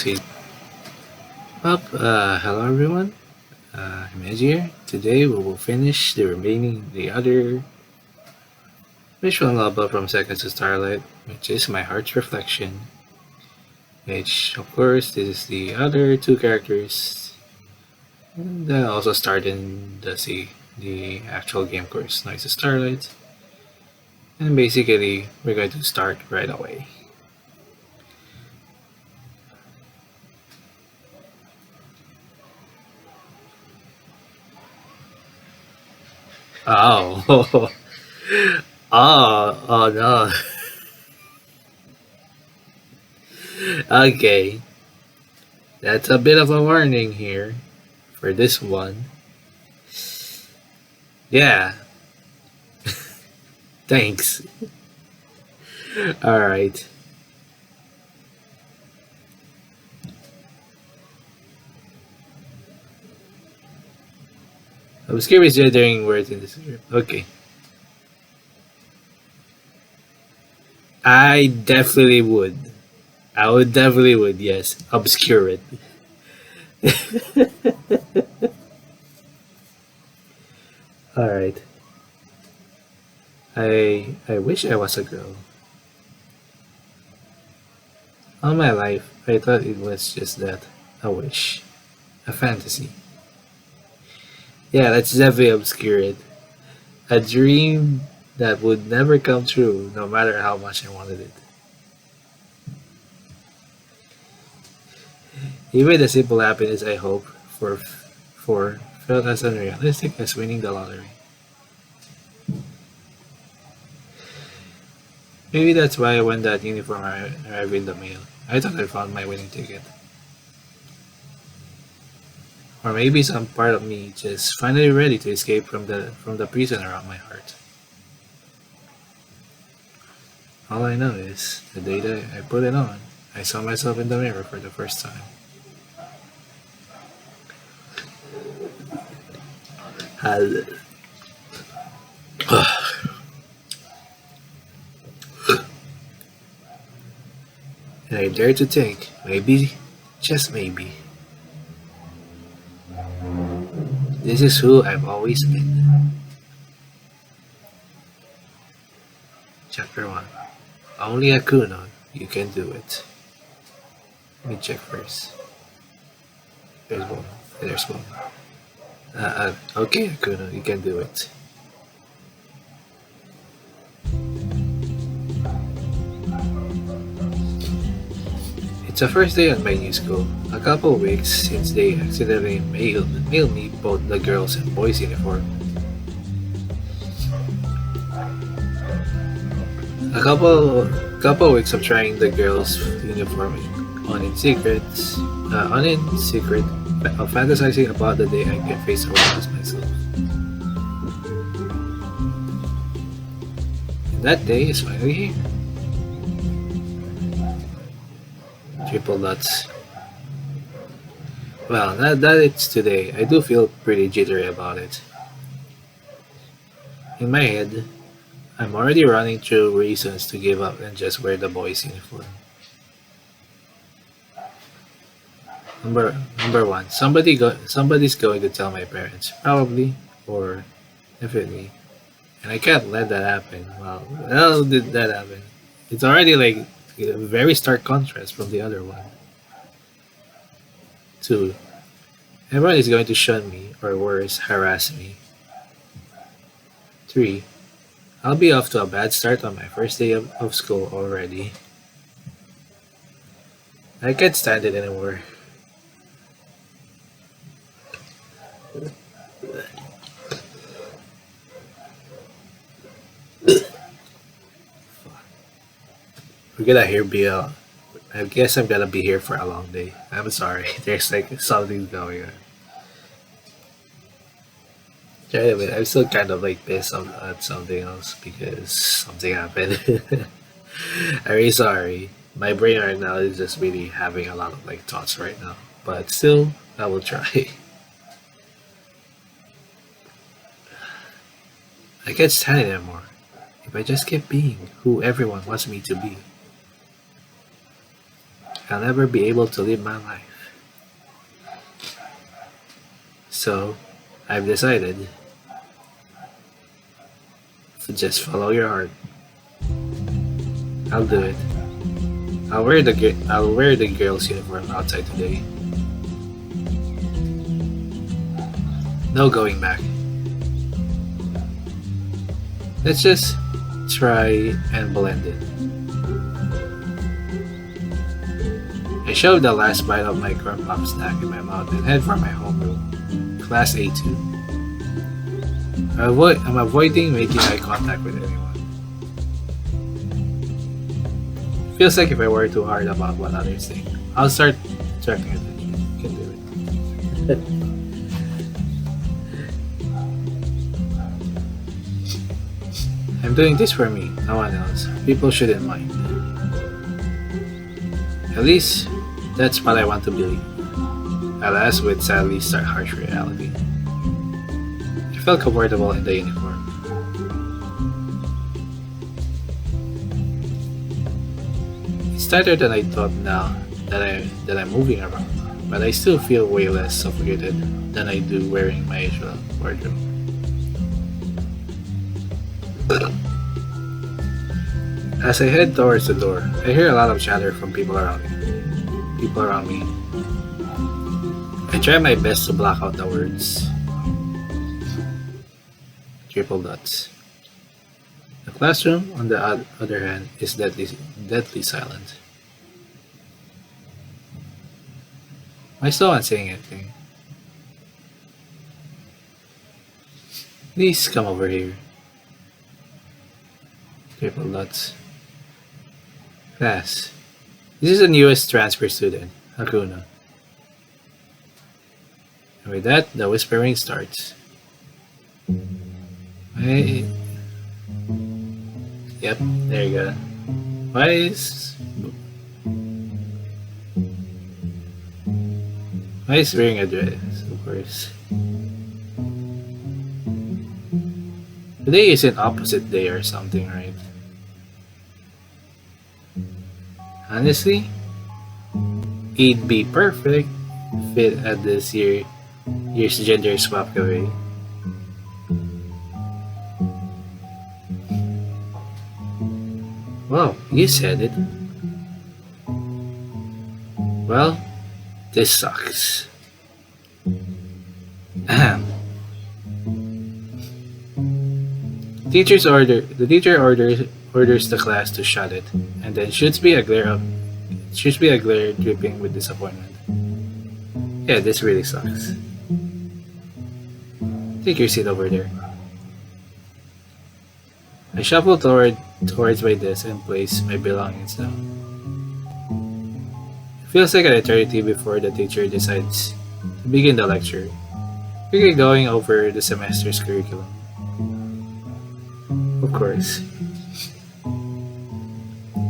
See. Hello everyone. I'm Ed here. Today we will finish the other visual novel from Seconds to Starlight, which is My Heart's Reflection. Which, of course, this is the other two characters that also starred in the actual game course, NOISS STΔRLIVHT. And basically, we're going to start right away. Oh, oh no. Okay, that's a bit of a warning here for this one. Yeah, thanks. Alright. Obscure is during words in the script. Okay. I definitely would. I would definitely would, yes. Obscure it. Alright. I wish I was a girl. All my life I thought it was just that. A wish. A fantasy. Yeah, let's definitely obscure it. A dream that would never come true no matter how much I wanted it. Even the simple happiness I hope for felt as unrealistic as winning the lottery. Maybe that's why when that uniform arrived in the mail, I thought I found my winning ticket. Or maybe some part of me just finally ready to escape from the prison around my heart. All I know is the day that I put it on, I saw myself in the mirror for the first time. Hal- and I dare to think, maybe, just maybe, this is who I've always been. Chapter 1. Only a Kuno, you can do it. Let me check first. There's one. There's one. Okay, Akuno, you can do it. It's the first day on my new school. A couple weeks since they accidentally mailed me both the girls and boys uniform. A couple weeks of trying the girls' uniform on in secret, of fantasizing about the day I can face the world as myself. And that day is finally here. Triple dots. Well, that it's today, I do feel pretty jittery about it. In my head, I'm already running through reasons to give up and just wear the boys' uniform. Number one, somebody's going to tell my parents, probably, or definitely, and I can't let that happen. Well, how did that happen? It's already like a very stark contrast from the other one. Two, everyone is going to shun me, or worse, harass me. Three, I'll be off to a bad start on my first day of school already. I can't stand it anymore. We're gonna here be a. I guess I'm gonna be here for a long day. I'm sorry. There's like something going on. Yeah, anyway, I'm still kind of like pissed at something else because something happened. I'm really sorry. My brain right now is just really having a lot of like thoughts right now. But still, I will try. I can't stand it anymore. If I just keep being who everyone wants me to be, I'll never be able to live my life. So, I've decided to just follow your heart. I'll do it. I'll wear the girl's uniform outside today. No going back. Let's just try and blend it. I shoved the last bite of my corn pop snack in my mouth and head for my homeroom, Class A2. I'm avoiding making eye contact with anyone. Feels like if I worry too hard about what others think, I'll start attracting attention. You can do it. I'm doing this for me, no one else. People shouldn't mind. At least, that's what I want to believe. Alas, with sadly harsh reality. I felt comfortable in the uniform. It's tighter than I thought now that I'm moving around, but I still feel way less suffocated than I do wearing my usual wardrobe. As I head towards the door, I hear a lot of chatter from people around me. I try my best to block out the words. Triple dots. The classroom, on the other hand, is deadly silent. I still aren't saying anything. Please come over here. Triple dots. Class. This is the newest transfer student, Hakuna. And with that, the whispering starts. Yep, there you go. Why is wearing a dress, of course. Today is an opposite day or something, right? Honestly, it'd be perfect fit at this year's gender swap away. Well, you said it. Well, this sucks. Ahem. The teacher orders the class to shut it, and then shoots me a glare dripping with disappointment. Yeah, this really sucks. Take your seat over there. I shuffle towards my desk and place my belongings down. It feels like an eternity before the teacher decides to begin the lecture, quickly going over the semester's curriculum. Of course.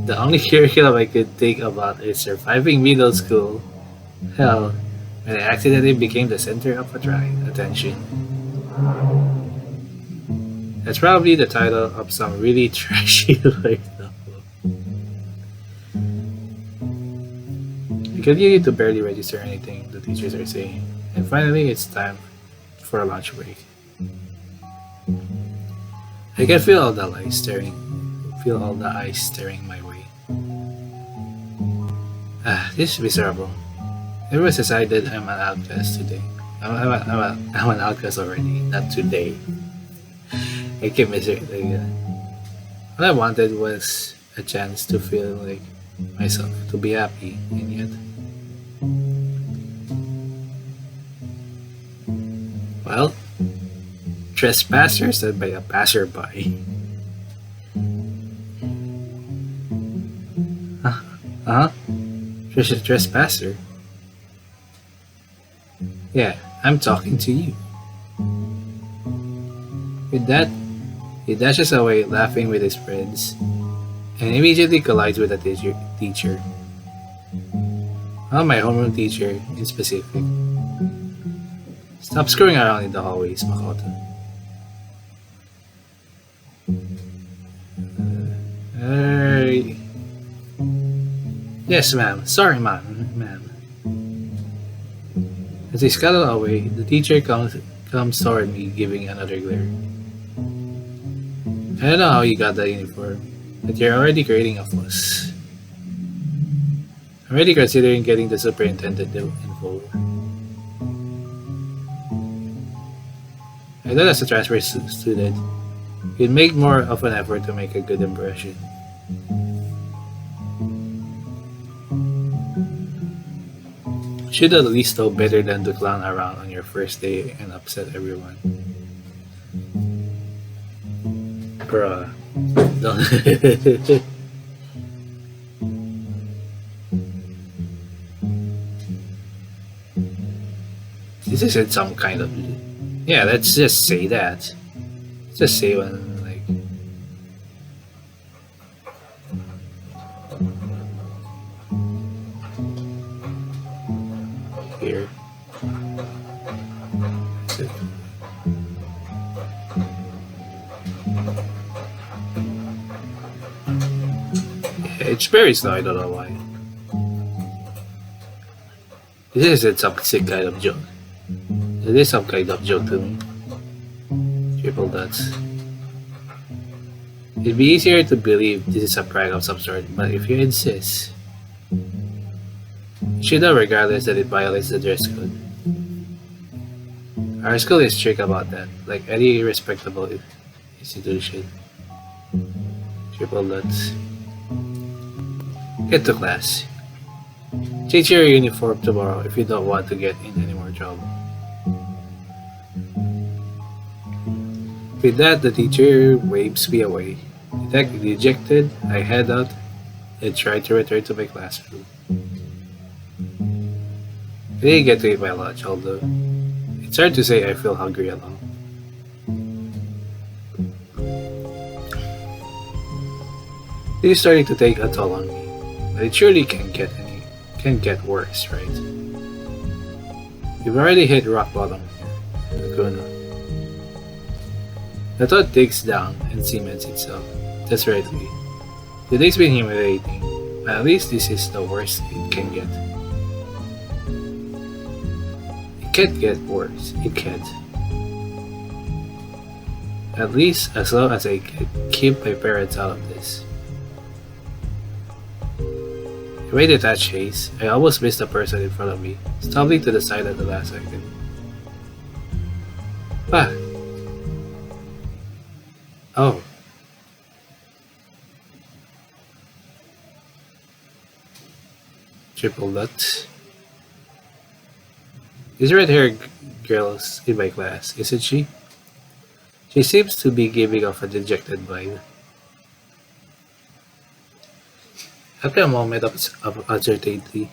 The only curriculum I could think about is surviving middle school. Hell, when I accidentally became the center of attention. That's probably the title of some really trashy light novel. I continue to barely register anything the teachers are saying, and finally it's time for a lunch break. I can feel all the eyes staring my way. This is miserable. Everyone decided I'm an outcast today. I'm an outcast already, not today. I keep miserable. All I wanted was a chance to feel like myself, to be happy, and yet. Well, trespasser said by a passerby. Trespasser? Yeah, I'm talking to you. With that, he dashes away laughing with his friends and immediately collides with a teacher. Well, my homeroom teacher in specific. Stop screwing around in the hallways, Makoto. Yes, ma'am. Sorry, ma'am. As they scuttle away, the teacher comes toward me, giving another glare. I don't know how you got that uniform, but you're already creating a fuss. I'm already considering getting the superintendent involved. I thought as a transfer student, you'd make more of an effort to make a good impression. Should at least know better than to clown around on your first day and upset everyone. Bruh. Don't. This isn't some kind of. Yeah, let's just say that. Just say one, like. Here. It's very slow, I don't know why. This isn't some sick kind of joke. It is some kind of joke to me. Triple dots. It'd be easier to believe this is a prank of some sort, but if you insist, you should know regardless that it violates the dress code. Our school is strict about that, like any respectable institution. Triple dots. Get to class. Change your uniform tomorrow if you don't want to get in any more trouble. With that, the teacher waves me away. Dejected, I head out and try to return to my classroom. I didn't get to eat my lunch, although it's hard to say I feel hungry alone. It is starting to take a toll on me, but it surely can't get worse, right? You've already hit rock bottom here, Laguna. The thought digs down and cements itself. That's right, Lee. The day's been humiliating, but at least this is the worst it can get. It can't get worse. It can't. At least as long as I can keep my parents out of this. I made a touch chase. I almost missed the person in front of me, stumbling to the side at the last second. Ah! Oh. Triple dot. This red-haired girl's in my class, isn't she? She seems to be giving off a dejected vibe. After a moment of uncertainty,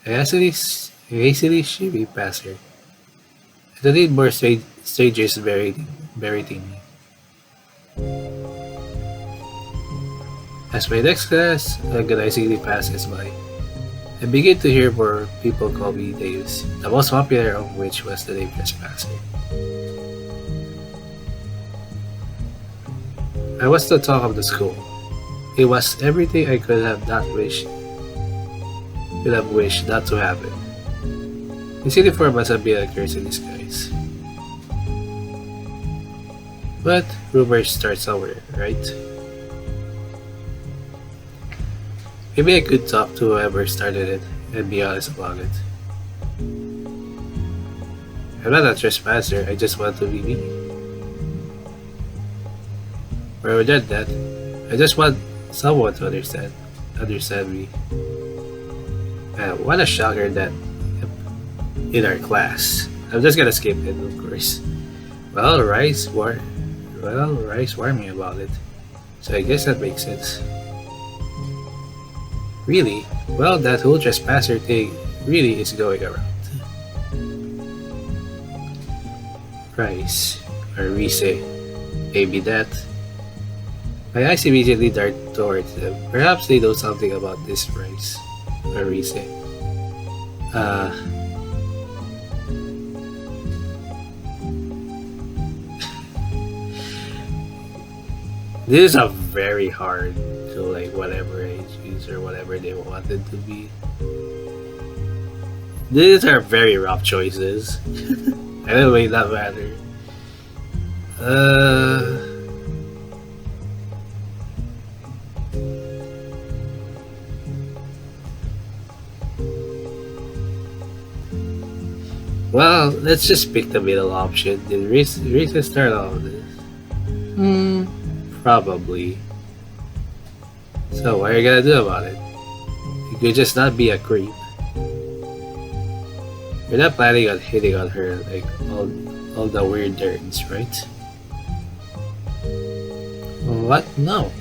I hastily shimmy past her. I don't need more strangers berating me. As my next class agonizingly passes by, I begin to hear more people call me names, the most popular of which was the name Trespasser. I was the talk of the school. It was everything I could have wished not to happen. This uniform must have been a curse in disguise. But rumors start somewhere, right? Maybe I could talk to whoever started it and be honest about it. I'm not a trespasser, I just want to be me. Or without that, I just want someone to understand me. What a shocker that in our class. I'm just gonna skip it, of course. Well, Rice warned me about it, so I guess that makes sense. Really? Well, that whole trespasser thing really is going around. Rice, or Rice, maybe that. My eyes immediately dart towards them. Perhaps they know something about this Rice, or Rice. This is a very hard to whatever I choose. themselves or whatever they wanted to be. These are very rough choices. Anyway, that matter. Well, let's just pick the middle option. Did Reese start all of this? Probably. So what are you gonna do about it? You could just not be a creep. You're not planning on hitting on her like all the weird turns, right? What? No.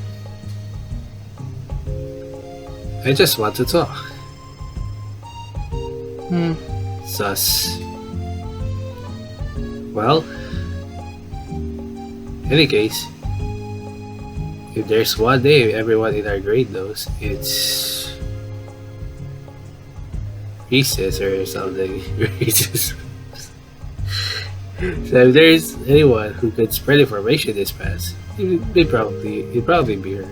I just want to talk. Sus. Well, any case, if there's one day everyone in our grade knows, it's recess or something. Recess. So if there's anyone who could spread information this fast, it'd probably be her.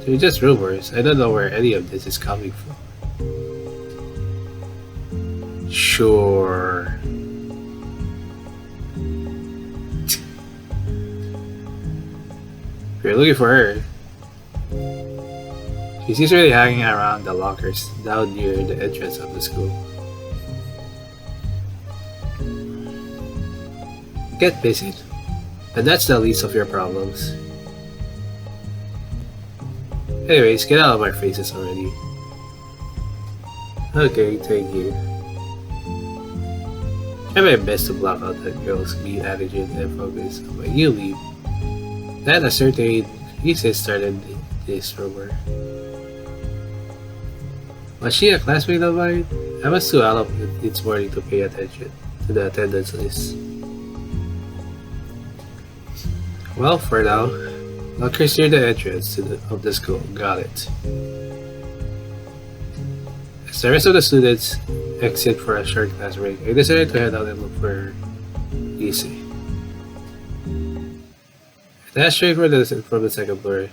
So it's just rumors. I don't know where any of this is coming from. Sure. If you're looking for her, she's usually hanging around the lockers down near the entrance of the school. Get busy, and that's the least of your problems. Anyways, get out of our faces already. Okay, thank you. Try my best to block out that girl's mean attitude and focus on when you leave. Then a certain reason started this rumor. Was she a classmate of mine? I was too out of it this morning to pay attention to the attendance list. Well, for now, lockers near the entrance of the school. Got it. As the rest of the students exit for a short class break, I decided to head out and look for Easy. I dashed straight from the second floor.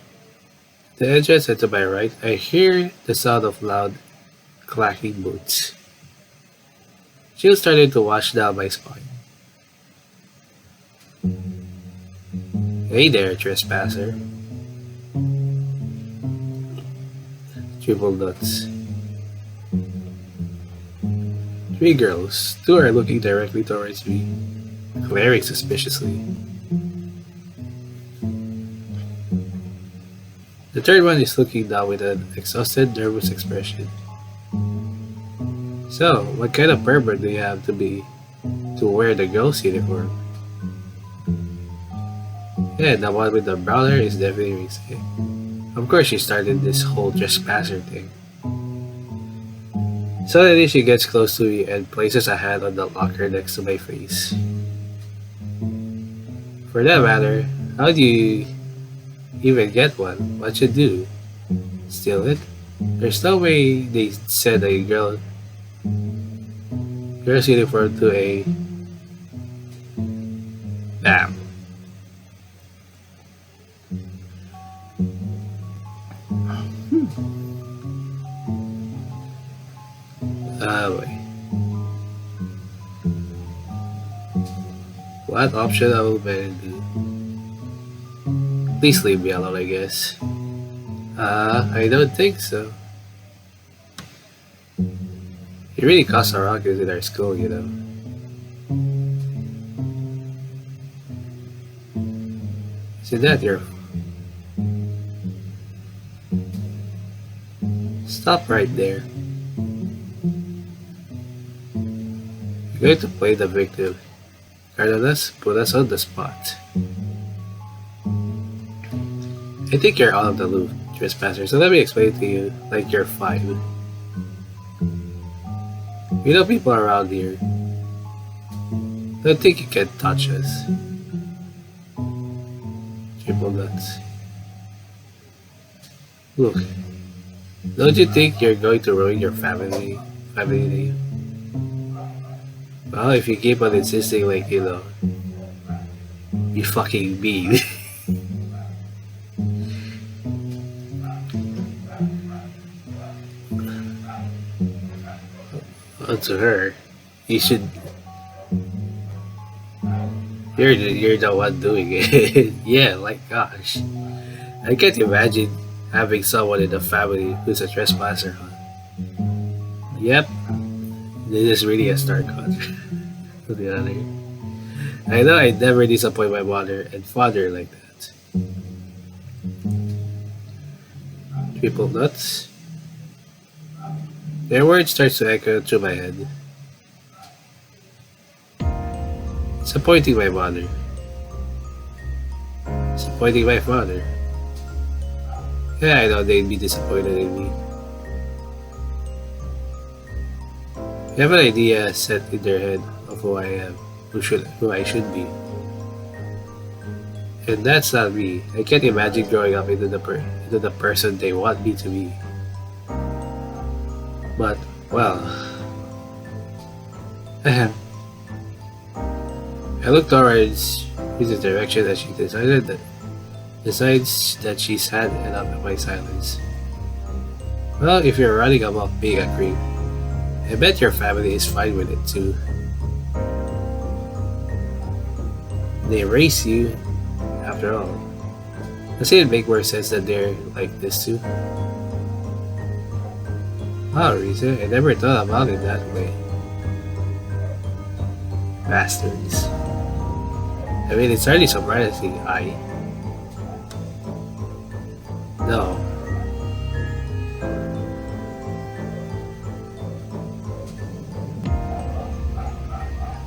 The entrance and to my right, I hear the sound of loud, clacking boots. Chill started to wash down my spine. Hey there, trespasser. Triple nuts. 3 girls. 2 are looking directly towards me, glaring suspiciously. The third one is looking down with an exhausted, nervous expression. So, what kind of pervert do you have to wear the girl's uniform? Yeah, the one with the brown hair is definitely Reese. Of course she started this whole trespasser thing. Suddenly she gets close to me and places a hand on the locker next to my face. For that matter, how do you even get one? What you do? Steal it? There's no way they send a girl's uniform to a... Damn. Wait. What option I will better do? Please leave me alone, I guess. I don't think so. You really caused a ruckus in our school, you know. Isn't that your... Stop right there. You're going to play the victim. Cardenas, put us on the spot. I think you're out of the loop, trespasser, so let me explain it to you like you're 5. We know people around here. Don't think you can touch us. Triple nuts. Look, don't you think you're going to ruin your family name? Well, if you keep on insisting like, you know, you fucking mean. Well, to her, you should. You're the one doing it. Yeah, like gosh, I can't imagine having someone in the family who's a trespasser. Huh? Yep, this is really a stark contrast to the other. I know I'd never disappoint my mother and father like that. Triple nuts. Their words starts to echo through my head. Disappointing my mother. Disappointing my father. Yeah, I know they'd be disappointed in me. They have an idea set in their head of who I am, who I should be. And that's not me. I can't imagine growing up into the person they want me to be. But, well, I look towards his direction as she decides that she's had enough of my silence. Well, if you're running amok being a creep, I bet your family is fine with it too. They raise you, after all. Doesn't it make more sense that they're like this too? Wow, Risa, I never thought about it that way. Bastards. I mean, it's hardly surprising. No.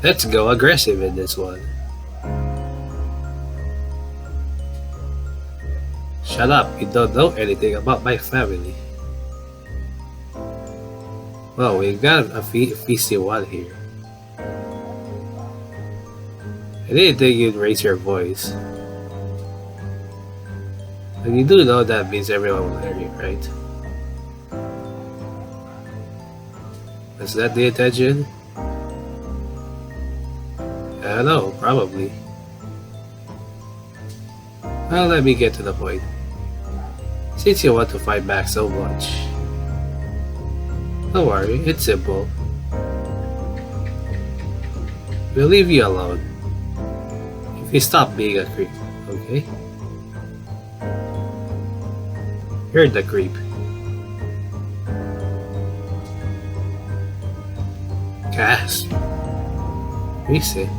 Let's go aggressive in this one. Shut up, you don't know anything about my family. Well, we've got a feisty one here. I didn't think you'd raise your voice. But you do know that means everyone will hear you, right? Is that the intention? I don't know, probably. Well, let me get to the point. Since you want to fight back so much, don't worry, it's simple. We'll leave you alone. If you stop being a creep, okay? You're the creep. Cast. Reset.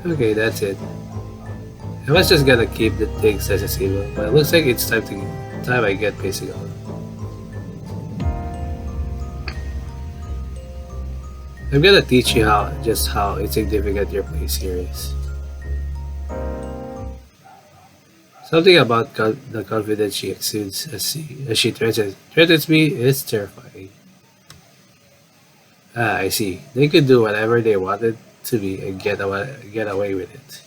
Okay, that's it. I was just gonna keep the things as a symbol, but it looks like it's time I get pacing on. I'm gonna teach you just how insignificant your place here is. Something about the confidence she exudes as she threatens me is terrifying. Ah, I see. They could do whatever they wanted to be and get away with it.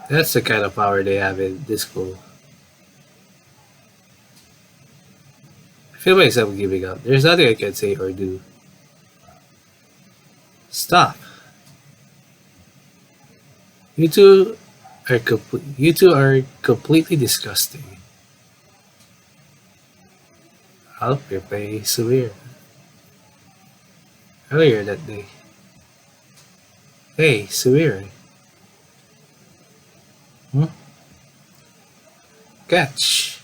That's the kind of power they have in this school. I feel myself giving up. There's nothing I can say or do. Stop. You two are completely disgusting. I'll repay severe. Earlier that day. Hey, Severe. Catch.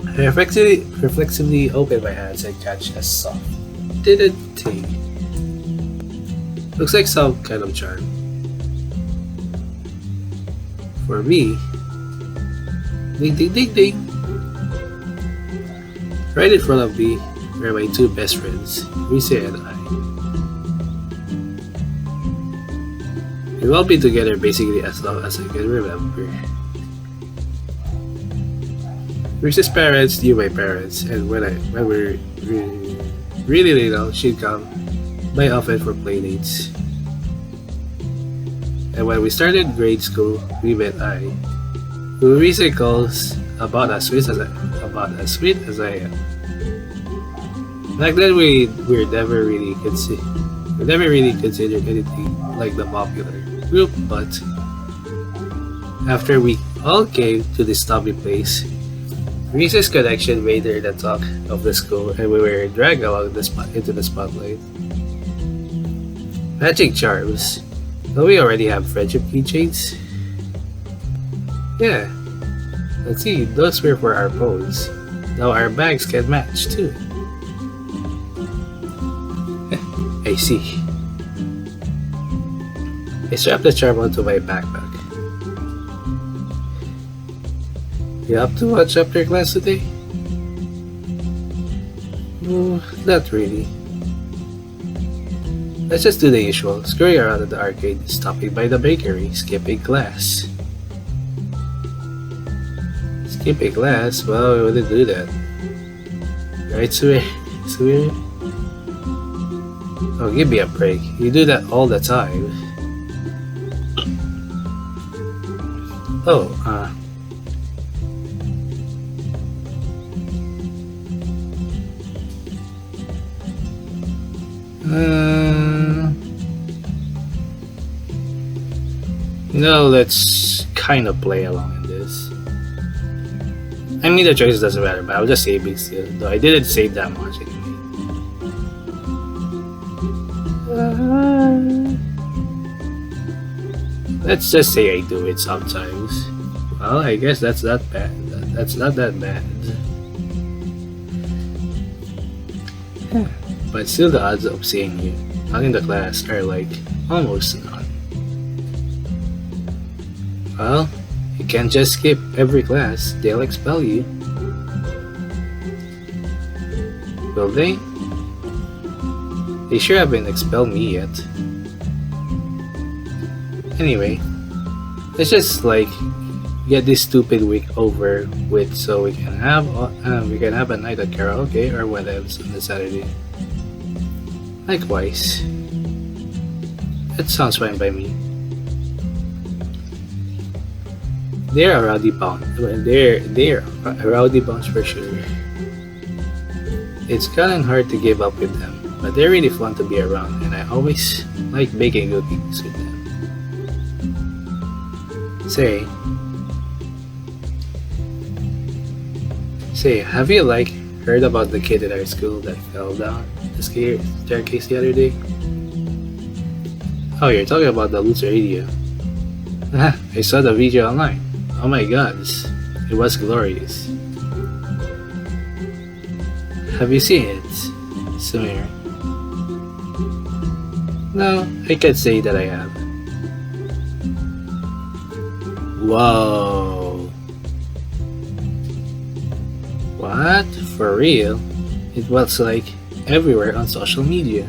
I reflexively open my hands and catch a soft thing. Looks like some kind of charm. For me, ding ding ding ding. Right in front of me are my two best friends, Risa and I. We've all been together basically as long as I can remember. Risa's parents knew my parents, and when we were really little, she'd come by often for playdates. And when we started grade school, we met who Risa calls about as sweet as I am. Back then, we never really considered anything like the popular group, but after we all came to this stubby place, Recess connection made her the talk of the school, and we were dragged along into the spotlight. Magic charms. Don't we already have friendship keychains? Yeah. Let's see, those were for our pose. Now our bags can match too. I see. I strapped the charm onto my backpack. You up to watch after class today? Not really. Let's just do the usual, screwing around at the arcade, stopping by the bakery, skipping class. Skipping class? Well, we wouldn't do that. Right, Swear? Oh, give me a break. You do that all the time. Oh, no, let's kind of play along in this. I mean, the choice doesn't matter, but I'll just say big still, though I didn't save that much anyway. Let's just say I do it sometimes. Well, I guess that's not bad. That's not that bad. But still, the odds of seeing you not in the class are like almost none. Well, you can't just skip every class, they'll expel you. Will they? They sure haven't expelled me yet. Anyway, let's just like get this stupid week over with so we can have a night at karaoke or what else on the Saturday. Likewise. That sounds fine by me. They're a rowdy bunch. They're a rowdy bunch for sure. It's gotten hard to give up with them, but they're really fun to be around, and I always like baking cookies with them. Say, have you heard about the kid at our school that fell down the staircase the other day? Oh, you're talking about the loser radio. I saw the video online. Oh my god, it was glorious. Have you seen it, Samir? No, I can't say that I have. Whoa. What? For real? It was everywhere on social media.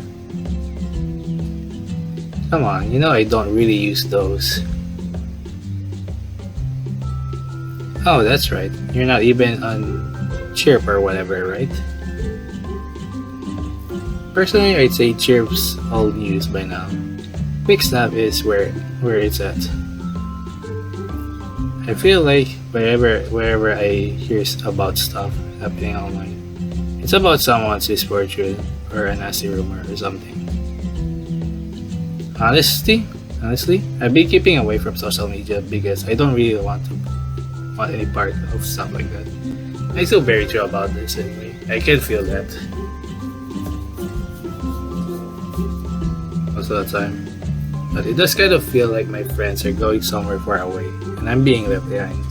Come on, you know I don't really use those. Oh, that's right. You're not even on Chirp or whatever, right? Personally, I'd say Chirp's all news by now. QuickSnap is where it's at. I feel like wherever I hear about stuff happening online, it's about someone's misfortune or a nasty rumor or something. Honestly, I've been keeping away from social media because I don't really want any part of stuff like that. I feel very true about this anyway. I can feel that most of the time. But it does kind of feel like my friends are going somewhere far away and I'm being left behind.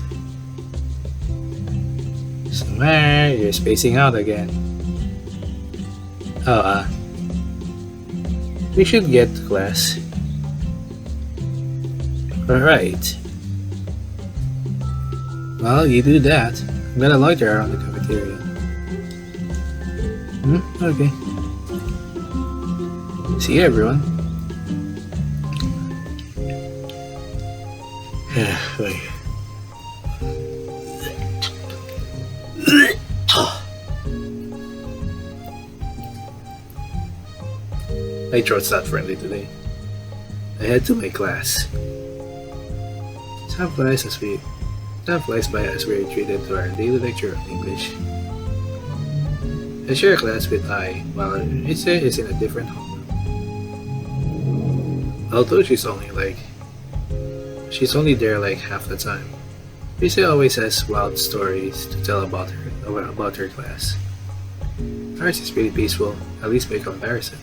Somewhere, you're spacing out again. Oh, we should get to class. Alright. Well, you do that. I'm gonna loiter around the cafeteria. Okay. See you, everyone. Wait. My throat's not friendly today. I head to my class. Time flies by as we retreated to our daily lecture on English. I share a class with I, while Issa is in a different homeroom. Although she's only there half the time. Lisa always has wild stories to tell about her class. Ours is pretty peaceful, at least by comparison.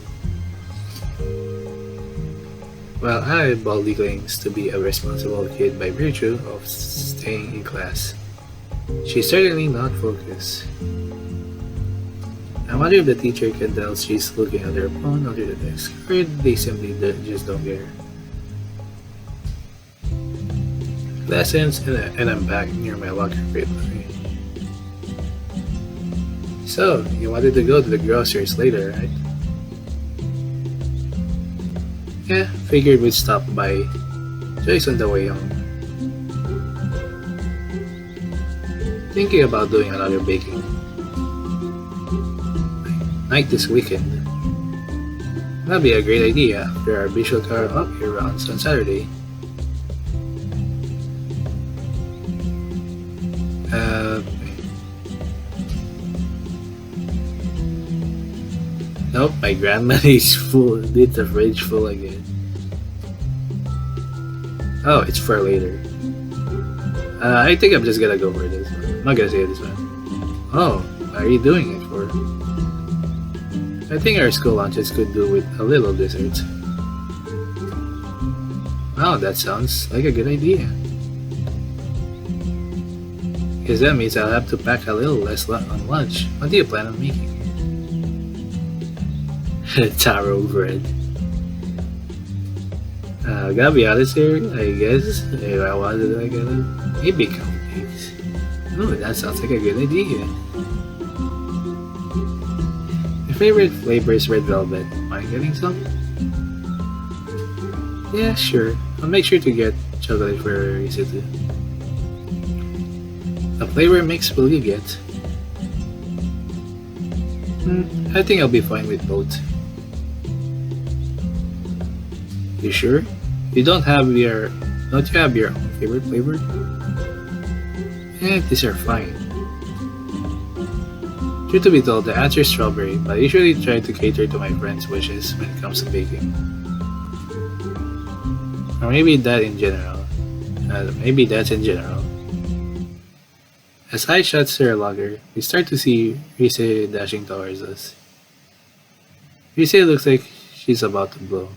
While I boldly claims to be a responsible kid by virtue of staying in class, she's certainly not focused. I wonder if the teacher can tell she's looking at her phone under the desk, or they simply just don't care. Class ends and I'm back near my locker gratefully. So, you wanted to go to the groceries later, right? Yeah, figured we'd stop by. Joy's on the way home. Thinking about doing another baking night this weekend. That'd be a great idea after our visual karaoke rounds on Saturday. Nope, my grandma is full. Did the fridge full again? Oh, it's for later. I think I'm just gonna go for this one. I'm not gonna say this one. Oh, what are you doing it for? I think our school lunches could do with a little dessert. Wow, that sounds like a good idea. Because that means I'll have to pack a little less on lunch. What do you plan on making? Taro bread. Gotta be honest here, I guess. If I wanted to get it, maybe cupcakes. Oh, that sounds like a good idea. My favorite flavor is red velvet. Mind getting some? Yeah, sure. I'll make sure to get chocolate for Risa too. A flavor mix will you get? I think I'll be fine with both. You sure? You don't you have your own favorite flavor? These are fine. Truth to be told, the answer is strawberry, but I usually try to cater to my friends' wishes when it comes to baking. Or maybe that in general. Maybe that's in general. As I shuts her locker, we start to see Rise dashing towards us. Rise looks like she's about to blow.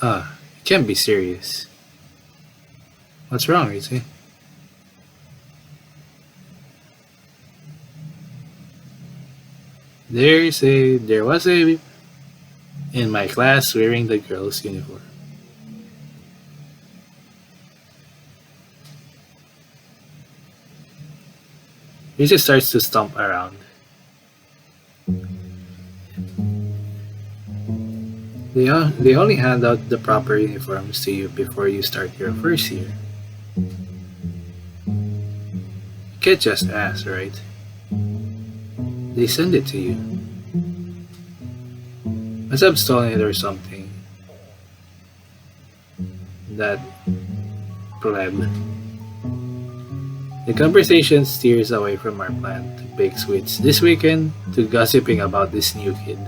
It can't be serious. What's wrong, Rise? There was a in my class wearing the girl's uniform. He just starts to stomp around. They only hand out the proper uniforms to you before you start your first year. You can't just ask, right? They send it to you. Must have stolen it or something. That pleb. The conversation steers away from our plan to bake sweets this weekend to gossiping about this new kid.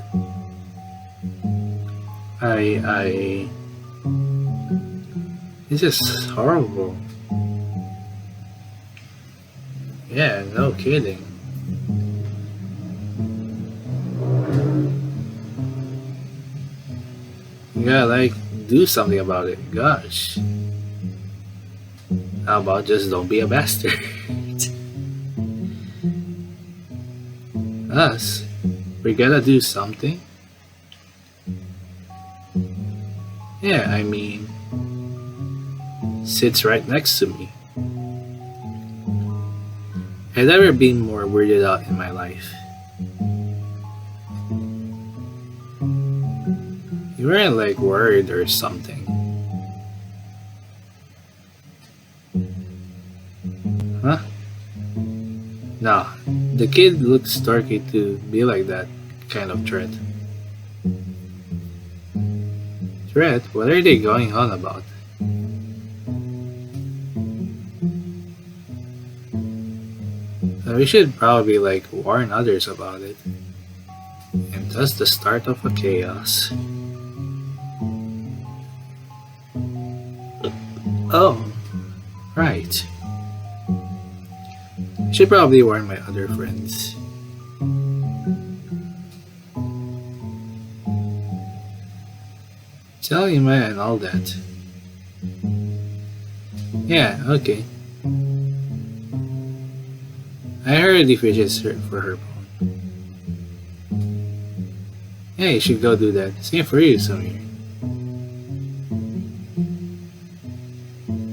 This is horrible. Yeah, no kidding. You gotta do something about it. Gosh. How about just don't be a bastard? Us? We gotta do something? Yeah, I mean, sits right next to me. I've never been more weirded out in my life. You weren't worried or something. Huh? Nah, the kid looks dorky to be like that kind of threat. Threat? What are they going on about? We should probably warn others about it. And that's the start of a chaos. Oh, right. I should probably warn my other friends. Tell Ima and all that. Yeah, okay. I already fishes for her phone. Yeah, you should go do that. Same for you, Samir.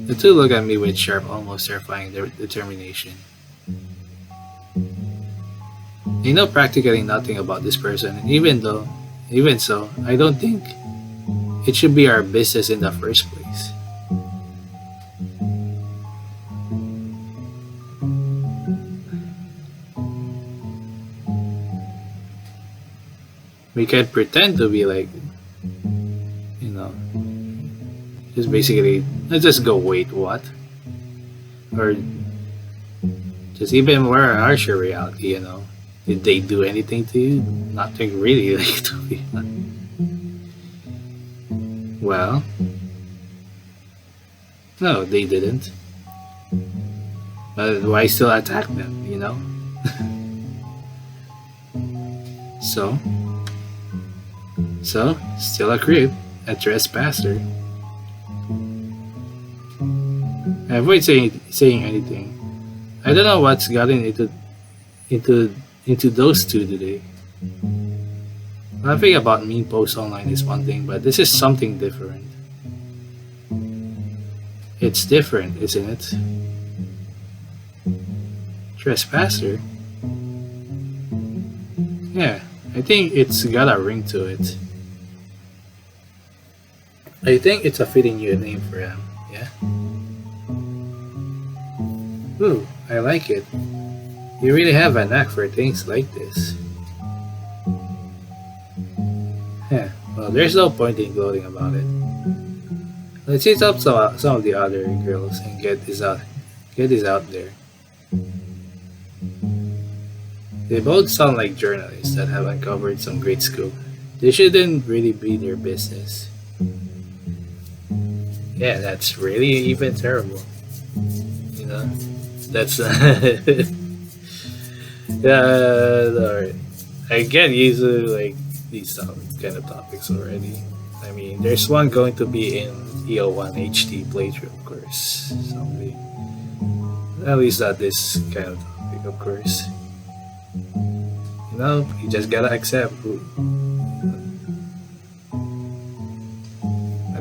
The two look at me with sharp, almost terrifying determination. They know practically nothing about this person, and even so, I don't think it should be our business in the first place. We can pretend to be like, you know, just basically, let's just go, wait, what? Or just even more harsher reality, you know. Did they do anything to you? Nothing really, like, to be honest. Well, no, they didn't. But why still attack them, you know? So, still a creep, a trespasser. I avoid saying anything. I don't know what's gotten into those two today. Laughing about mean posts online is one thing, but this is something different. It's different, isn't it? Trespasser? Yeah, I think it's got a ring to it. I think it's a fitting new name for him, yeah? Ooh, I like it. You really have a knack for things like this. Yeah, well, there's no point in gloating about it. Let's hit up some of the other girls and get this out there. They both sound like journalists that have uncovered some great scoop. They shouldn't really be their business. Yeah, that's really even terrible. You know, that's yeah. Alright. I get used to like these kind of topics already. I mean, there's one going to be in EO1 HD playthrough, of course, someday. At least not this kind of topic, of course. You know, you just gotta accept.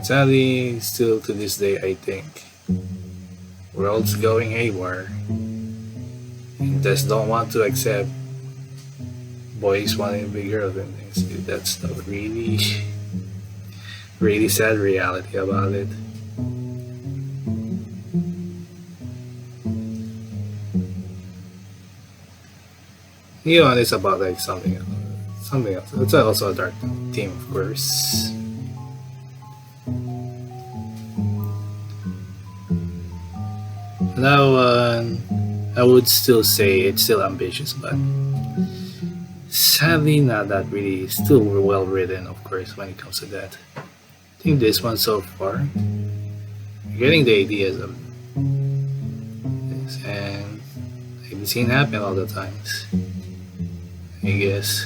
Sadly, still to this day, I think world's going haywire and just don't want to accept boys wanting to be girls and things. That's the really, really sad reality about it. You know, it's about like something else. It's also a dark theme, of course. Now, I would still say it's still ambitious, but sadly not that really still well written, of course, when it comes to that. I think this one so far, you're getting the ideas of this, and I've seen happen all the times, I guess.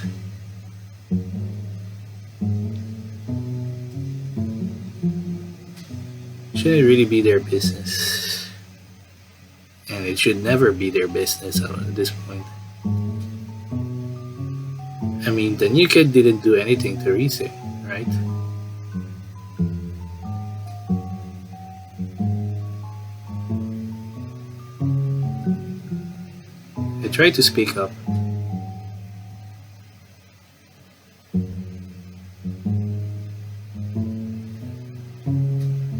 Shouldn't really be their business. And it should never be their business at this point. I mean, the new kid didn't do anything to Rise, right? I tried to speak up.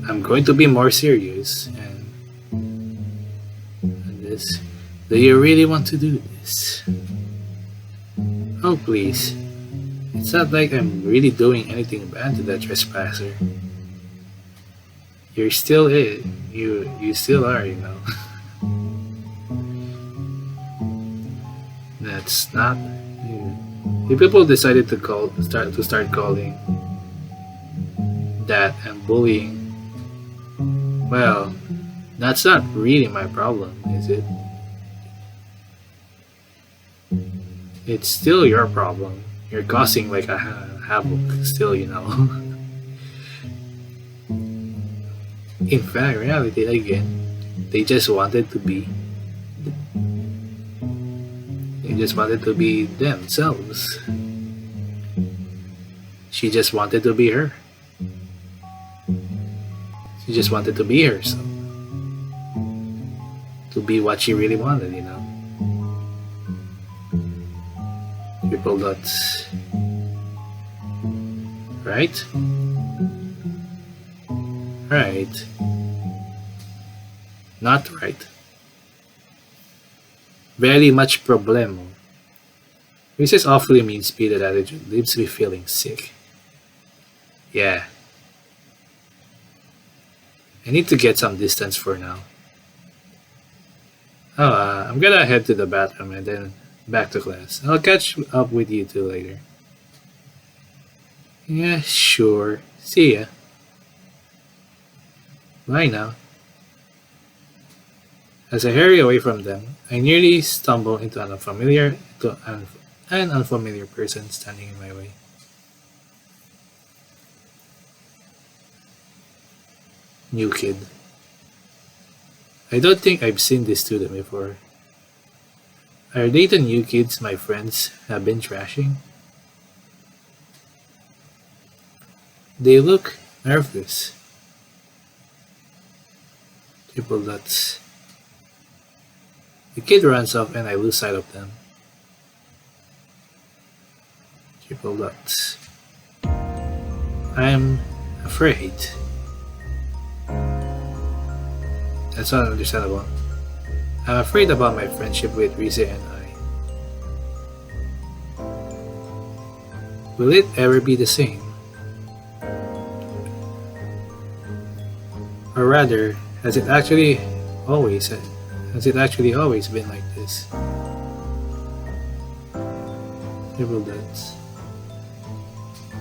I'm going to be more serious and this. Do you really want to do this? Oh please. It's not like I'm really doing anything bad to that trespasser. You're still it. You still are, you know. That's not you. If people decided to start calling that and bullying Well, that's not really my problem, is it? It's still your problem. You're causing like a havoc still, you know. In fact, reality again, they just wanted to be. They just wanted to be themselves. She just wanted to be her. She just wanted to be herself. To be what she really wanted, you know. Triple dots. Right? Right. Not right. Very much problemo. This is awfully mean-spirited attitude leaves me feeling sick. Yeah. I need to get some distance for now. Oh, I'm gonna head to the bathroom and then back to class. I'll catch up with you two later. Yeah, sure. See ya. Bye now. As I hurry away from them, I nearly stumble into an unfamiliar person standing in my way. New kid. I don't think I've seen this student before. Are they the new kids my friends have been trashing? They look nervous. Triple dots. The kid runs off and I lose sight of them. Triple dots. I'm afraid. That's not understandable. I'm afraid about my friendship with Rise and I. Will it ever be the same? Or rather, has it actually always been like this? Triple dots.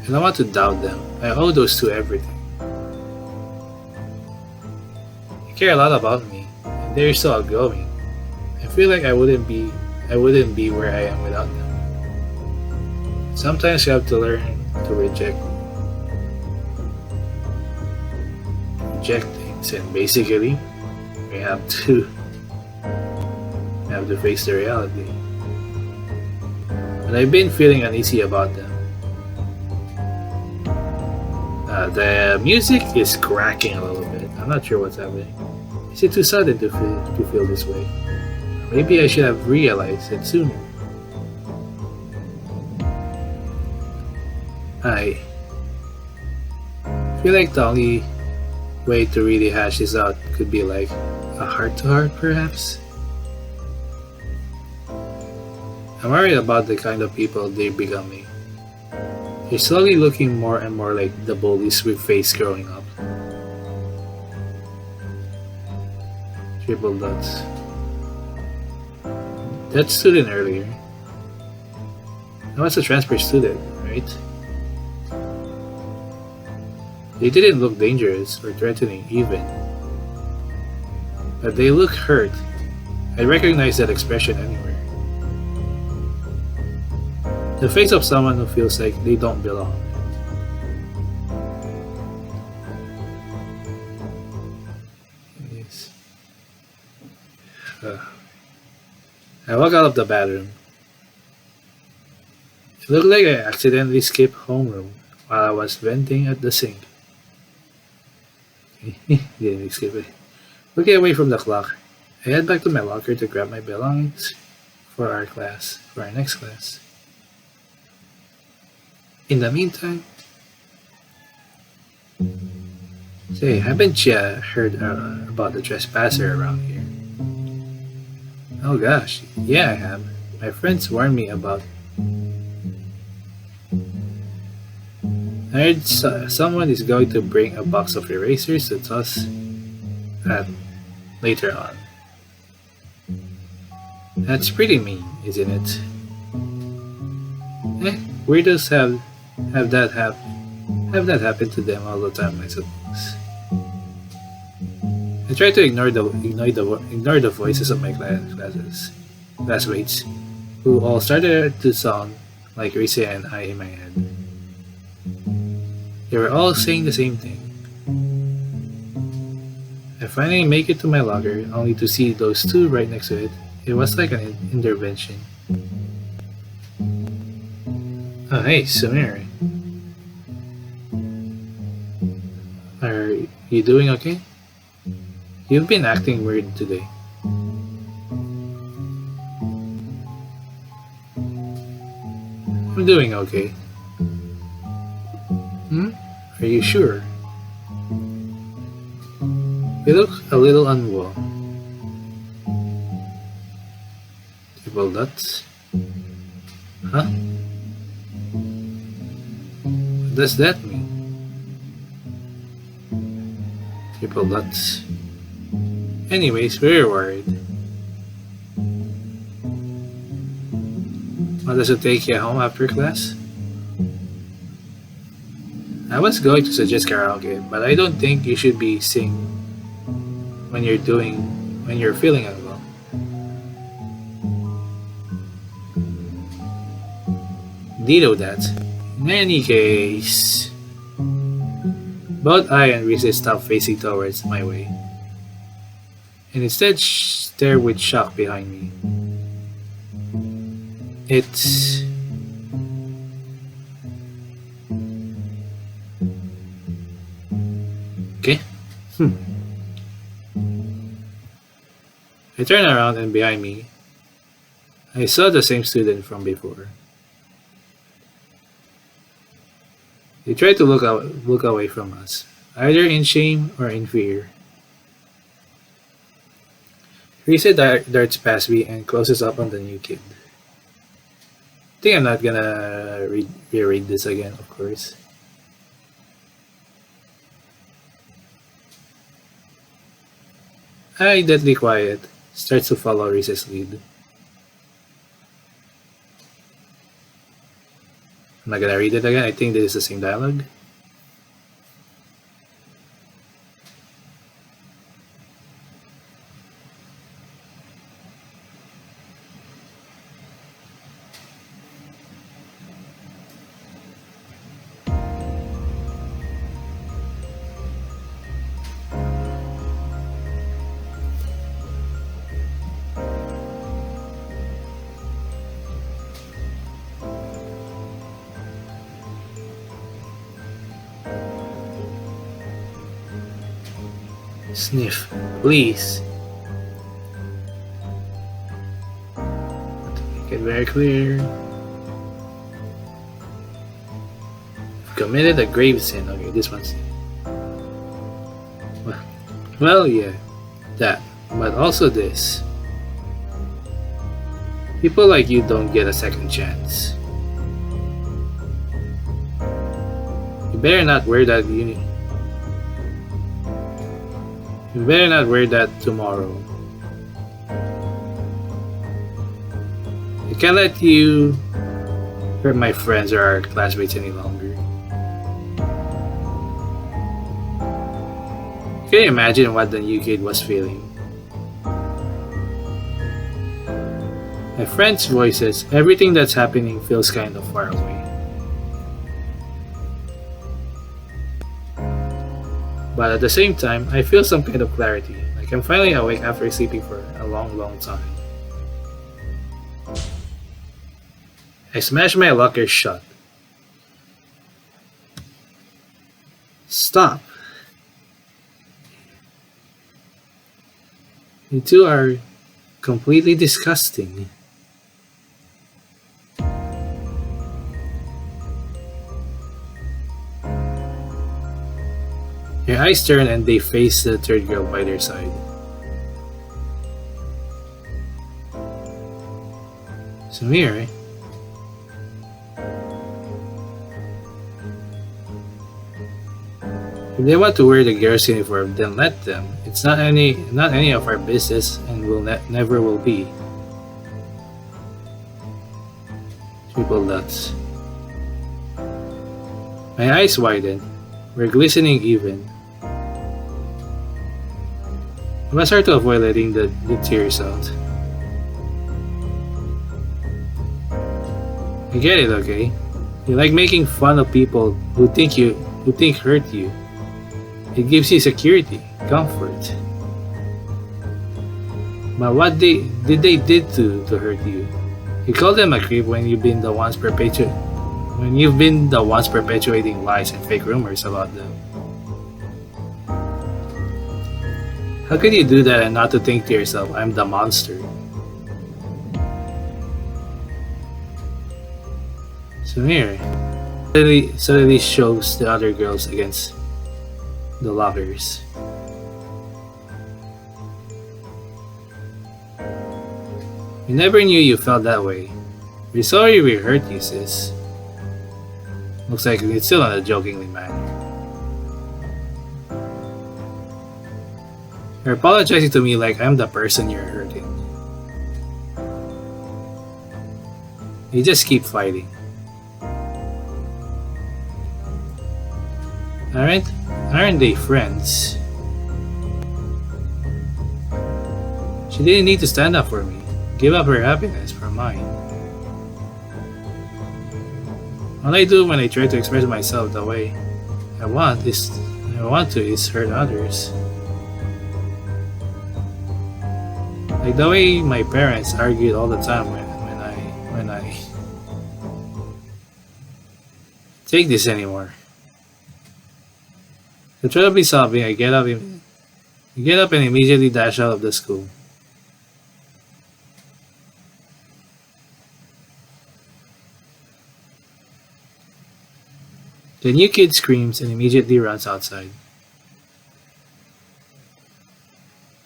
I don't want to doubt them. I owe those two everything. They care a lot about me, and they're so outgoing. I feel like I wouldn't be where I am without them. Sometimes you have to learn to reject things, and basically we have to face the reality. But I've been feeling uneasy about them. The music is cracking a little bit. I'm not sure what's happening. Is it too sudden to feel this way? Maybe I should have realized it sooner. I feel like the only way to really hash this out could be like a heart-to-heart, perhaps. I'm worried about the kind of people they're becoming. They're slowly looking more and more like the bullies we faced growing up. Triple dots. That student earlier. That was a transfer student, right? They didn't look dangerous or threatening even. But they look hurt. I recognize that expression anywhere. The face of someone who feels like they don't belong. Yes. I walk out of the bathroom. It looked like I accidentally skipped homeroom while I was venting at the sink. Didn't skip it. Looking away from the clock, I head back to my locker to grab my belongings for our next class. In the meantime, say, haven't you heard about the trespasser around here? Oh gosh, yeah I have. My friends warned me about. I heard someone is going to bring a box of erasers to toss at later on. That's pretty mean, isn't it? Weirdos have that happen to them all the time, I suppose. I try to ignore the voices of my classmates, who all started to sound like Risa and I in my head. They were all saying the same thing. I finally make it to my locker, only to see those two right next to it. It was like an intervention. Oh, hey, Samir. Are you doing okay? You've been acting weird today. I'm doing okay. Are you sure? You look a little unwell. Triple dots? Huh? What does that mean? Triple dots. Anyways, we're worried. Want us to take you home after class? I was going to suggest karaoke, but I don't think you should be singing when you're feeling unwell. Ditto that. In any case, both I and Reese stopped facing towards my way, and instead stare with shock behind me. It's okay. I turned around and behind me, I saw the same student from before. They tried to look away from us, either in shame or in fear. Risa darts past me and closes up on the new kid. I think I'm not gonna reread this again, of course. I, deadly quiet, starts to follow Risa's lead. I'm not gonna read it again. I think this is the same dialogue. Sniff, please. Make it very clear. You've committed a grave sin. Okay, this one's. Well, yeah, that. But also this. People like you don't get a second chance. You better not wear that You better not wear that tomorrow. I can't let you hurt my friends or our classmates any longer. Can you imagine what the new kid was feeling? My friends' voices, everything that's happening feels kind of far away. But at the same time, I feel some kind of clarity, like I'm finally awake after sleeping for a long, long time. I smash my locker shut. Stop. You two are completely disgusting. Their eyes turn and they face the third girl by their side. Samir, eh? If they want to wear the girls' uniform, then let them. It's not any of our business, and never will be. Triple dots. My eyes widened. We're glistening even. It was hard to avoid letting the tears out. I get it, okay? You like making fun of people who think hurt you. It gives you security, comfort. But what did they did to hurt you? You call them a creep when you've been the ones perpetuating lies and fake rumors about them. How could you do that and not to think to yourself, I'm the monster? So here, suddenly shows the other girls against the lockers. We never knew you felt that way. We're sorry we hurt you, sis. Looks like it's still on a jokingly manner. You're apologizing to me like I'm the person you're hurting. You just keep fighting. Aren't they friends? She didn't need to stand up for me. Give up her happiness for mine. All I do when I try to express myself the way I want to is hurt others. Like the way my parents argued all the time when I take this anymore. To try to be sobbing, I get up and immediately dash out of the school. The new kid screams and immediately runs outside.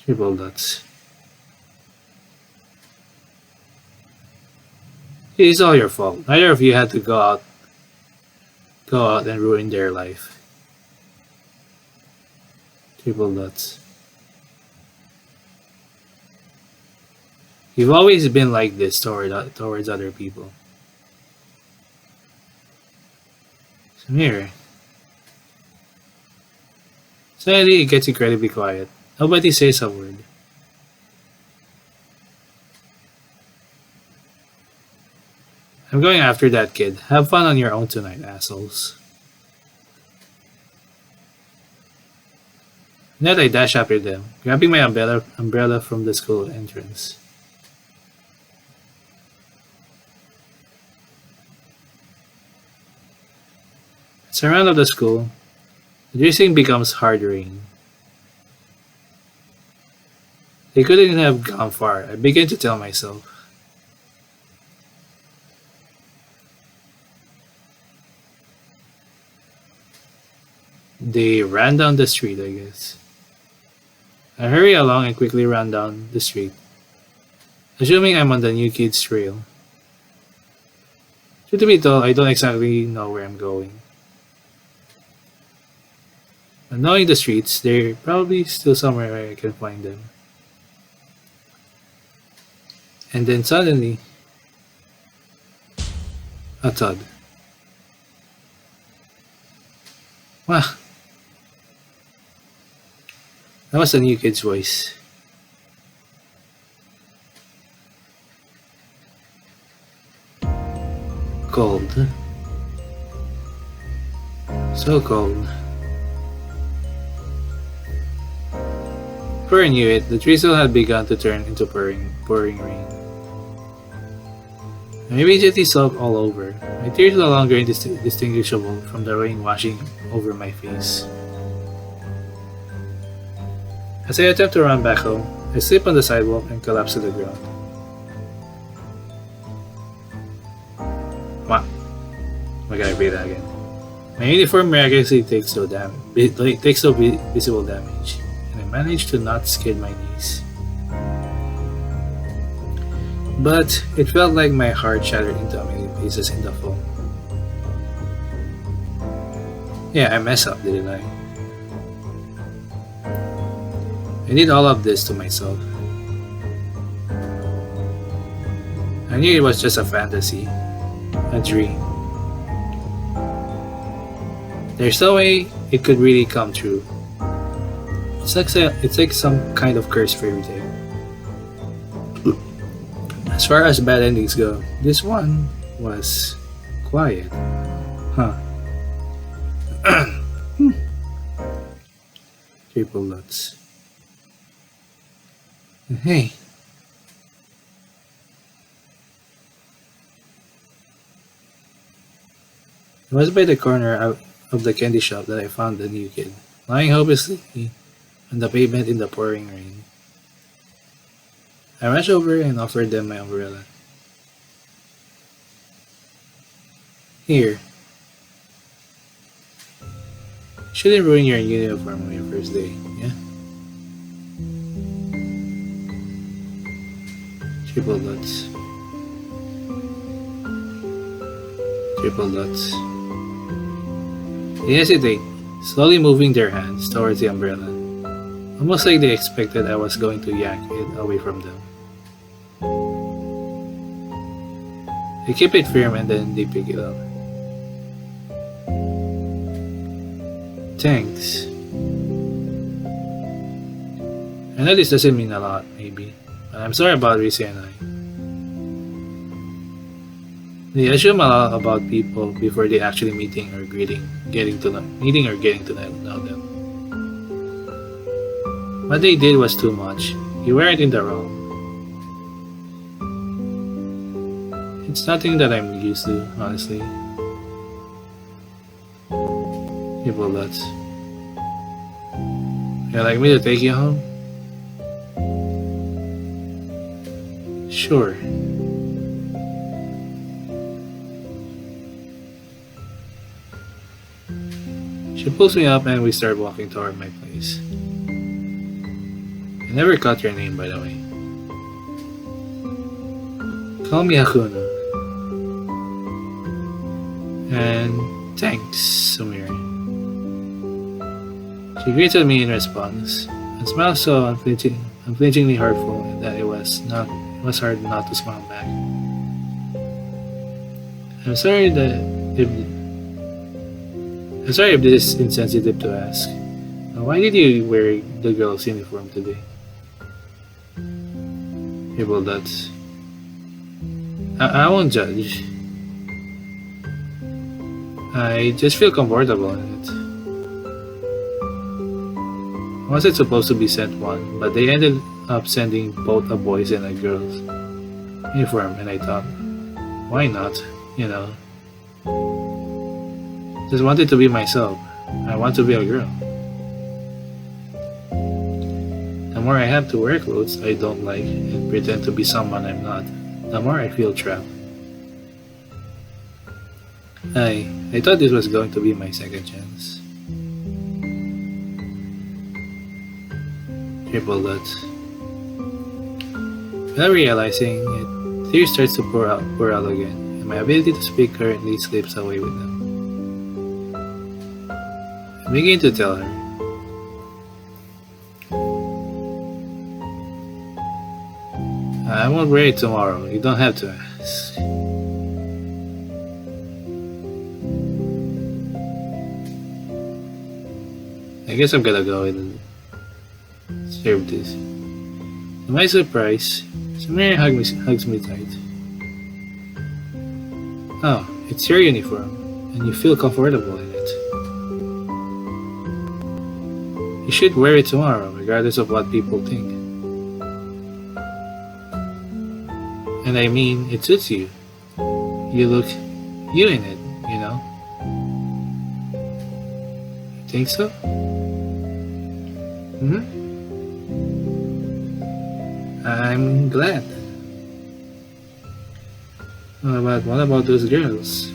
Triple dots. It is all your fault. Neither of you had to go out and ruin their life. Triple dots. You've always been like this towards other people. Come here. Suddenly it gets incredibly quiet. Nobody says a word. I'm going after that kid. Have fun on your own tonight, assholes. Then I dash after them, grabbing my umbrella from the school entrance. As I run out of the school, the drizzling becomes hard rain. They couldn't have gone far, I begin to tell myself. They ran down the street, I guess. I hurry along and quickly run down the street, assuming I'm on the new kid's trail. Truth to be told, I don't exactly know where I'm going. But knowing the streets, they're probably still somewhere where I can find them. And then suddenly, a thud. Wow. That was the new kid's voice. Cold. So cold. Before I knew it, the drizzle had begun to turn into pouring rain. I immediately soaked all over. My tears no longer indistinguishable from the rain washing over my face. As I attempt to run back home, I slip on the sidewalk and collapse to the ground. Wow. I gotta breathe that again. My uniform miraculously takes no visible damage, and I managed to not skid my knees. But it felt like my heart shattered into a million pieces in the foam. Yeah, I messed up, didn't I? I did all of this to myself. I knew it was just a fantasy, a dream. There's no way it could really come true. It's like some kind of cursed fairy tale. As far as bad endings go, this one was quiet. Huh. Triple nuts. Hey. It was by the corner of the candy shop that I found the new kid, lying hopelessly on the pavement in the pouring rain. I rushed over and offered them my umbrella. Here. Shouldn't ruin your uniform on your first day, yeah? Triple dots. Triple dots. They hesitate, slowly moving their hands towards the umbrella, almost like they expected I was going to yank it away from them. They keep it firm and then they pick it up. Thanks. I know this doesn't mean a lot, maybe, but I'm sorry about Risi and I. They assume a lot about people before they actually meeting or getting to know them. What they did was too much. You weren't in the wrong. It's nothing that I'm used to, honestly. People nuts. You'd like me to take you home? Sure. She pulls me up and we start walking toward my place. I never caught your name, by the way. Call me Hakuna. And thanks, Sumire. She greeted me in response, and smiled so unflinchingly hurtful that it was hard not to smile back. I'm sorry if this is insensitive to ask. Why did you wear the girl's uniform today? Well, that's... I won't judge. I just feel comfortable in it. I wasn't supposed to be sent one, but they ended up sending both a boys and a girl's uniform, and I thought, why not? You know. Just wanted to be myself. I want to be a girl. The more I have to wear clothes I don't like and pretend to be someone I'm not, the more I feel trapped. I thought this was going to be my second chance. Triple dots. Without realizing it, tears starts to pour out again, and my ability to speak currently slips away with them. I begin to tell her. I won't wear it tomorrow. You don't have to ask. I guess I'm gonna go and serve this. To my surprise, Samir hugs me tight. Oh, it's your uniform, and you feel comfortable in it. You should wear it tomorrow, regardless of what people think. And I mean, it suits you. You look you in it, you know? You think so? I'm glad. What about those girls?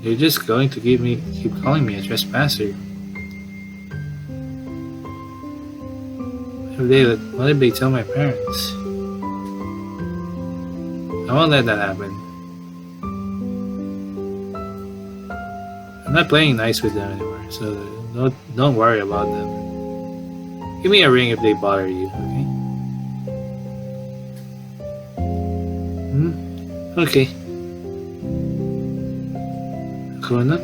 They're just going to keep calling me a trespasser. What if they tell my parents? I won't let that happen. I'm not playing nice with them anymore, so don't worry about them. Give me a ring if they bother you, okay? Okay. Hakuna?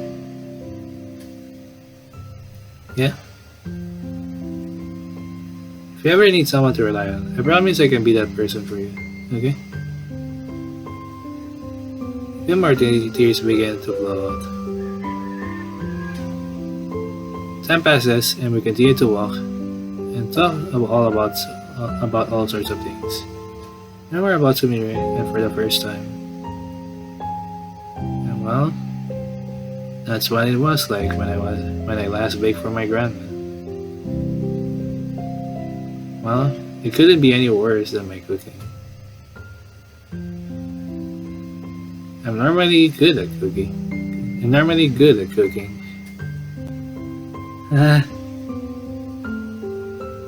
If you ever need someone to rely on, I promise I can be that person for you. Okay? The martini tears begin to flow out. Time passes and we continue to walk and talk about all sorts of things. Now we're about to meet and for the first time. And well, that's what it was like when I last baked for my grandma. Well, it couldn't be any worse than my cooking. I'm normally good at cooking.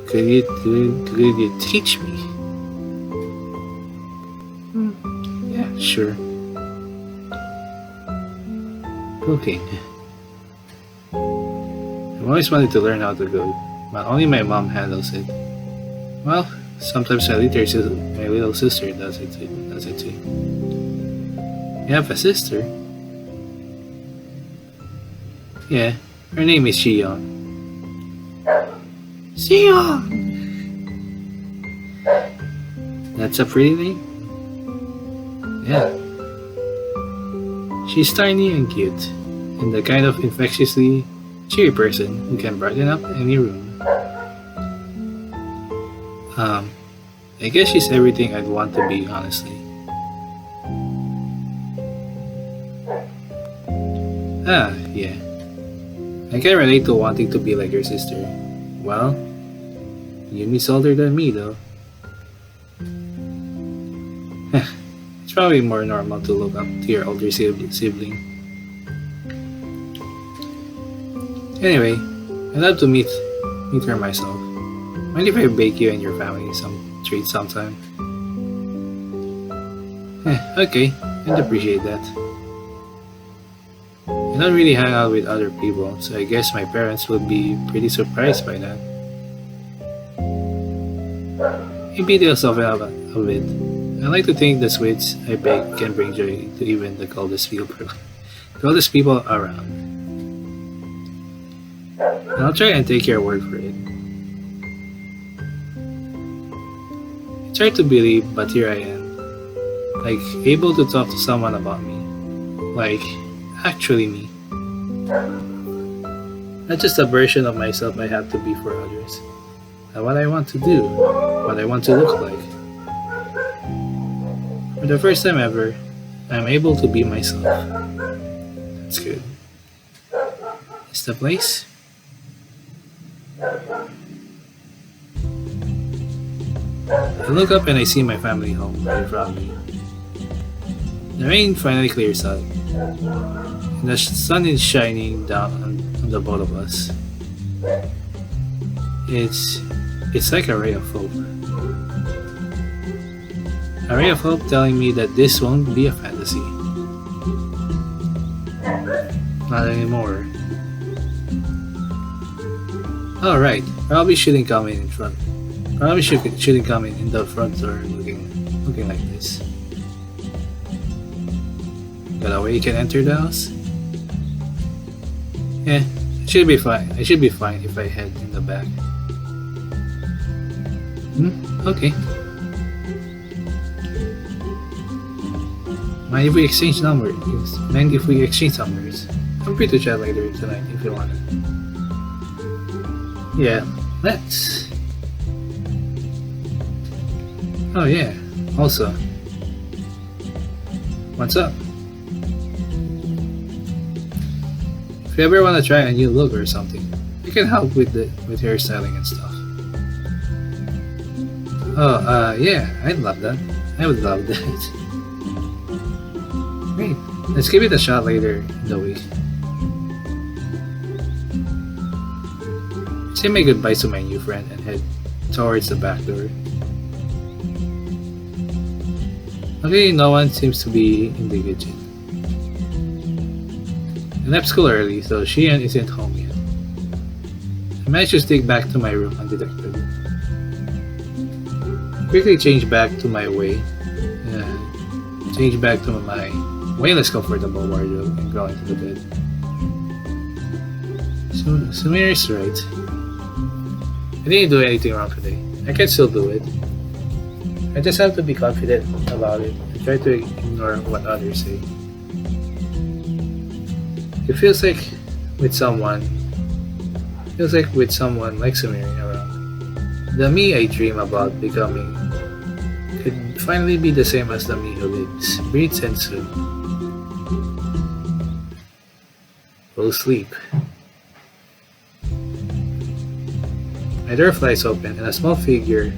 Could you teach me? Yeah, sure. Cooking. I've always wanted to learn how to cook, but only my mom handles it. Well, sometimes my little sister does it too. You have a sister? Yeah, her name is Xion. Xion! That's a pretty name? Yeah. She's tiny and cute, and the kind of infectiously cheery person who can brighten up any room. I guess she's everything I'd want to be, honestly. Yeah. I can relate to wanting to be like your sister. Well, you miss older than me, though. It's probably more normal to look up to your older sibling. Anyway, I'd love to meet her myself. Mind if I bake you and your family some treat sometime? Okay, I'd appreciate that. I don't really hang out with other people, so I guess my parents would be pretty surprised by that. Maybe they'll soften up a bit. I like to think the sweets I bake can bring joy to even the coldest people around. And I'll try and take your word for it. It's hard to believe, but here I am. Like, able to talk to someone about me. Like, actually me. Not just a version of myself I have to be for others. But what I want to do. What I want to look like. For the first time ever, I'm able to be myself. That's good. Is the place? I look up and I see my family home right in front of me. The rain finally clears out, and the sun is shining down on the both of us. It's like a ray of hope. A ray of hope telling me that this won't be a fantasy. Not anymore. Alright, probably shouldn't come in front. Probably shouldn't come in the front door looking like this. Got a way you can enter the house? Yeah, it should be fine. I should be fine if I head in the back. Okay. Mind if we exchange numbers? I'm free to chat later tonight if you want it. Yeah, let's. Oh yeah, also. What's up? If you ever want to try a new look or something, I can help with hairstyling and stuff. Oh, yeah, I'd love that. I would love that. Great, let's give it a shot later in the week. Say my goodbyes to my new friend and head towards the back door. Okay, no one seems to be in the kitchen. I left school early, so Xian isn't home yet. I managed to sneak back to my room undetected. Quickly change back to my way less comfortable wardrobe and go into the bed. So Samir is right. I didn't do anything wrong today. I can still do it. I just have to be confident about it and try to ignore what others say. It feels like with someone like Samiri around, the me I dream about becoming could finally be the same as the me who lives, breathes, and soon will sleep. My door flies open and a small figure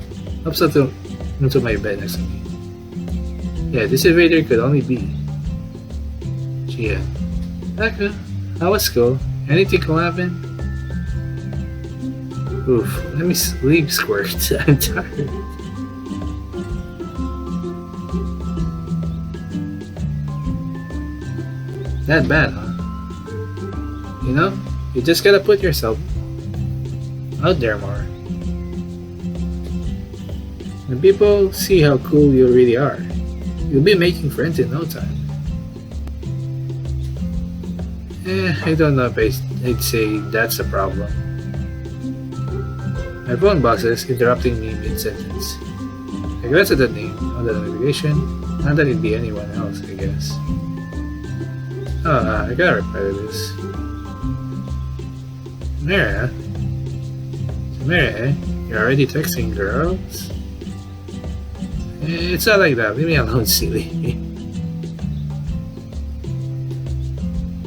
hops into my bed next to me. Yeah, this invader could only be Gia. Taka, how was school? Anything cool happen? Oof, let me sleep, Squirt. I'm tired. That bad, huh? You know, you just gotta put yourself out there more. When people see how cool you really are, you'll be making friends in no time. I don't know if I'd say that's a problem. My phone buzzes, interrupting me mid-sentence. I glance at the name on the notification, not that it'd be anyone else, I guess. Oh, I gotta reply to this. Samira? Samira, you're already texting girls? It's not like that, leave me alone, silly.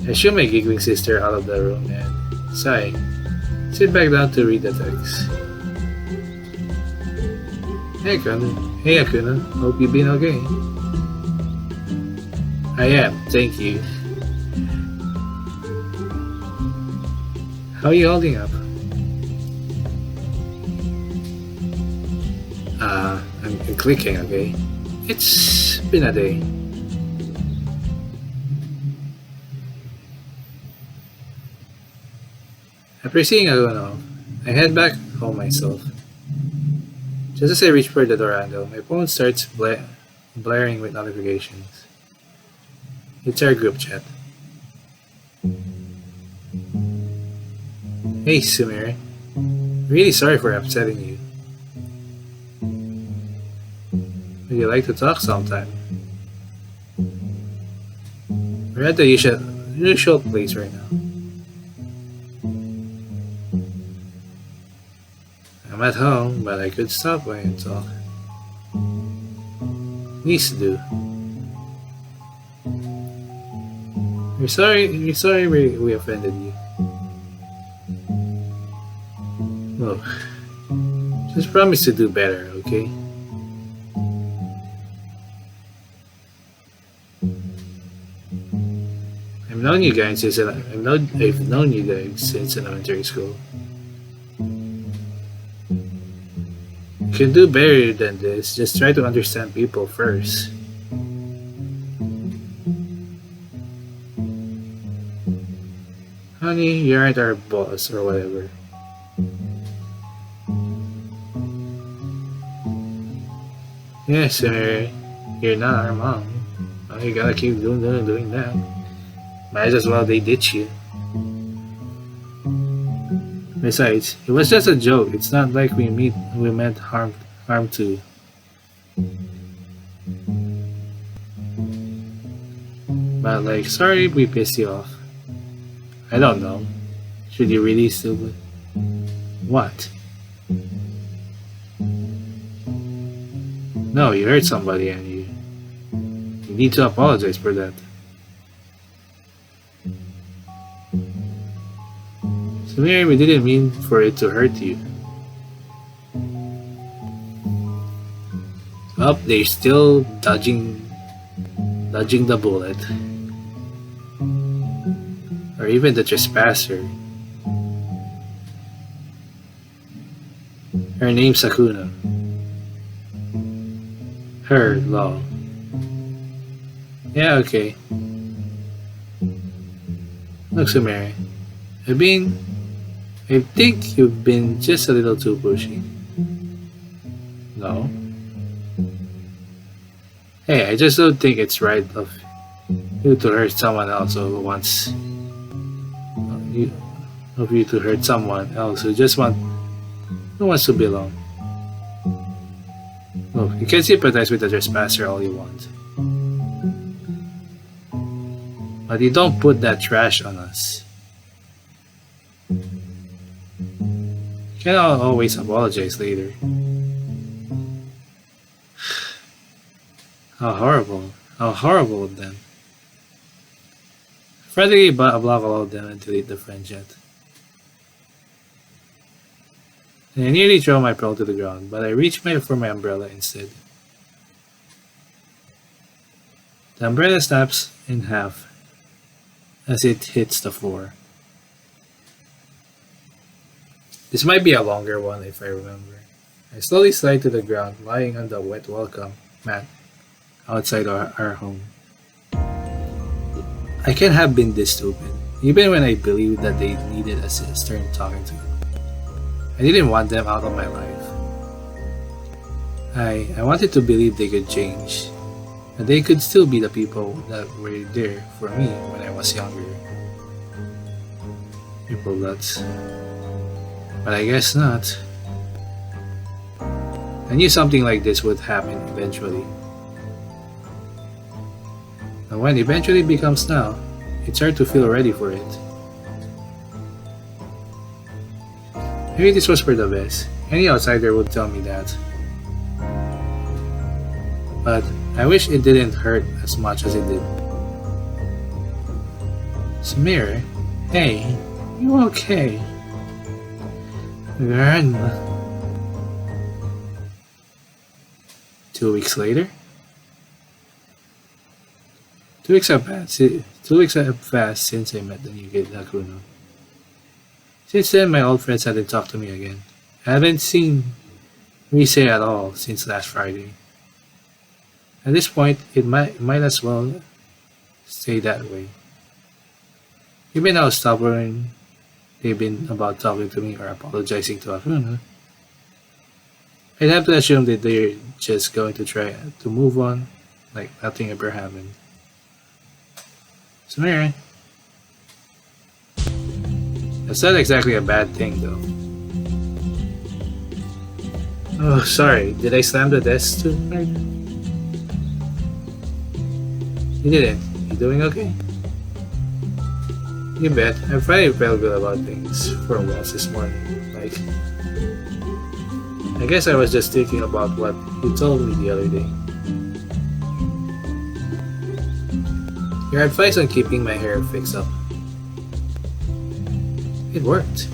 I shoo my giggling sister out of the room and, sigh, sit back down to read the text. Hey Akuna, hope you've been okay. I am, thank you. How are you holding up? I'm clicking, okay? It's been a day. After seeing Akuna, I head back home myself. Just as I reach for the door handle, my phone starts blaring with notifications. It's our group chat. Hey Sumire, really sorry for upsetting you. Would you like to talk sometime? We're at the usual place right now. I'm at home, but I could stop by and talk. Please do. You're sorry we offended you. Look, just promise to do better, okay? I've known you guys since elementary school. You can do better than this. Just try to understand people first. Honey, you aren't our boss or whatever. Yes, sir. You're not our mom. Well, you gotta keep doing that. Might as well they ditch you. Besides, it was just a joke. It's not like we meant harm to. But like, sorry we pissed you off. I don't know. Should you really still? What? No, you hurt somebody and you need to apologize for that. Samir, we didn't mean for it to hurt you. Oh, they're still dodging the bullet. Or even the trespasser. Her name's Sakuna. Her law. Yeah, okay. Look, Samir, I think you've been just a little too pushy. No? Hey, I just don't think it's right of you to hurt someone else who wants you to hurt someone else who wants to belong. Look, you can sympathize with the trespasser all you want. But you don't put that trash on us. You cannot always apologize later. How horrible. How horrible of them. Frantically block all of them and delete the friend chat. And I nearly throw my pearl to the ground, but I reach for my umbrella instead. The umbrella snaps in half as it hits the floor. This might be a longer one if I remember. I slowly slide to the ground, lying on the wet welcome mat outside our home. I can't have been this stupid, even when I believed that they needed a sister talking to. I didn't want them out of my life. I wanted to believe they could change, that they could still be the people that were there for me when I was younger. People nuts. But I guess not. I knew something like this would happen eventually. And when eventually becomes now, it's hard to feel ready for it. Maybe this was for the best. Any outsider would tell me that. But I wish it didn't hurt as much as it did. Samir, hey, you okay? Grandma. 2 weeks later? 2 weeks have passed. 2 weeks have passed since I met the new kid, Hakuno. Since then, my old friends hadn't talked to me again. I haven't seen Rise at all since last Friday. At this point, it might as well stay that way. Even how stubborn they've been about talking to me or apologizing to Hakuno, I'd have to assume that they're just going to try to move on like nothing ever happened. Samira. That's not exactly a bad thing though. Oh, sorry, did I slam the desk too hard? You didn't. You doing okay? You bet. I finally felt good about things for once this morning. Like, I guess I was just thinking about what you told me the other day. Your advice on keeping my hair fixed up. It worked.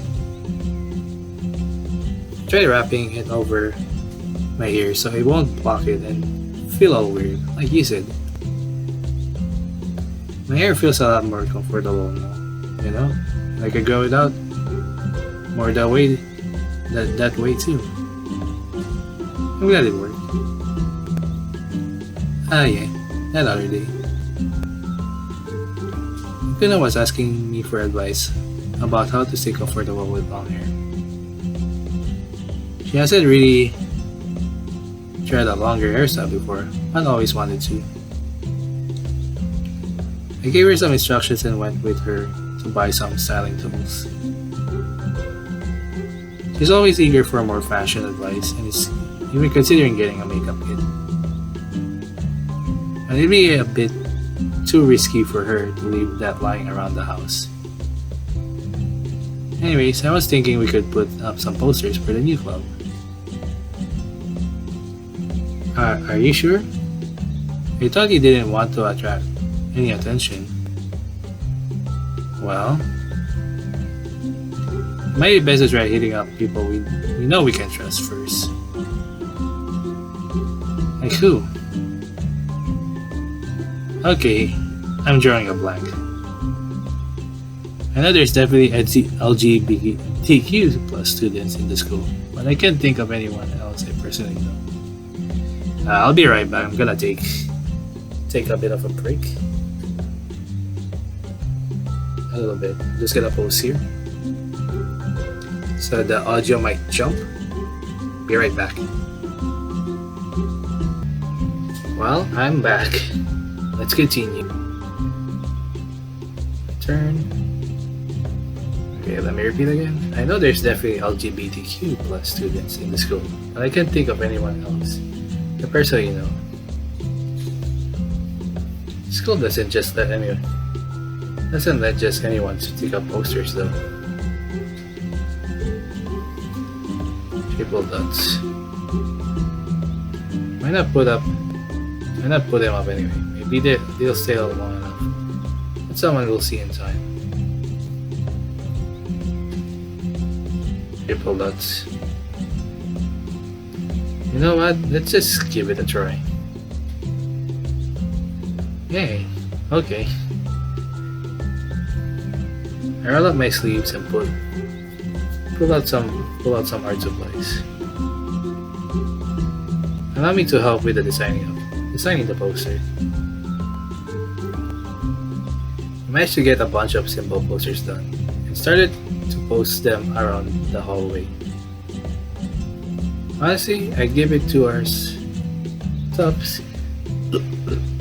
Try wrapping it over my ear so it won't block it and feel all weird, like you said. My hair feels a lot more comfortable now, you know? Like I grow it out more that way too. I'm glad it worked. Ah yeah, that other day. Kuna was asking me for advice about how to stay comfortable with long hair. She hasn't really tried a longer hairstyle before, but always wanted to. I gave her some instructions and went with her to buy some styling tools. She's always eager for more fashion advice and is even considering getting a makeup kit. But it'd be a bit too risky for her to leave that lying around the house. Anyways, I was thinking we could put up some posters for the new club. Are you sure? I thought you didn't want to attract any attention. Well, it might be best to try hitting up people we know we can trust first. Like who? Okay, I'm drawing a blank. I know there's definitely LGBTQ plus students in the school, but I can't think of anyone else I personally know. I'll be right back. I'm gonna take a bit of a break. A little bit. I'm just gonna pause here. So the audio might jump. Be right back. Well, I'm back. Let's continue. Turn. Okay, let me repeat again. I know there's definitely LGBTQ plus students in the school, but I can't think of anyone else the person you know. School doesn't let just anyone stick up posters though. Triple dots. Why not put them up anyway? Maybe they'll stay long enough. But someone will see in time. Triple dots. You know what? Let's just give it a try. Yay. Okay. I roll up my sleeves and pull out some art supplies. Allow me to help with the designing the poster. I managed to get a bunch of simple posters done and started to post them around the hallway. Honestly, I give it 2 hours tops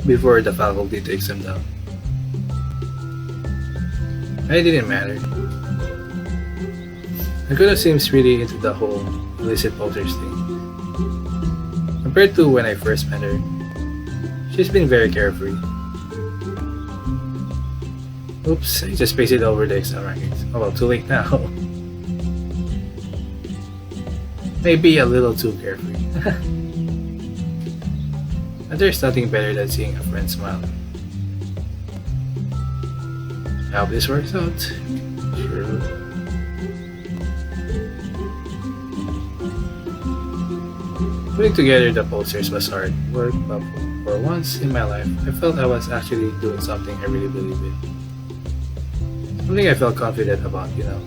before the faculty takes them down. It didn't matter. Hakuna seems really into the whole illicit posters thing. Compared to when I first met her, she's been very carefree. Oops, I just pasted over the exam rankings. Oh well, too late now. Maybe a little too carefree. But there's nothing better than seeing a friend smile. I hope this works out. Sure. Putting together the posters was hard work, but for once in my life, I felt I was actually doing something I really believe in. Something I felt confident about, you know.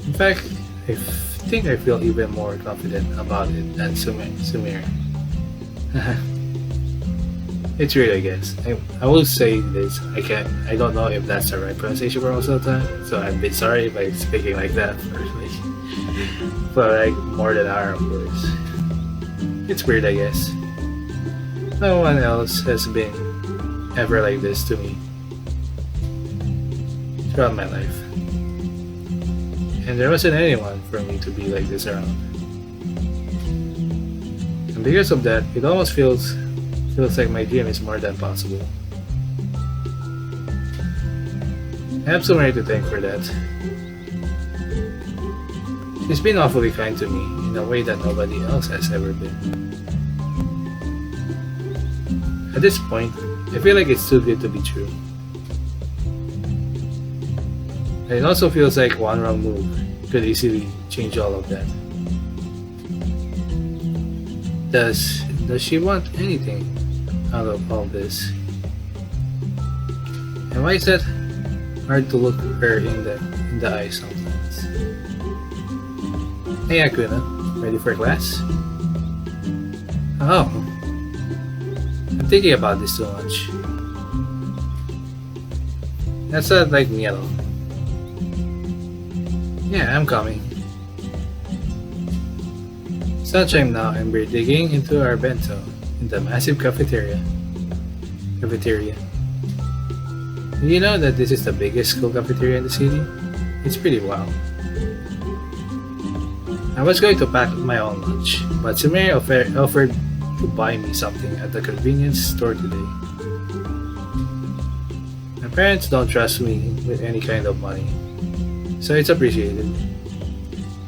In fact, I think I feel even more confident about it than Sumir. It's weird, I guess. I will say this. I don't know if that's the right pronunciation for most of the time, so I'm a bit sorry if I'm speaking like that for like more than an hour, of course. It's weird, I guess. No one else has been ever like this to me throughout my life. And there wasn't anyone for me to be like this around. And because of that, it almost feels like my dream is more than possible. I have so many to thank for that. She's been awfully kind to me in a way that nobody else has ever been. At this point, I feel like it's too good to be true. And it also feels like one wrong move could easily change all of that. Does she want anything out of all this? And why is that hard to look her in the eye sometimes? Hey Hakuna, ready for class? Oh, I'm thinking about this too much. That's not like me at all. Yeah, I'm coming. It's lunchtime now and we're digging into our bento in the massive cafeteria. Did you know that this is the biggest school cafeteria in the city? It's pretty wild. I was going to pack my own lunch, but Sumeri offered to buy me something at the convenience store today. My parents don't trust me with any kind of money, so it's appreciated.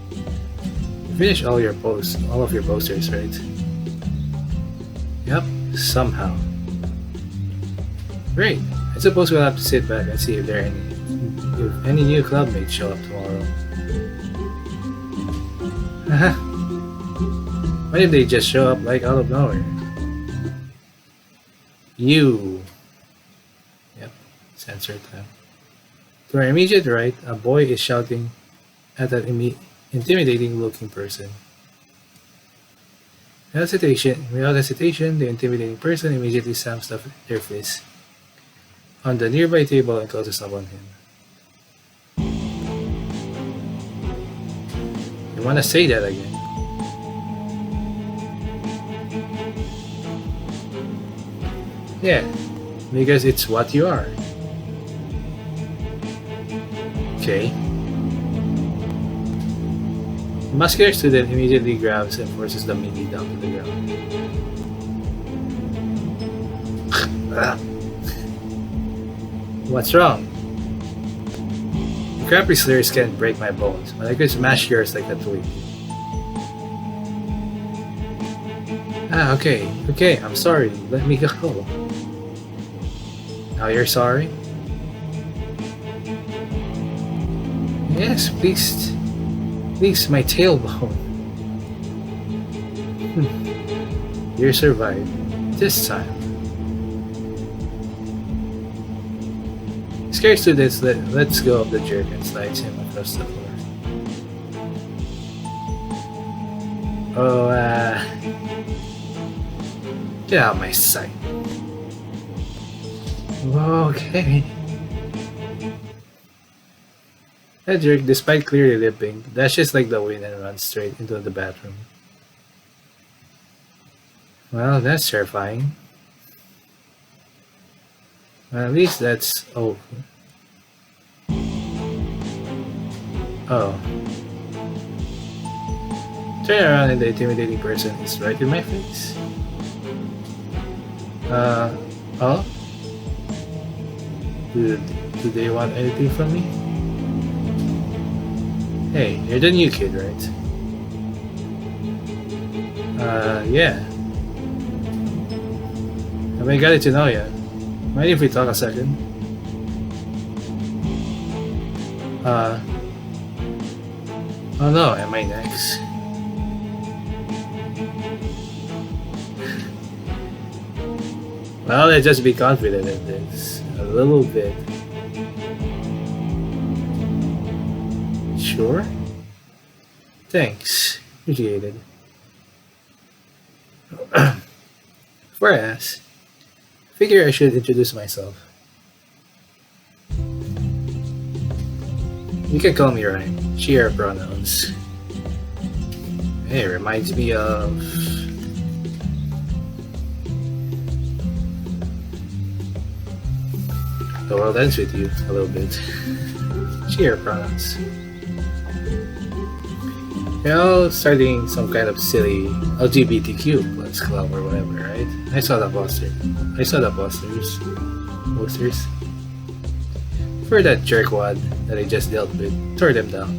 You finished all of your posters, right? Yep, somehow. Great. I suppose we'll have to sit back and see if any new clubmates show up tomorrow. What if they just show up like out of nowhere? You. Yep, censor time. To our immediate right, a boy is shouting at an intimidating looking person. Without hesitation, the intimidating person immediately slams their fist on the nearby table and closes up on him. You wanna say that again? Yeah, because it's what you are. Okay. The muscular student immediately grabs and forces the mini down to the ground. What's wrong? The crappy slurs can't break my bones, but I could smash yours like a twig. Okay, I'm sorry. Let me go. Now you're sorry? Yes, please. Please, my tailbone. You survived. This time. Scared students lets go of the jerk and slides him across the floor. Oh, get out of my sight. Okay. That jerk, despite clearly limping, dashes like the wind and runs straight into the bathroom. Well, that's terrifying. Well, at least that's over. Oh. Turn around and the intimidating person is right in my face. Oh? Do they want anything from me? Hey, you're the new kid, right? Yeah. I've been getting to know you. Mind if we talk a second? Oh no, am I next? Well, let's just be confident in this. A little bit. Sure? Thanks. Appreciated. Before I ask, I figure I should introduce myself. You can call me Ryan. She, her pronouns. Hey, it reminds me of... The world ends with you, a little bit. She, her pronouns. You're all starting some kind of silly LGBTQ plus club or whatever, right? I saw the posters. Posters. For that jerkwad that I just dealt with, tore them down.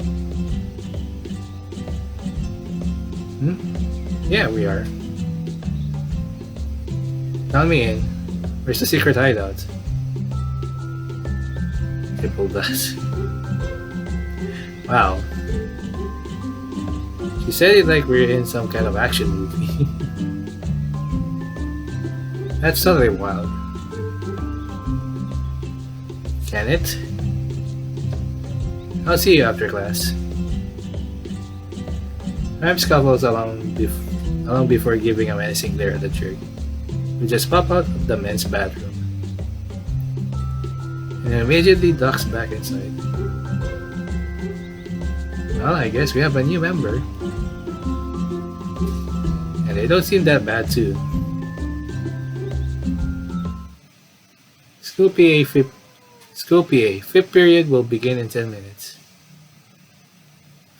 Yeah, we are. Count me in. Where's the secret hideout? Triple dust. Wow. She said it like we're in some kind of action movie. That's totally wild. Can it? I'll see you after class. Rhyme scuffles along before giving a menacing glare at the jerk. We just pop out of the men's bathroom and immediately ducks back inside. Well, I guess we have a new member. And they don't seem that bad too. School PA, fifth period will begin in 10 minutes.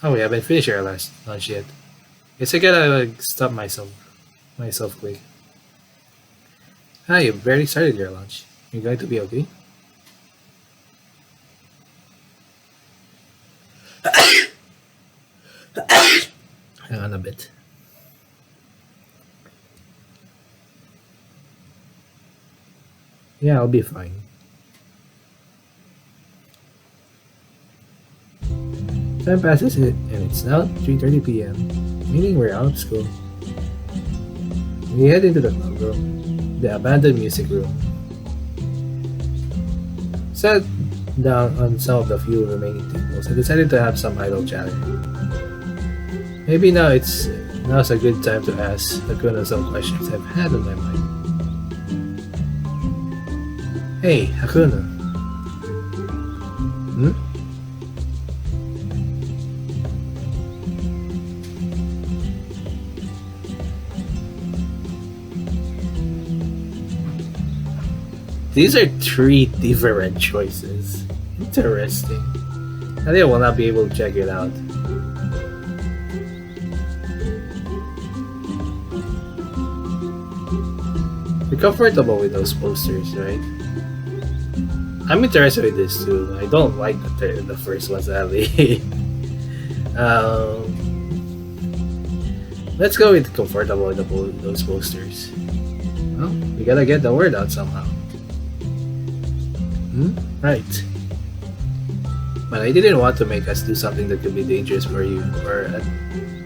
Oh, we haven't finished our last lunch yet. Guess I gotta stop myself quick. You've barely started your lunch. You're going to be okay? Hang on a bit. Yeah, I'll be fine. Time passes and it's now 3:30 p.m. meaning we're out of school. We head into the club room, the abandoned music room. Sat down on some of the few remaining tables and decided to have some idle chatter. Maybe now's a good time to ask Hakuna some questions I've had on my mind. Hey, Hakuna. These are 3 different choices. Interesting. I think I will not be able to check it out. You're comfortable with those posters, right? I'm interested in this too. I don't like the first one, sadly. um, let's go with comfortable with those posters. Well, we gotta get the word out somehow. Right. But I didn't want to make us do something that could be dangerous for you, or at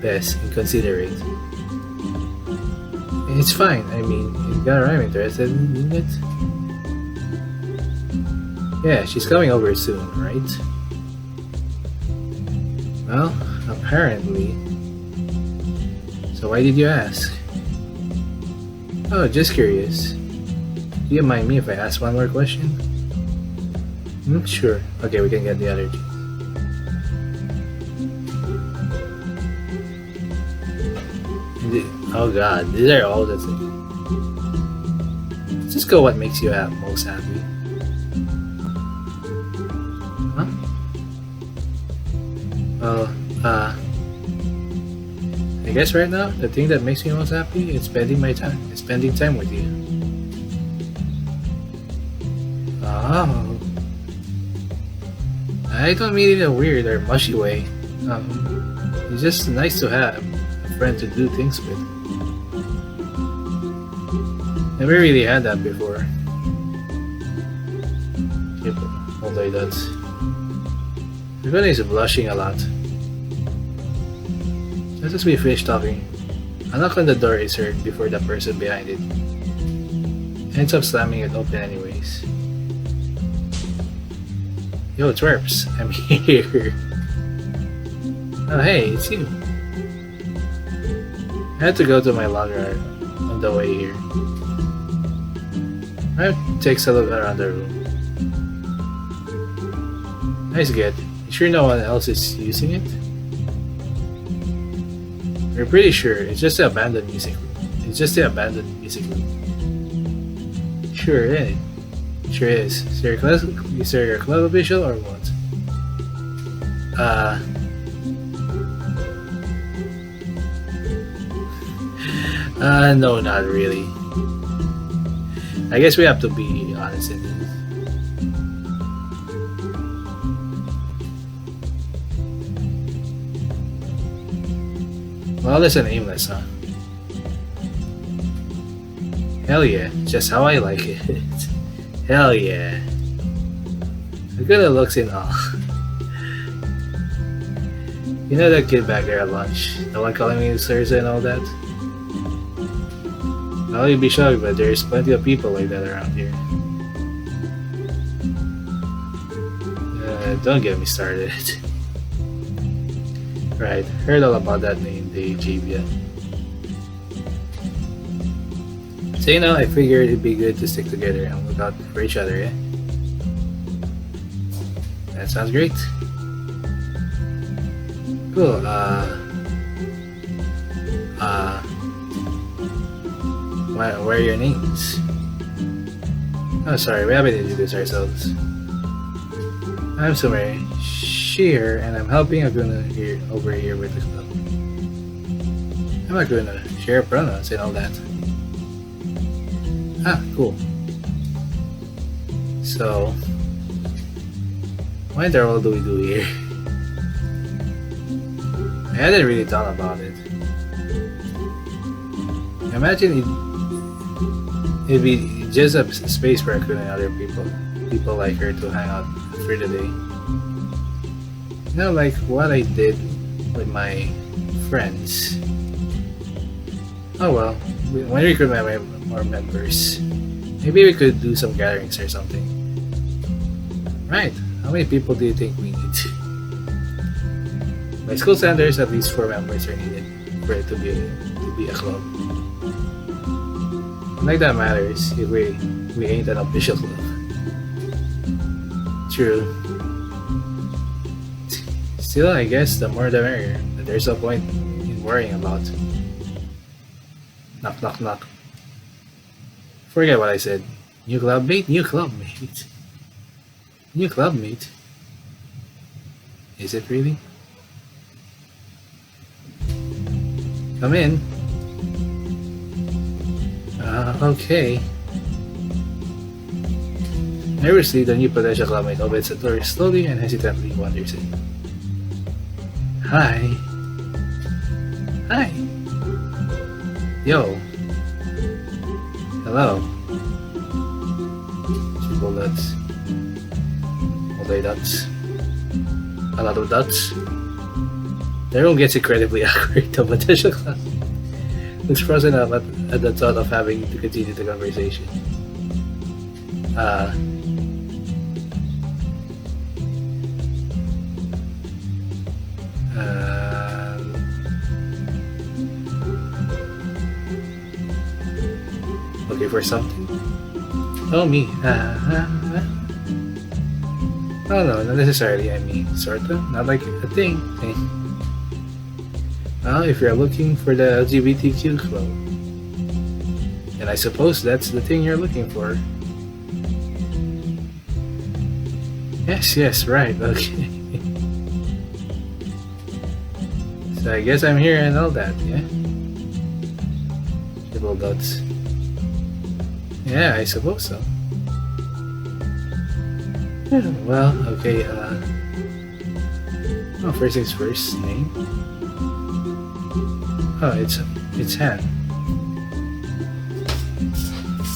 best, inconsiderate. It's fine. I mean, you got I'm interested in it. Yeah, she's coming over soon, right? Well, apparently. So why did you ask? Oh, just curious. Do you mind me if I ask one more question? Sure. Okay, we can get the other two. Oh god, these are all the things. Just go what makes you most happy. Huh? Well, I guess right now, the thing that makes me most happy is spending time with you. Oh. I don't mean it in a weird or mushy way. It's just nice to have a friend to do things with. Never really had that before. Yep, although it does. Everyone is blushing a lot. Just as we finish talking, a knock on the door is heard before the person behind it ends up slamming it open anyways. Yo, twerps, I'm here. Oh hey, it's you. I had to go to my locker on the way here. I takes a look around the room. Nice get. You sure no one else is using it? We're pretty sure it's just the abandoned music room. Sure is. Sure is. Is there your club official or what? No, not really. I guess we have to be honest in this. Well, listen, aimless, huh? Hell yeah, just how I like it. Hell yeah. Look at the looks in all. You know that kid back there at lunch? The one calling me sirs and all that? Well, you'd be shocked, but there's plenty of people like that around here. Don't get me started. Right, heard all about that name they gave ya. So you know, I figured it'd be good to stick together and look out for each other, yeah? That sounds great. Cool, what are your names? Oh, sorry, we haven't introduced ourselves. I'm Sumeri Sheer, and I'm helping Aguna over here with the club. I'm Aguna, share pronouns and all that. Ah, cool. So, what in the world do we do here? I hadn't really thought about it. Imagine it'd be just a space for Akuna and other people like her to hang out for the day. You know, like what I did with my friends. Oh well, when we recruit more members, maybe we could do some gatherings or something. Right, how many people do you think we need? By school standards, at least 4 members are needed for it to be a club. Like that matters if we ain't an official club. True. Still, I guess the more the merrier, but there's no point in worrying about. Knock, knock, knock. Forget what I said. New clubmate? New clubmate. New clubmate? Is it really? Come in. Okay. Nervously, the new potential clubmate opens the door slowly and hesitantly wanders in. Hi. Hi. Yo. Hello. Triple dots. Multi-dots. A lot of dots. The room gets incredibly awkward. The potential club looks frozen up at the thought of having to continue the conversation. Looking for something? Oh, me. Oh no, not necessarily. I mean, sorta. Not like a thing. Well, if you're looking for the LGBTQ club, and I suppose that's the thing you're looking for. Yes, right, okay. So I guess I'm here and all that, yeah? Triple dots. Yeah, I suppose so. Yeah, well, okay, oh, first things first, name. Oh, it's Han.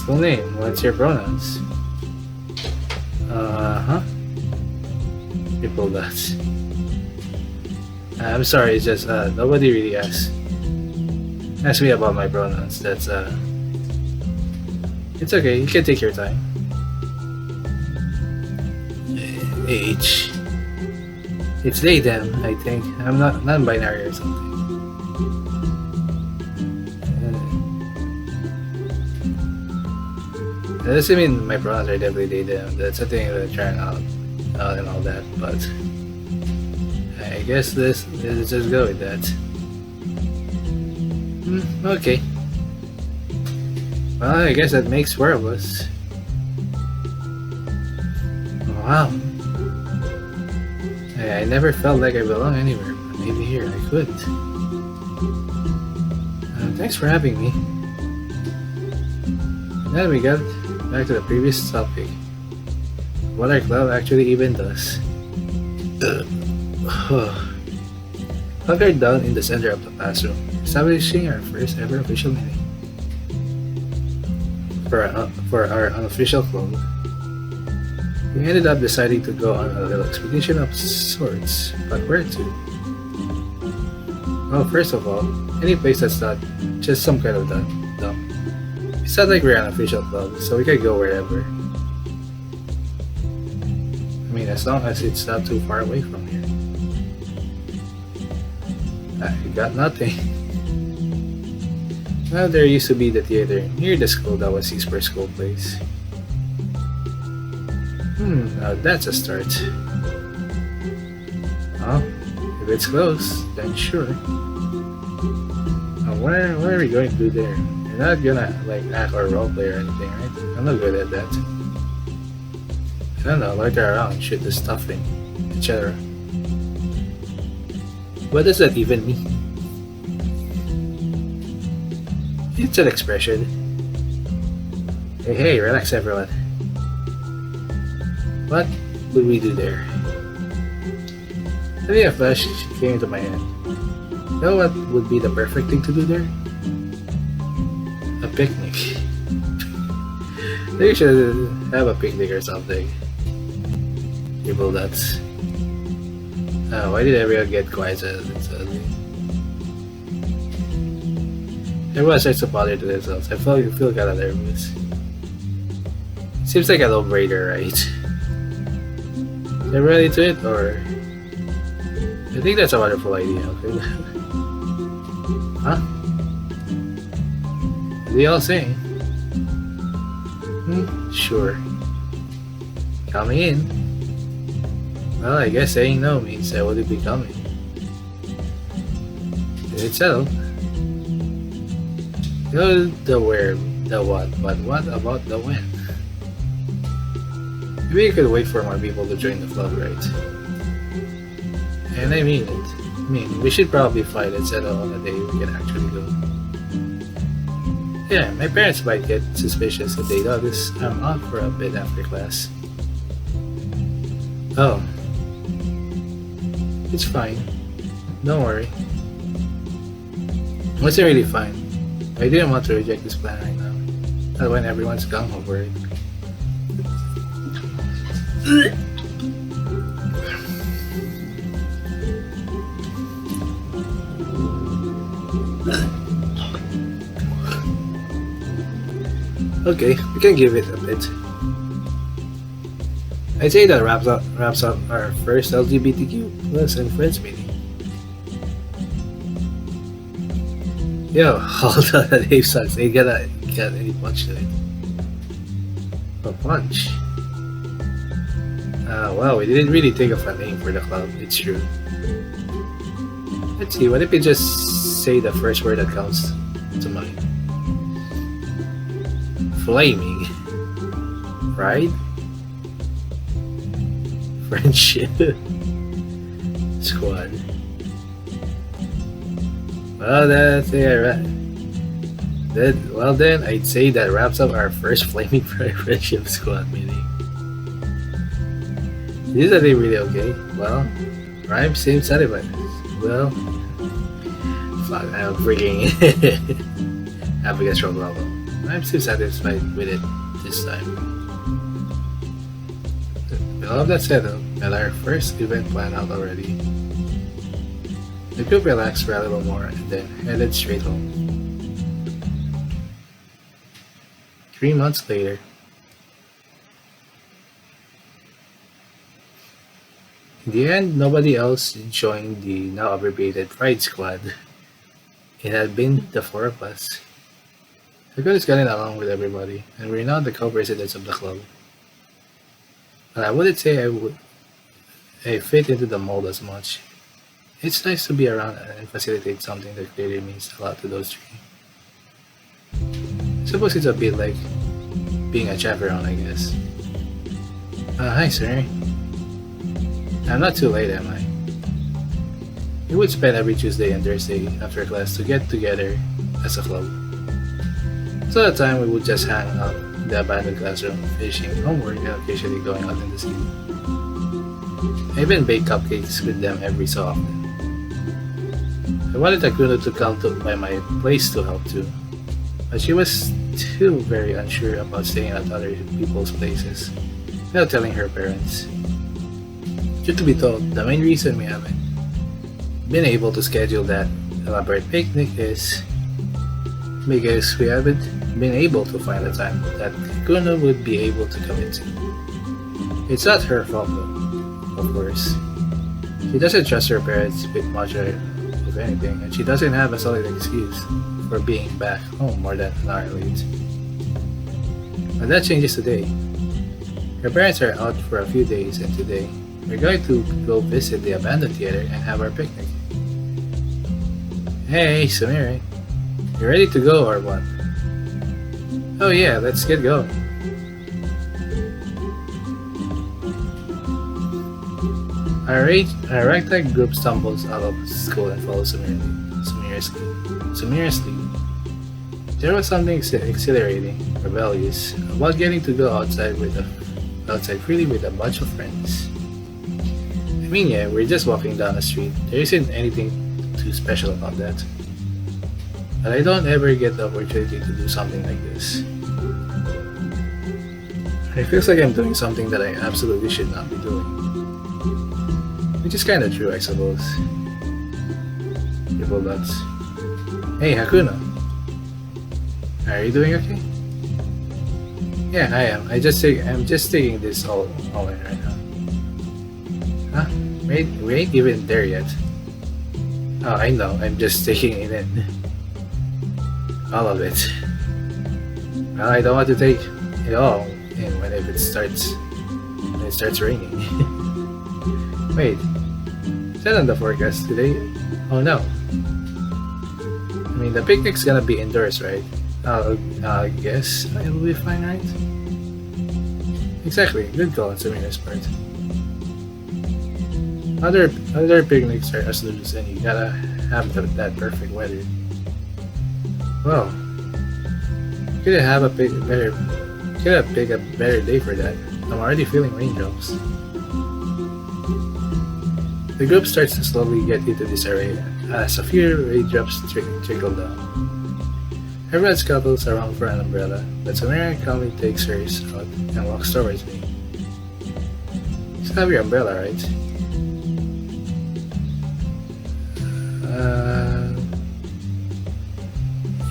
Full name, what's your pronouns? Triple dots. I'm sorry, it's just, nobody really asked me about my pronouns. That's, it's okay, you can take your time. Age. It's they, them, I think. I'm not non-binary or something. That doesn't mean my pronouns are definitely they, them. That's a thing that I'm trying out and all that, but I guess let's just go with that. Okay. Well, I guess that makes 4 of us. Wow. I never felt like I belong anywhere, but maybe here I could. Thanks for having me. And then we got back to the previous topic. What our club actually even does. Hunkered down in the center of the classroom, establishing our first ever official meeting. For our unofficial club, we ended up deciding to go on a little expedition of sorts, but where to? Well, first of all, any place that's not just some kind of dump. It's not like we're an official club, so we can go wherever. I mean, as long as it's not too far away from here. I got nothing. Well, there used to be the theater near the school that was used for school plays. Now that's a start. Oh, if it's close, then sure. Now what are we going to do there? You're not gonna like act or roleplay or anything, right? I'm not good at that. I don't know, loiter around, shoot the stuff in, etc. What does that even mean? It's an expression. Hey, relax everyone. What would we do there? Suddenly a flash came into my head. You know what would be the perfect thing to do there? A picnic. They should have a picnic or something. People that's... why did everyone get quiet suddenly? Everyone starts to bother to themselves. I feel kind of nervous. Seems like a no-brainer, right? Is everyone into it, or... I think that's a wonderful idea, okay? Huh? What are they all saying? Sure. Coming in. Well, I guess saying no means I wouldn't be coming. Did it settle? You know the where, the what, but what about the when? Maybe you could wait for more people to join the club, right? And I mean it. I mean, we should probably fight and settle on a day we can actually go. Yeah, my parents might get suspicious if they notice I'm off for a bit after class. Oh, it's fine. Don't worry. What's really fine? I didn't want to reject this plan right now. Not when everyone's gone over it. Okay, we can give it a bit. I'd say that wraps up our first LGBTQ plus and friends meeting. Yo, hold on, that name sucks. Ain't got any punch to it. A punch? Wow, we didn't really think of a name for the club, it's true. Let's see, what if we just say the first word that comes to mind? Flaming. Pride? Friendship. Squad. Well, that's it, right? Well then, I'd say that wraps up our first Flaming Pride Friendship Squad meeting. Is that really okay? Well, rhyme, same sentiment. Well, fuck, I'm freaking having a strong problem. I'm still satisfied with it this time. With all of that said, with our first event planned out already, the group relaxed for a little more and then headed straight home. 3 months later. In the end, nobody else joined the now abbreviated Pride Squad. It had been the 4 of us. Everybody's getting along with everybody, and we're now the co-presidents of the club. But I wouldn't say I fit into the mold as much. It's nice to be around and facilitate something that clearly means a lot to those three. I suppose it's a bit like being a chaperone, I guess. Hi, sir. I'm not too late, am I? We would spend every Tuesday and Thursday after class to get together as a club. So at the time, we would just hang out in the abandoned classroom, finishing homework and occasionally going out in the city. I even bake cupcakes with them every so often. I wanted Akuno to come by my place to help too, but she was still very unsure about staying at other people's places without telling her parents. Truth to be told, the main reason we haven't been able to schedule that elaborate picnic is because we haven't been able to find a time that Kuno would be able to commit to. It's not her fault though, of course. She doesn't trust her parents with much of anything, and she doesn't have a solid excuse for being back home more than an hour late. But that changes today. Her parents are out for a few days, and today we're going to go visit the abandoned theater and have our picnic. Hey, Samir, you ready to go or what? Oh yeah, let's get going. Our ragtag group stumbles out of school and follows Samir's lead. There was something exhilarating, rebellious, about getting to go outside freely with a bunch of friends. I mean, yeah, we're just walking down the street. There isn't anything too special about that. But I don't ever get the opportunity to do something like this. It feels like I'm doing something that I absolutely should not be doing. Which is kinda true, I suppose. People nuts. Hey, Hakuna. Are you doing okay? Yeah, I am. I'm just taking this all in right now. Huh? Wait, we ain't even there yet. Oh, I know. I'm just taking it in. All of it. Well, I don't want to take it all in when it starts raining. Wait, is that on the forecast today? Oh no. I mean, the picnic's gonna be indoors, right? I guess it'll be fine, right? Exactly, good call on Samina's part. Other picnics are as loose and you gotta have that perfect weather. Well, Could have a better could have picked a better day for that. I'm already feeling raindrops. The group starts to slowly get into disarray as a few raindrops trickle down. Everyone scuttles around for an umbrella, but Samira calmly takes hers out and walks towards me. You still have your umbrella, right?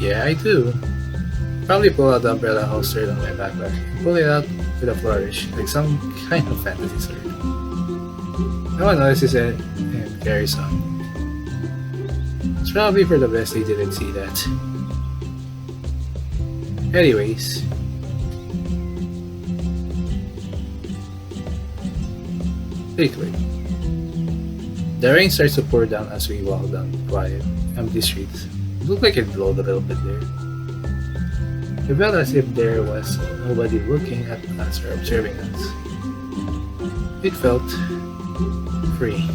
Yeah, I do. Probably pull out the umbrella holstered on my backpack and pull it out with a flourish, like some kind of fantasy sword. No one notices it and carries on. It's probably for the best they didn't see that. Anyways. Quickly. The rain starts to pour down as we walk down quiet, empty streets. It looked like it glowed a little bit there. It felt as if there was nobody looking at us or observing us. It felt free.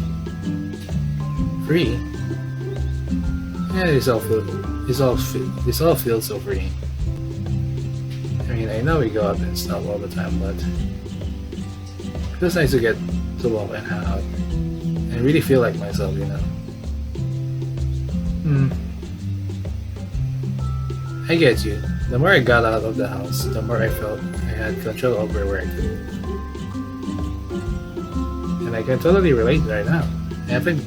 Free? Yeah, this all feels so free. I mean, I know we go out and stuff all the time, but it feels nice to get to walk and hang out and really feel like myself, you know. I get you. The more I got out of the house, the more I felt I had control over where I could move. And I can totally relate right now. I haven't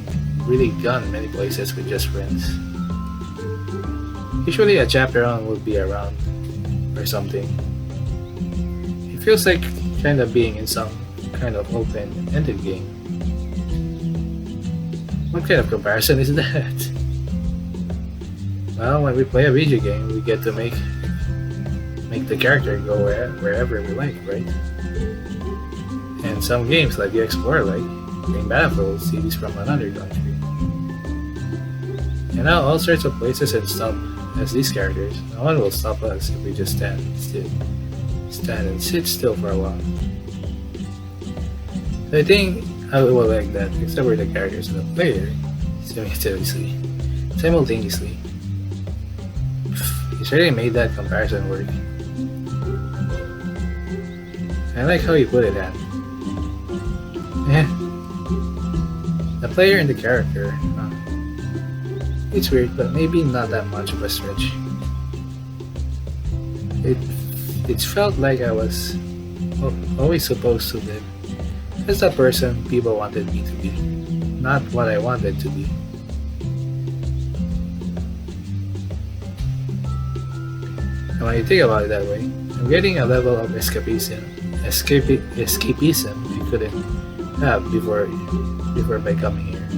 really gone many places with just friends. Usually a chaperone would be around or something. It feels like kind of being in some kind of open-ended game. What kind of comparison is that? Well, when we play a video game, we get to make the character go wherever we like, right? And some games like you explore, like Green Battlefield, cities from another country. And now all sorts of places and stuff as these characters. No one will stop us if we just stand and sit still for a while. So I think I will like that, except for the characters and the player simultaneously. You certainly made that comparison work. I like how you put it, Anne. Yeah. The player and the character. It's weird, but maybe not that much of a stretch. It felt like I was always supposed to live as the person people wanted me to be, not what I wanted to be. And when you think about it that way, I'm getting a level of escapism I couldn't have before by coming here.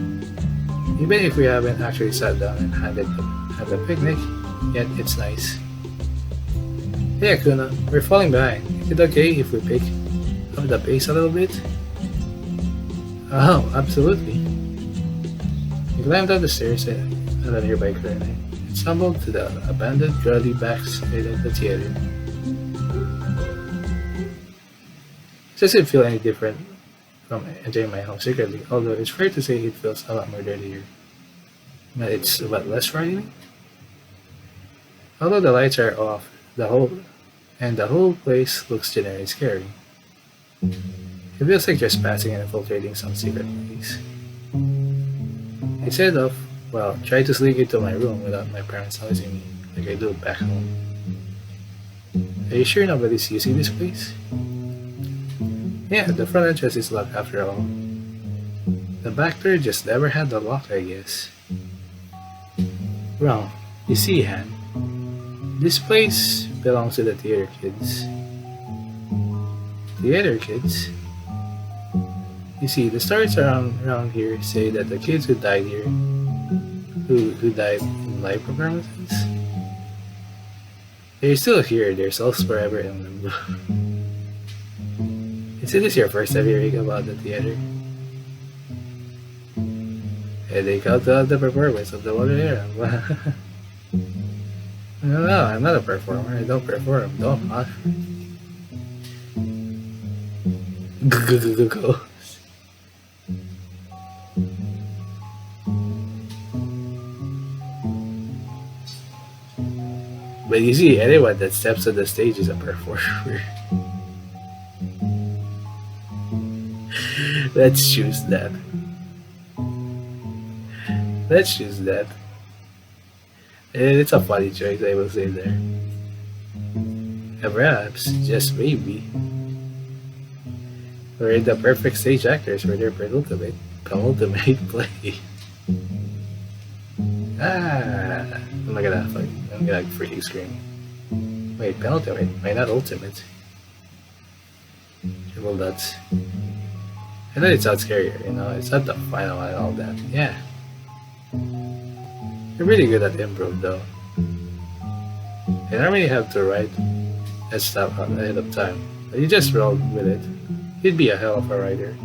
Even if we haven't actually sat down and had a picnic, yet it's nice. Hey Akuna, we're falling behind. Is it okay if we pick up the pace a little bit? Oh, absolutely. We climbed up the stairs at a nearby corner and stumbled to the abandoned grotty backside of the theater. It doesn't feel any different from entering my home secretly, although it's fair to say it feels a lot more dirty here. But it's a lot less frightening. Although the lights are off, the whole place looks generally scary. It feels like trespassing and infiltrating some secret place. Instead of, well, try to sneak into my room without my parents noticing me, like I do back home. Are you sure nobody's using this place? Yeah, the front entrance is locked after all. The back door just never had the lock, I guess. Well, you see, Han, this place belongs to the theater kids. Theater kids? You see, the stories around here say that the kids who died here, who died in live performances, they're still here, their souls forever in limbo. Is this your first time hearing about the theater? And they come to the performance of the modern era. No, I'm not a performer. I don't perform. Don't mock. Go. But you see, anyone that steps on the stage is a performer. Let's choose that. Let's choose that. And it's a funny choice, I will say there. And perhaps, just maybe, we're the perfect stage actors for their penultimate play. I'm gonna freaking scream. Wait, penultimate? Why not ultimate? Triple dots. I know it sounds scarier, it's not the final and all that. Yeah. You're really good at improv though. I normally have to write that stuff ahead of time, but you just rolled with it. You'd be a hell of a writer.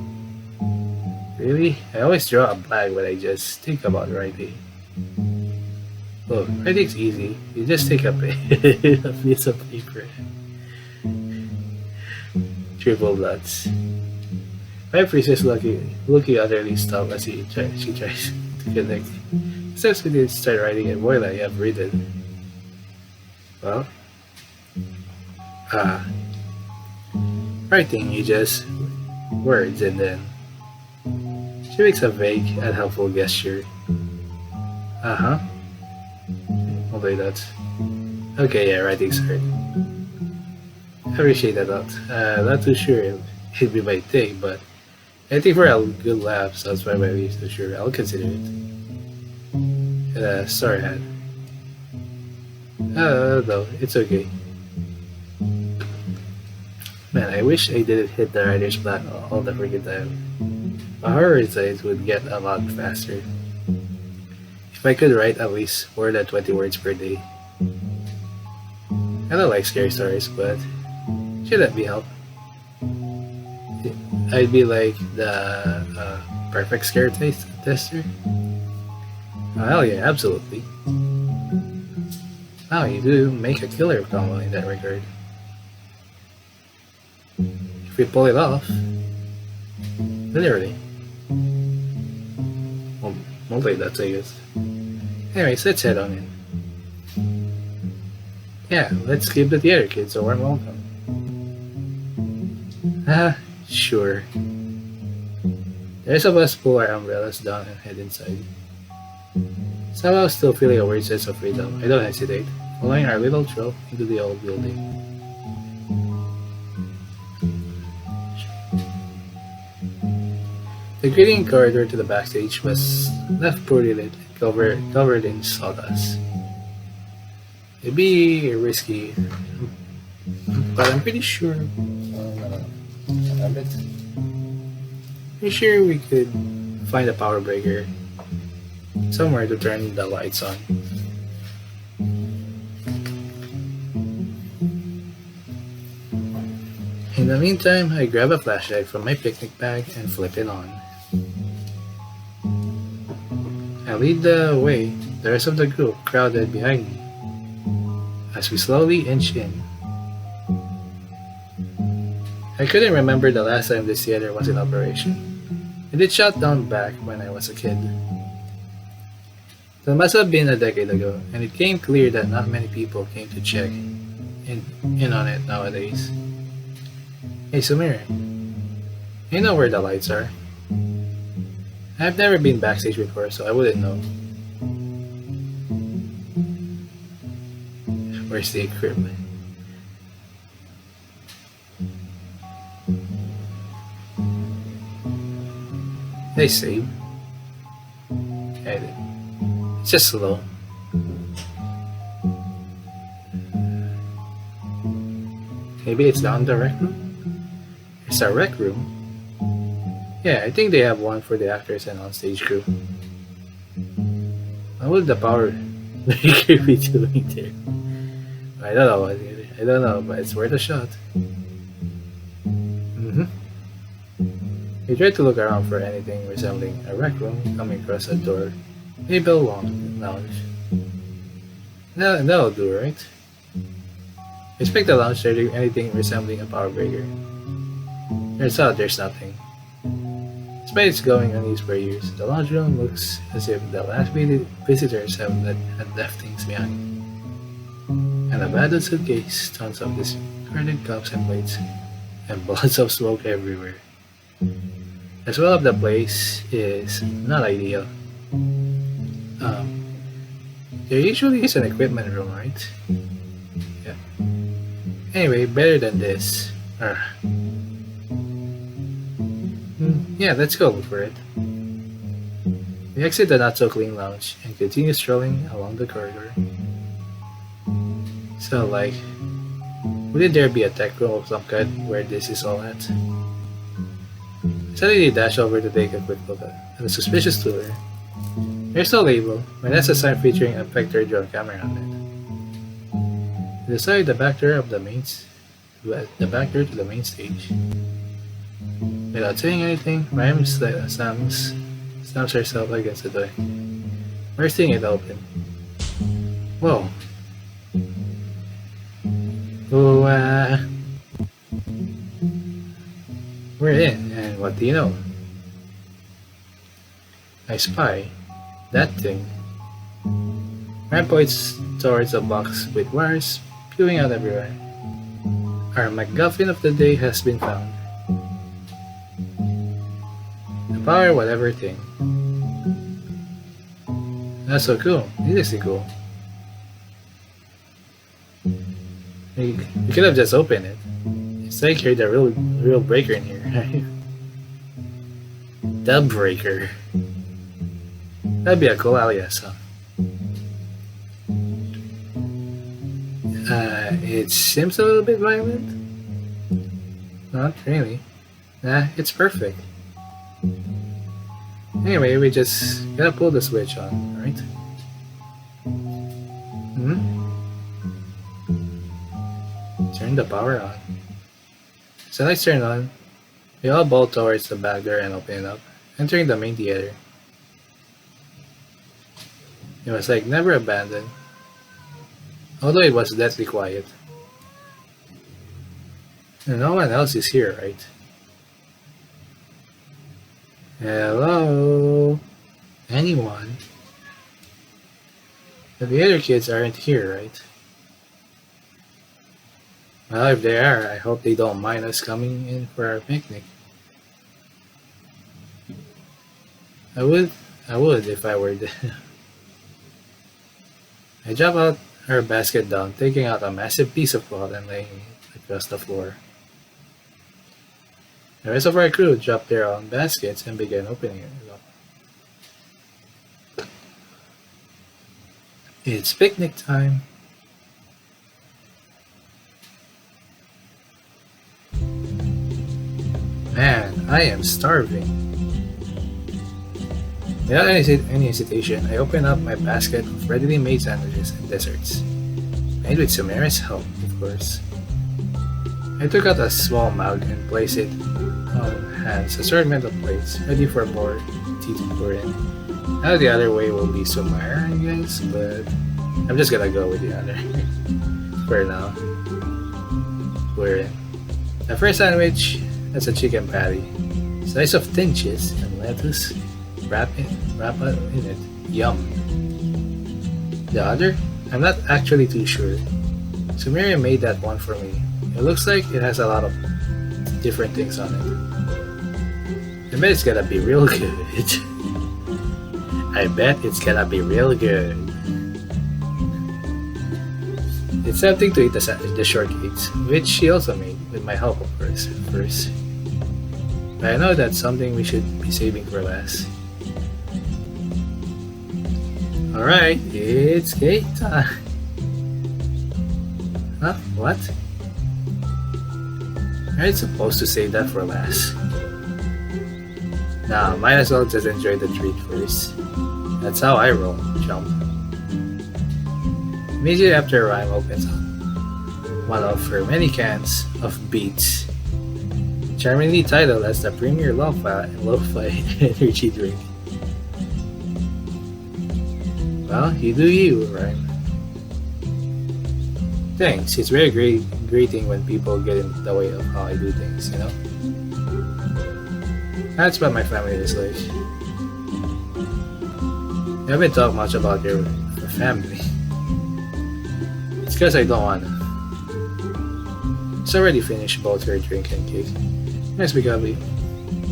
Really? I always draw a blank when I just think about writing. Look, writing's easy. You just take a piece of paper. Triple dots. My priest is looking utterly stumped as she tries to connect. Since we didn't start writing it more than I have written. Well, writing, you just words and then she makes a vague and helpful gesture. Multi dots. Okay, yeah, writing's hard. I appreciate that lot. Not too sure it'd be my thing, but I think for a good laugh, sounds my way, so sure, I'll consider it. Sorry, hat. No, it's okay. Man, I wish I didn't hit the writer's block all the freaking time. My horror size would get a lot faster. If I could write at least more than 20 words per day. I don't like scary stories, but should that be help? I'd be like the perfect scare tester. Oh, hell yeah, absolutely. Wow, you do make a killer combo in that regard. If we pull it off, literally. Well, multi-dots, I guess. Anyways, let's head on in. Yeah, let's give the theater kids a warm welcome. Sure. The rest of us pull our umbrellas down and head inside. Somehow still feeling a weird sense of freedom, I don't hesitate, following our little trail into the old building. The greeting corridor to the backstage was left poorly lit, covered in sawdust. It'd be risky, but I'm pretty sure. Pretty sure we could find a power breaker somewhere to turn the lights on. In the meantime, I grab a flashlight from my picnic bag and flip it on. I lead the way, the rest of the group crowded behind me as we slowly inch in. I couldn't remember the last time this theater was in operation. It did shut down back when I was a kid. That must have been a decade ago, and it became clear that not many people came to check in on it nowadays. Hey Sumire, you know where the lights are? I've never been backstage before, so I wouldn't know. Where's the equipment? They save. It's just slow. Maybe it's down the rec room? It's a rec room? Yeah, I think they have one for the actors and onstage crew. What would the power breaker be doing there? I don't know, but it's worth a shot. We tried to look around for anything resembling a rec room coming across a door. Maybe a lounge. That'll do, right? Expect the lounge to do anything resembling a power breaker. Turns out there's nothing. Despite its going unused for years, the lounge room looks as if the last visitors had left things behind. An abandoned suitcase, tons of discarded cups and plates, and blots of smoke everywhere. The smell of the place is not ideal. Um, there usually is an equipment room, right? Yeah. Anyway, better than this. Yeah, let's go for it. We exit the not so clean lounge and continue strolling along the corridor. So, like, wouldn't there be a tech room of some kind where this is all at? Suddenly dash over to take a quick look at a suspicious tour. There's no label, but that's a sign featuring a vector drone camera on it. We decide the back door to the main stage. Without saying anything, Rhyme slams herself against the door, bursting it open. Whoa. Oh, we're in, and what do you know? I spy that thing. Ryan points towards a box with wires spewing out everywhere. Our MacGuffin of the day has been found. The power whatever thing. That's so cool. This is cool. We could have just opened it. It's like you're the real breaker in here, right? The breaker. That'd be a cool alias, huh? It seems a little bit violent. Not really. Nah, it's perfect. Anyway, we just gotta pull the switch on, right? Turn the power on. So lights turn on. We all bolt towards the back door and open it up, entering the main theater. It was like never abandoned, although it was deathly quiet. And no one else is here, right? Hello? Anyone? The other kids aren't here, right? Well, if they are, I hope they don't mind us coming in for our picnic. I would if I were there. I drop out her basket down, taking out a massive piece of cloth and laying it across the floor. The rest of our crew dropped their own baskets and began opening it up. It's picnic time. Man, I am starving. Without any hesitation, I opened up my basket of readily made sandwiches and desserts, made with Samara's help, of course. I took out a small mug and placed it on Han's assortment of plates, ready for more tea to pour in. Now the other way will be Samara, I guess, but I'm just gonna go with the other for now. We're in. The first sandwich, that's a chicken patty, slice of thin cheese and lettuce, wrap it in it. Yum. The other, I'm not actually too sure. Samira made that one for me. It looks like it has a lot of different things on it. I bet it's gonna be real good. I bet it's gonna be real good. It's tempting to eat the shortcakes, which she also made, with my help of course, first. But I know that's something we should be saving for last. Alright, it's cake time. Huh? What? Aren't supposed to save that for last? Nah, might as well just enjoy the treat first. That's how I roll, jump. Immediately after Rhyme opens up one of her many cans of beets, charmingly titled as the premier lo-fi energy drink. Well, you do you, Rhyme. Thanks, it's very grating when people get in the way of how I do things, you know? That's what my family is like. You haven't talked much about your family. It's because I don't wanna. It's already finished both her drink and cake. Nice big hubby.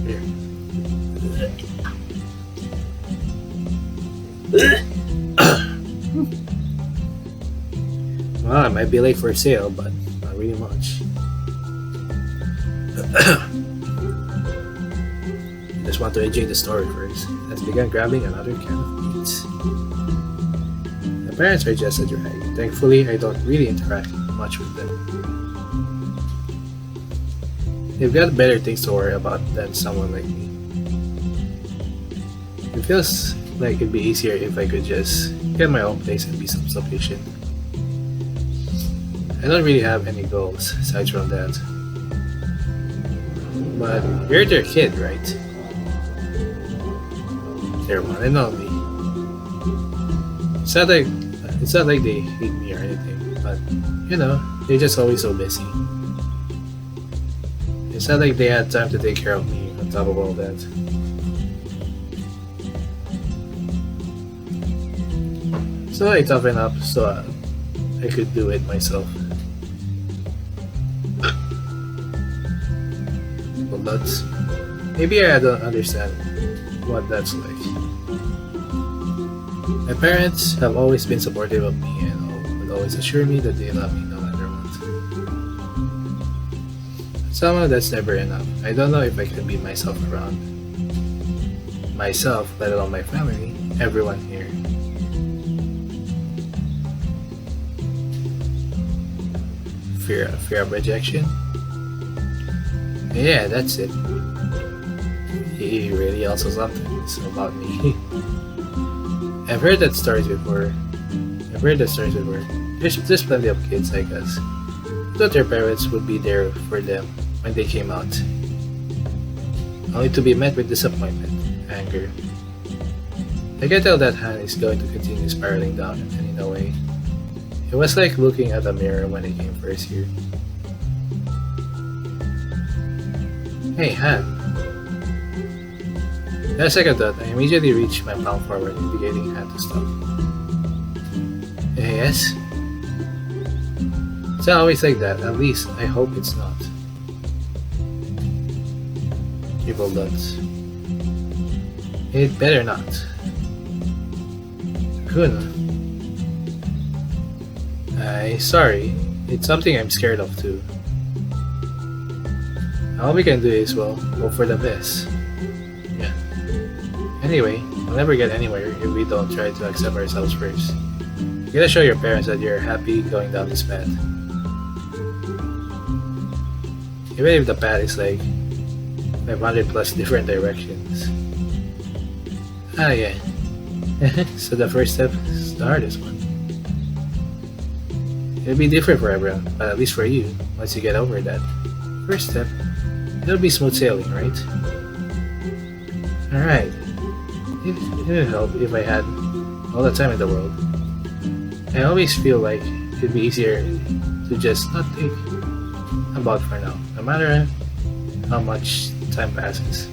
Here. Well, I might be late for sale, but not really much. Just want to enjoy the story first. Let's begin grabbing another can of meats. My parents are just a drag. Thankfully, I don't really interact much with them. They've got better things to worry about than someone like me. It feels like it'd be easier if I could just get my own place and be self-sufficient. I don't really have any goals aside from that. But you're their kid, right? They're one and only. It's not like they hate me or anything, but you know, they're just always so busy. It's not like they had time to take care of me on top of all that. So I toughened up so I could do it myself. Well, that's... maybe I don't understand what that's like. My parents have always been supportive of me and would always assure me that they love me no matter what. Somehow that's never enough. I don't know if I can be myself around myself, let alone my family, everyone here. Fear of rejection? Yeah, that's it. He really also something about me. I've heard that stories before. There's plenty of kids like us who thought their parents would be there for them when they came out, only to be met with disappointment, anger. I can tell that hand is going to continue spiraling down, and in a way, it was like looking at a mirror when I came first here. Hey, Han. That second thought, I immediately reached my palm forward, indicating Han to stop. Yes? It's not always like that, at least I hope it's not. Evil dots. It better not. Kuna. Sorry, it's something I'm scared of too. All we can do is, well, hope for the best. Yeah. Anyway, we'll never get anywhere if we don't try to accept ourselves first. You gotta show your parents that you're happy going down this path. Even if the path is like 500 plus different directions. Ah, yeah. So the first step is the hardest one. It'll be different for everyone, but at least for you, once you get over that first step, it'll be smooth sailing, right? Alright. It would help if I had all the time in the world. I always feel like it'd be easier to just not think about for now, no matter how much time passes.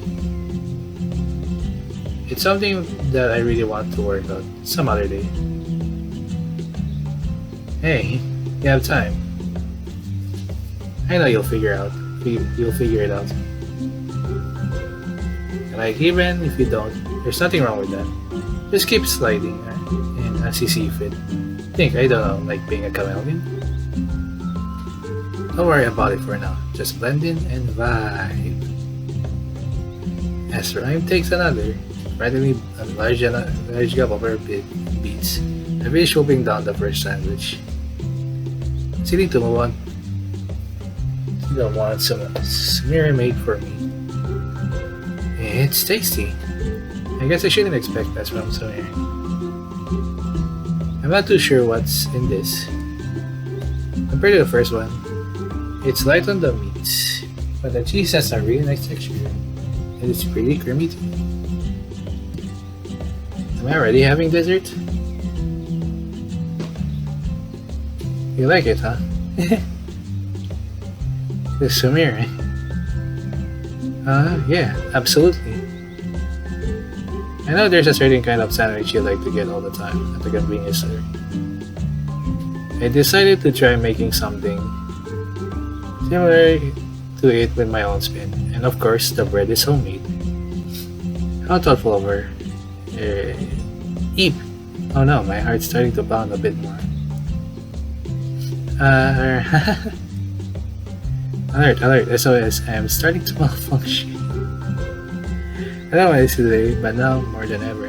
It's something that I really want to work out some other day. Hey, you have time. I know you'll figure it out. Like, even if you don't, there's nothing wrong with that. Just keep sliding and as you see fit. Think, I don't know, like being a chameleon? Don't worry about it for now. Just blend in and vibe. As rhyme takes another, randomly a large gap of her beats. I finish wolfing down the first sandwich. Sitting to move on. Still want some smear made for me. It's tasty. I guess I shouldn't expect that from somewhere. I'm not too sure what's in this. Compared to the first one, it's light on the meat, but the cheese has a really nice texture, and it's pretty creamy too. Am I already having dessert? You like it, huh? The Samir, eh? Yeah, absolutely. I know there's a certain kind of sandwich you like to get all the time at the convenience store. I decided to try making something similar to it with my own spin. And of course, the bread is homemade. How thoughtful of her. Eep! Oh no, my heart's starting to pound a bit more. Alert, alert, SOS, I am starting to malfunction. I know what it is today, but now more than ever.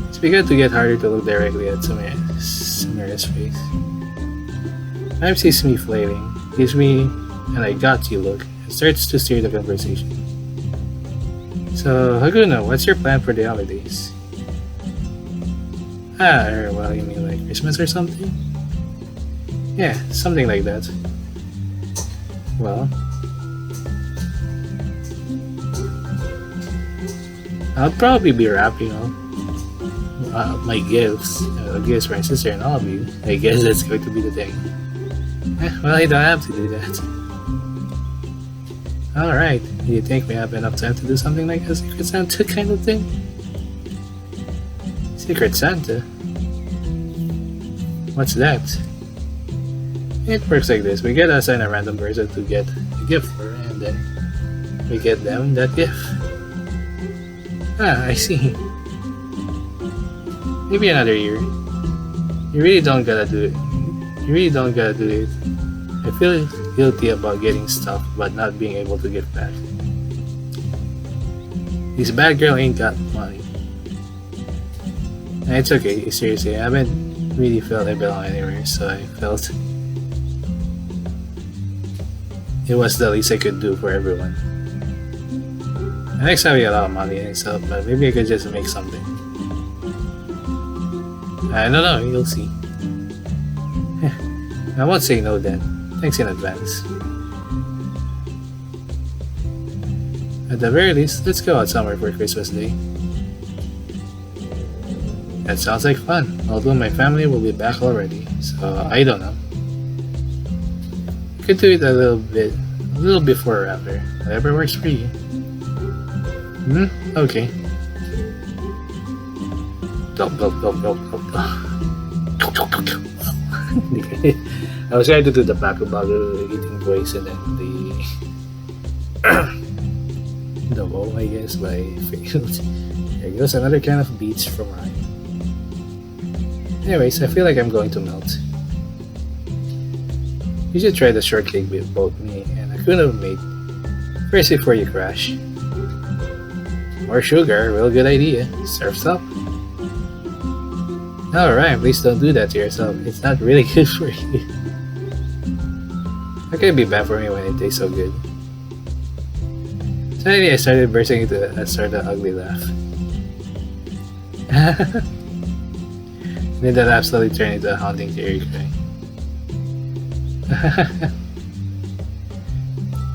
It's begun to get harder to look directly at Samira's face. Mom sees me flailing, gives me an I got you look, and starts to steer the conversation. So, Haguna, what's your plan for the holidays? Well, you mean like Christmas or something? Yeah, something like that. Well, I'll probably be wrapping my gifts for my sister and all of you. I guess that's going to be the thing. Well, I don't have to do that. Alright, do you think we have enough time to do something like a Secret Santa kind of thing? Secret Santa? What's that? It works like this. We get assigned a random person to get a gift for, and then we get them that gift. I see. Maybe another year. You really don't gotta do it. I feel guilty about getting stuff but not being able to give back. This bad girl ain't got money. And it's okay, seriously, I haven't really felt I belong anywhere, so I felt it was the least I could do for everyone. And next time we get a lot of money and stuff, but maybe I could just make something. I don't know, you'll see. I won't say no then. Thanks in advance. At the very least, let's go out somewhere for Christmas Day. That sounds like fun, although my family will be back already, so I don't know. Could do it a little before or after, whatever works for you. Okay. I was trying to do the Baku eating voice and then the woe, I guess, but I failed. There goes another kind of beats from Ryan. Anyways, I feel like I'm going to melt. You should try the shortcake with both me and Akuna made. First before you crash. More sugar, real good idea. Surf's up. Alright, please don't do that to yourself. It's not really good for you. How can it be bad for me when it tastes so good? Suddenly I started bursting into a sort of ugly laugh. Then the laugh slowly turned into a haunting teary cry.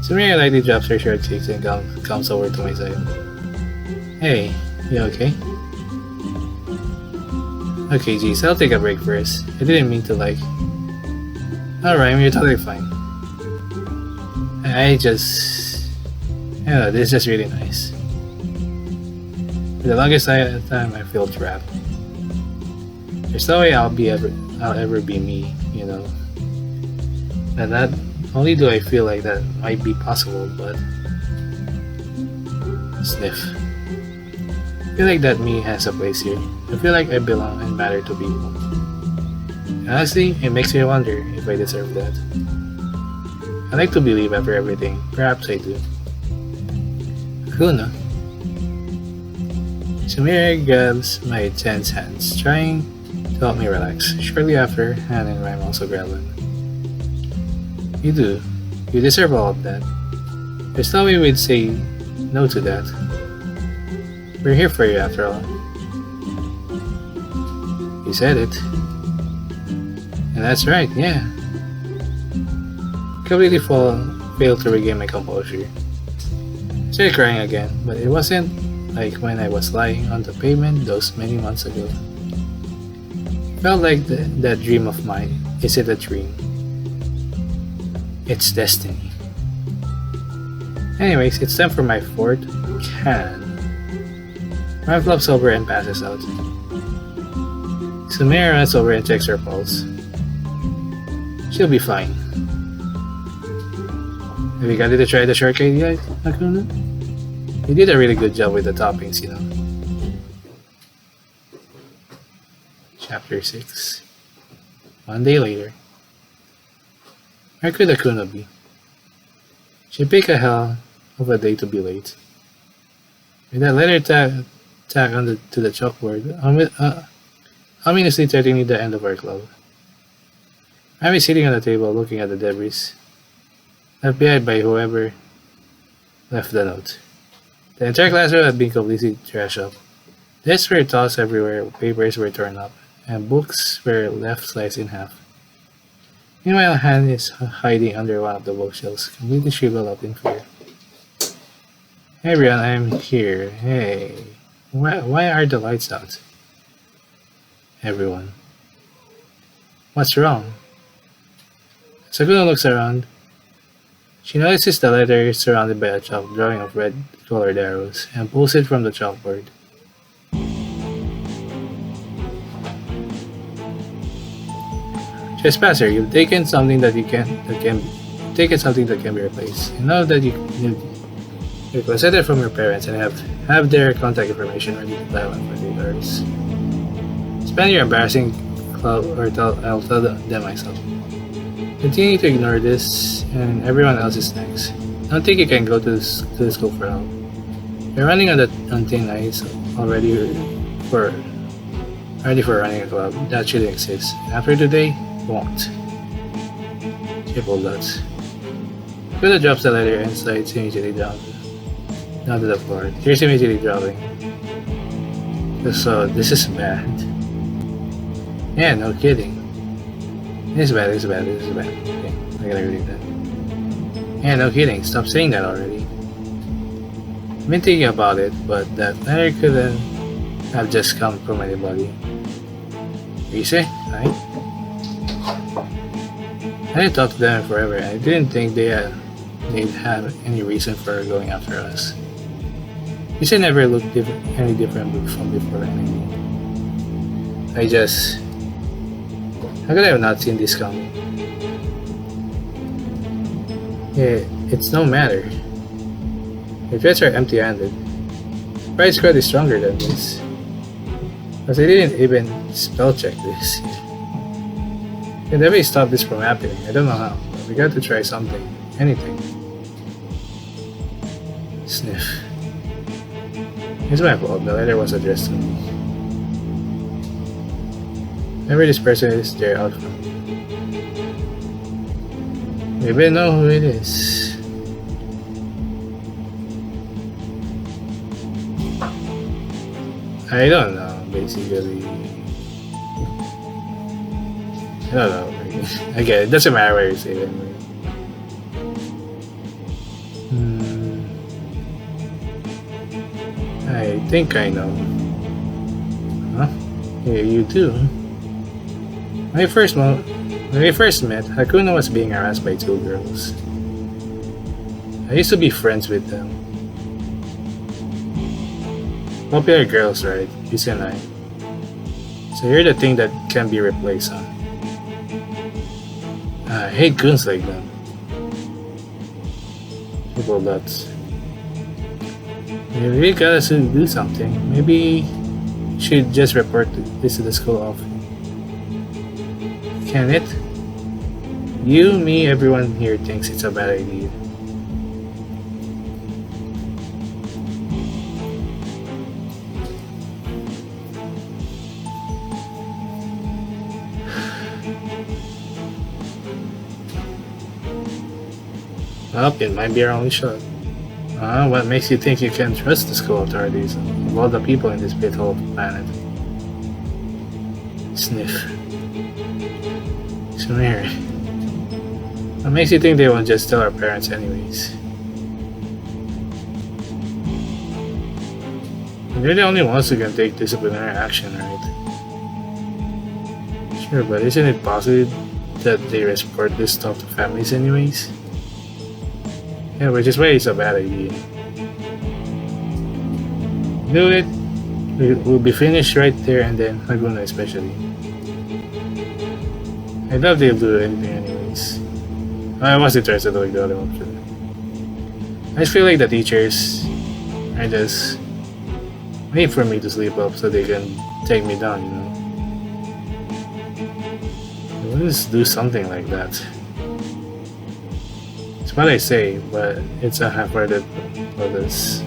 Samira lightly drops her short cheeks and comes over to my side. Hey, you okay? Okay, geez, I'll take a break first. I didn't mean to like... Alright, you're totally fine. This is just really nice. For the longest time, I feel trapped. There's no way I'll ever be me, you know. And not only do I feel like that might be possible, but... Sniff. I feel like that me has a place here. I feel like I belong and matter to people. Honestly, it makes me wonder if I deserve that. I like to believe after everything. Perhaps I do. Who knows? Samira grabs my tense hands, trying to help me relax. Shortly after, Han and Rhyme also grab him. You do. You deserve all of that. There's no way we'd say no to that. We're here for you after all. You said it. And that's right, yeah. Completely failed to regain my composure. I started crying again, but it wasn't like when I was lying on the pavement those many months ago. It felt like that dream of mine. Is it a dream? It's destiny. Anyways, it's time for my fourth can. Ryan flops over and passes out. Samira runs over and checks her pulse. She'll be fine. Have you got to try the shortcake yet, Hakuna? You did a really good job with the toppings, you know. Chapter 6. One day later. Where could Hakuna be? She picked a hell of a day to be late. With that letter tack on to the chalkboard, ominously threatening the end of our club. I was sitting on the table looking at the debris left behind by whoever left the note. The entire classroom had been completely trashed up. Desks were tossed everywhere, papers were torn up, and books were left sliced in half. Meanwhile, Han is hiding under one of the bookshelves, completely shriveled up in fear. Hey everyone, I'm here. Hey. Why are the lights out? Everyone. What's wrong? Sakuna looks around. She notices the letter is surrounded by a chalk drawing of red-colored arrows and pulls it from the chalkboard. Trespasser, you've taken something that can be replaced. You know that you requested it from your parents and have their contact information ready to dial in for the orders. Spend your embarrassing club or I'll tell them myself. Continue to ignore this and everyone else is next. Don't think you can go to the school for help. You're running on thin ice ready for running a club. That shouldn't exist. After today, won't. Triple dots. Kuda drops the letter and slides immediately down to the floor. Tears immediately dropping. So this is bad. Yeah, no kidding. This is bad. Okay, I gotta read that. Yeah, no kidding. Stop saying that already. I've been thinking about it, but that letter couldn't have just come from anybody. Reese, right? I didn't talk to them forever. I didn't think they'd have any reason for going after us. Reese never looked any different from before anything. How could I have not seen this coming? Yeah, it's no matter. Your threats are empty-handed. Pride Squad is stronger than this. Because they didn't even spell check this. Can definitely stop this from happening. I don't know how, but we got to try something. Anything. Sniff. It's my fault. The letter was addressed to me. Whoever this person is, they're out from me. We better know who it is. I don't know, basically. I don't know. Again, it doesn't matter where you say it anyway. I think I know. Huh? Yeah, you too. When we first met, Hakuna was being harassed by two girls. I used to be friends with them. Popular girls, right? You and I. So you're the thing that can be replaced, huh? I hate goons like them. People nuts. We really gotta do something. Maybe we should just report this to the school office. Can it? You, me, everyone here thinks it's a bad idea. Well, it might be our only shot. What makes you think you can trust the school authorities of all the people in this bithole planet? Sniff. Smear. What makes you think they won't just tell our parents anyways? They're the only ones who can take disciplinary action, right? Sure, but isn't it possible that they report this stuff to families anyways? Yeah, which is why it's a bad idea. Do it. We'll be finished right there and then, Laguna especially. I doubt they'll do anything anyways. I was interested to like the other option. I just feel like the teachers are just waiting for me to sleep up so they can take me down, you know. Let's do something like that. It's what I say, but it's a half-hearted this.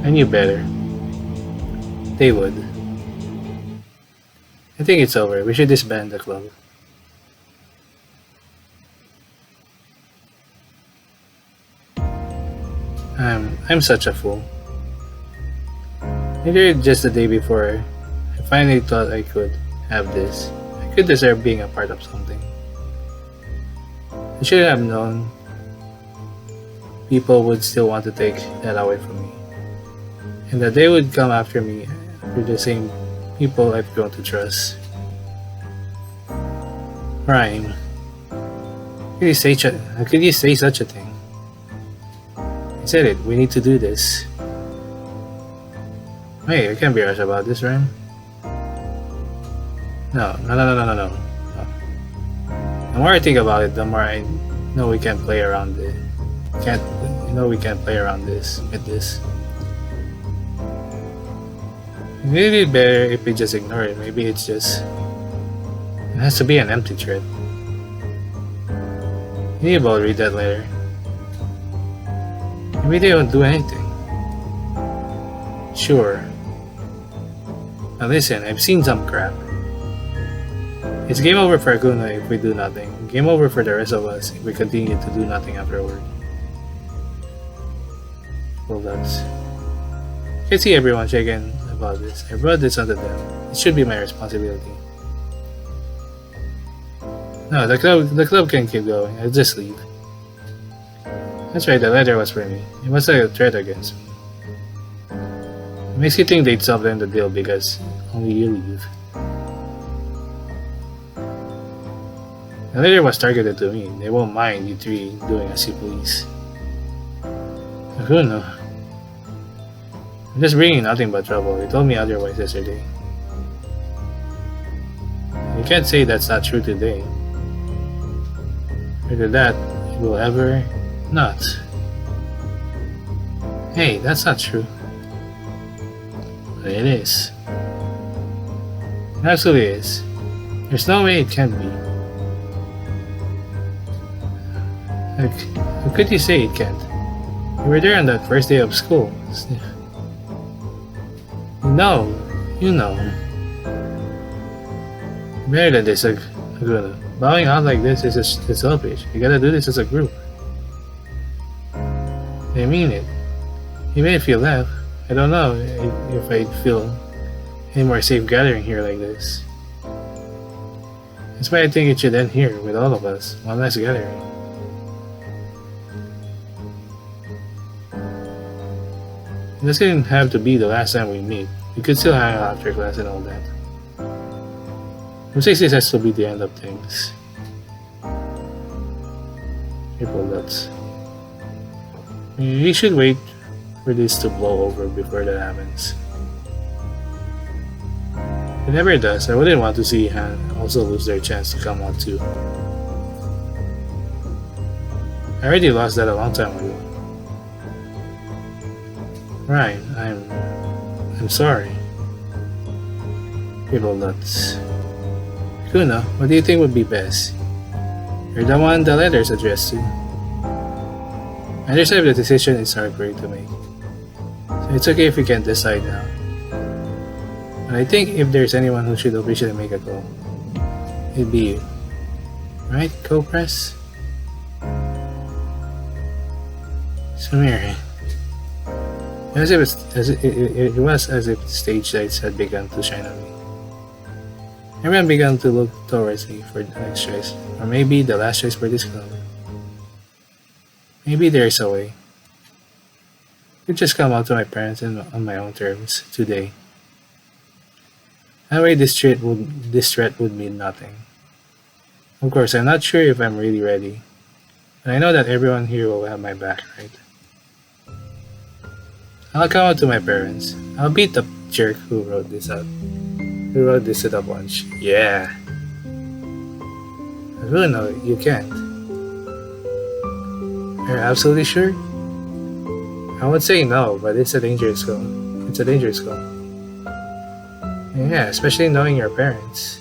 I knew better. They would. I think it's over. We should disband the club. I'm such a fool. Maybe just the day before, I finally thought I could have this. I could deserve being a part of something. I should have known people would still want to take that away from me. And that they would come after me with the same people I've grown to trust. Rhyme. Could you say such a thing? I said it, we need to do this. Hey, I can't be rushed about this, Rhyme. No. The more I think about it, the more I know we can't play around it. We can't play around with this. Maybe it'd be better if we just ignore it. Maybe it has to be an empty thread. Maybe I'll read that later. Maybe they don't do anything. Sure. Now listen, I've seen some crap. It's game over for Aguna if we do nothing. Game over for the rest of us if we continue to do nothing afterward. Well, that's... I can see everyone shaking about this. I brought this onto them. It should be my responsibility. No, the club can keep going. I'll just leave. That's right, the letter was for me. It was like a threat against me. It makes you think they'd soften the deal because only you leave. The letter was targeted to me. They won't mind you three doing as you please. I don't know. I'm just bringing nothing but trouble. They told me otherwise yesterday. You can't say that's not true today. After that, it will ever not. Hey, that's not true. But it is. It absolutely is. There's no way it can be. Like, how could you say it can't? You were there on that first day of school. You know. Better than this, Aguna. Bowing out like this is selfish. You gotta do this as a group. I mean it. Even if you left, I don't know if I'd feel any more safe gathering here like this. That's why I think it should end here with all of us. One last gathering. It doesn't have to be the last time we meet. We could still hang out after class and all that. Who says this has to be the end of things? People nuts. We should wait for this to blow over before that happens. If it never does, I wouldn't want to see Han also lose their chance to come out too. I already lost that a long time ago. Right, I'm sorry. People nuts. Kuna, what do you think would be best? You're the one the letter's addressed to. I understand the decision is hard for you to make. So it's okay if you can't decide now. But I think if there's anyone who should officially make a call, it'd be you. Right, Co-Press? Samir. It was as if stage lights had begun to shine on me. Everyone began to look towards me for the next choice, or maybe the last choice for this club. Maybe there's a way. I could just come out to my parents and on my own terms today. That way this threat would mean nothing. Of course, I'm not sure if I'm really ready, but I know that everyone here will have my back, right? I'll come out to my parents. I'll beat the jerk who wrote this up. Who wrote this at a bunch. Yeah. I really know you can't. You're absolutely sure? I would say no, but it's a dangerous goal. It's a dangerous goal. Yeah, especially knowing your parents.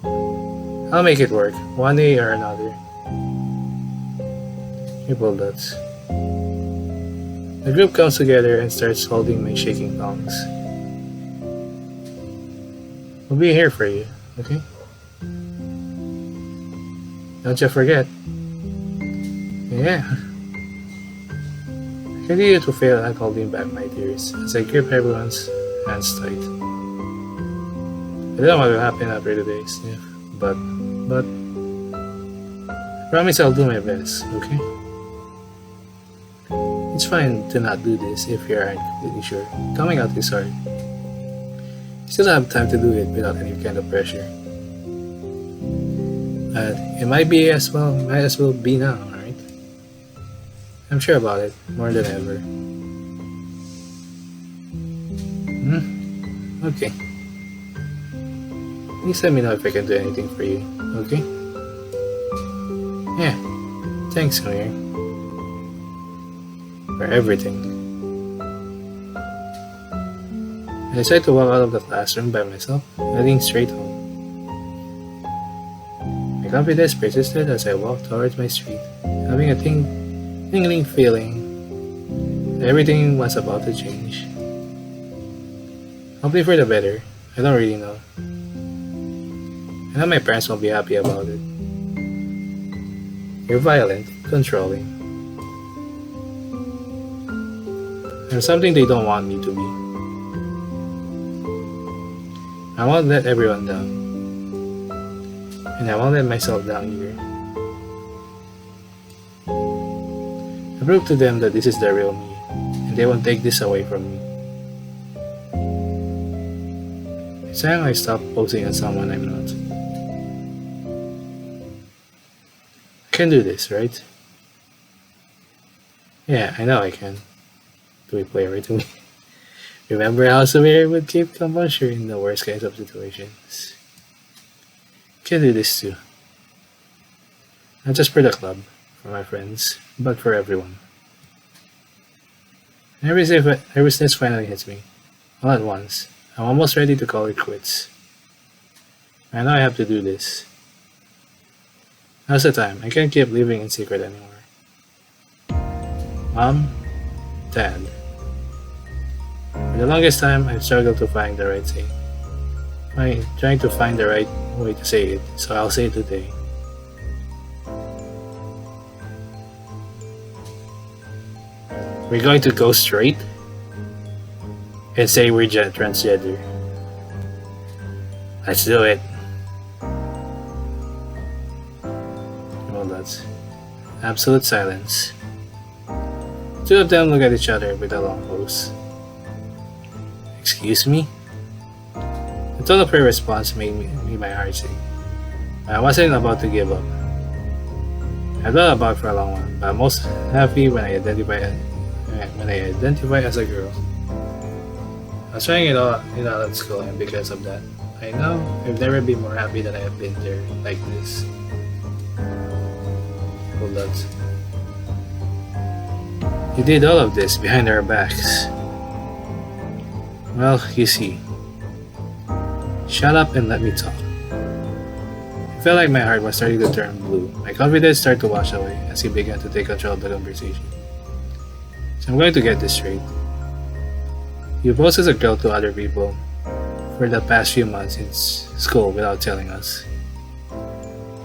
I'll make it work, one day or another. Triple dots. The group comes together and starts holding my shaking palms. We'll be here for you, okay? Don't you forget. Yeah. I continue to fail at holding back my tears as I grip everyone's hands tight. I don't know what will happen after today's sniff, but I promise I'll do my best, okay? It's fine to not do this if you aren't completely sure. Coming out is hard. You still have time to do it without any kind of pressure. But it might as well be now, alright? I'm sure about it, more than ever. Okay. Please let me know if I can do anything for you, okay? Yeah. Thanks, Amir. For everything. I decided to walk out of the classroom by myself, heading straight home. My confidence persisted as I walked towards my street, having a tingling feeling that everything was about to change. Hopefully for the better, I don't really know. I know my parents won't be happy about it. They're violent, controlling. I'm something they don't want me to be. I won't let everyone down. And I won't let myself down either. I prove to them that this is the real me, and they won't take this away from me. It's time I stop posing on someone I'm not. I can do this, right? Yeah, I know I can. Do we play right to me? Remember how Samir would keep composure in the worst kinds of situations? Can do this too. Not just for the club, for my friends, but for everyone. Nervousness finally hits me, all at once. I'm almost ready to call it quits. I know I have to do this. Now's the time. I can't keep living in secret anymore. Mom, Dad. For the longest time, I've struggled to find the right thing. I'm trying to find the right way to say it, so I'll say it today. We're going to go straight and say we're transgender. Let's do it. Well, that's absolute silence. Two of them look at each other with a long pause. Excuse me? The tone of her response made my heart sink. I wasn't about to give up. I thought about it for a long while, but I'm most happy when I identify as a girl. I was trying it all at school, and because of that, I know I've never been more happy than I have been there like this. Hold on. You did all of this behind our backs. Well, you see. Shut up and let me talk. It felt like my heart was starting to turn blue. My confidence started to wash away as he began to take control of the conversation. So I'm going to get this straight. You posed as a girl to other people for the past few months in school without telling us.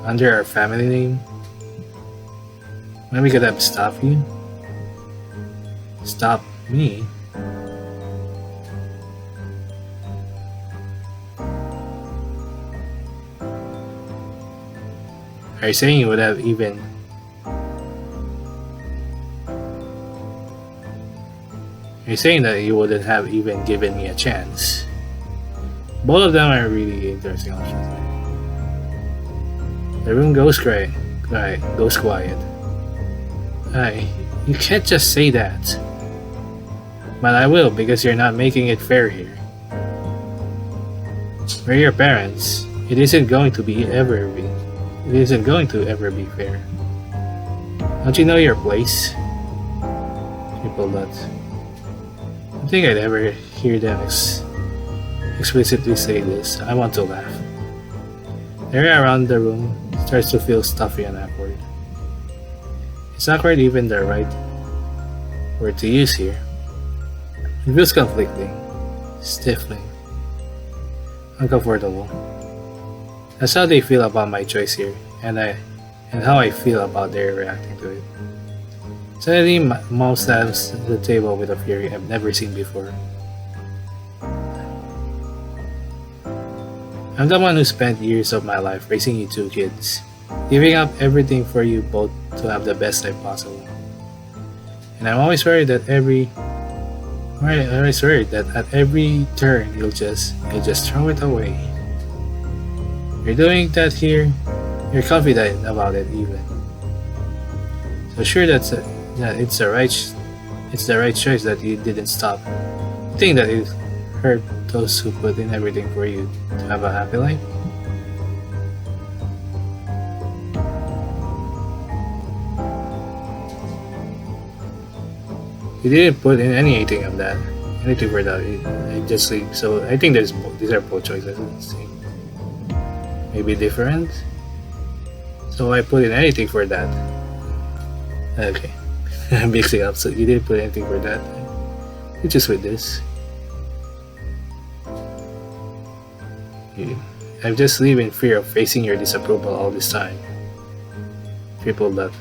Under our family name? When we could have stopped you? Stop me? Are you saying you would have even... You're saying that you wouldn't have even given me a chance? Both of them are really interesting options. The room goes quiet. You can't just say that. But I will, because you're not making it fair here. We're your parents. It isn't going to ever be fair. Don't you know your place? People that. I think I'd ever hear them explicitly say this. I want to laugh. The area around the room starts to feel stuffy and awkward. Is awkward even the right word to use here? It feels conflicting, stifling, uncomfortable. That's how they feel about my choice here, and how I feel about their reacting to it. Suddenly, Mom slams the table with a fury I've never seen before. I'm the one who spent years of my life raising you two kids, giving up everything for you both to have the best life possible. And I'm always worried that at every turn you'll just throw it away. You're doing that here. You're confident about it even. So sure that it's the right choice that you didn't stop. You think that it hurt those who put in everything for you to have a happy life? You didn't put in anything of that. Anything for that. I just sleep. So I think these are both choices. Maybe different. So I put in anything for that. Okay. I'm mixing up. So you didn't put anything for that. You just with this. I've just lived in fear of facing your disapproval all this time. People love.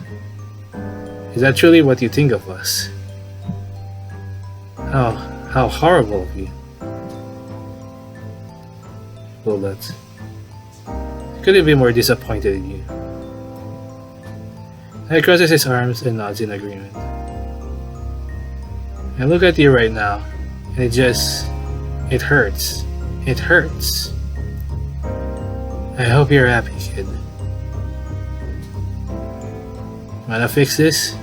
Is that truly what you think of us? How horrible of you. People love. Couldn't be more disappointed in you. He crosses his arms and nods in agreement. I look at you right now, and it hurts. It hurts. I hope you're happy, kid. Wanna fix this?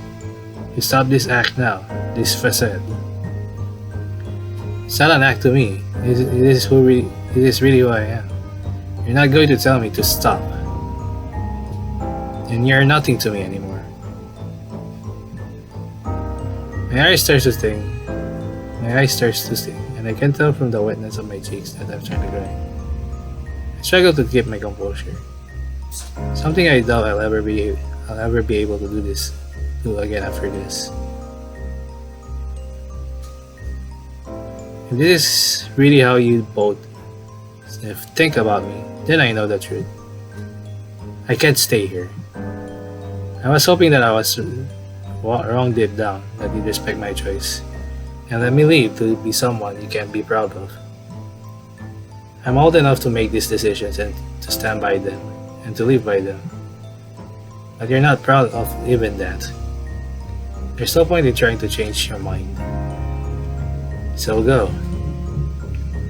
You stop this act now, this facade. It's not an act to me. It is really who I am. You're not going to tell me to stop. And you're nothing to me anymore. My eye starts to sting, and I can tell from the wetness of my cheeks that I'm trying to cry. I struggle to keep my composure. Something I doubt I'll ever be able to do again after this. If this is really how you both think about me, then I know the truth. I can't stay here. I was hoping that I was wrong deep down, that you'd respect my choice, and let me leave to be someone you can be proud of. I'm old enough to make these decisions and to stand by them, and to live by them. But you're not proud of even that. There's no point in trying to change your mind. So go.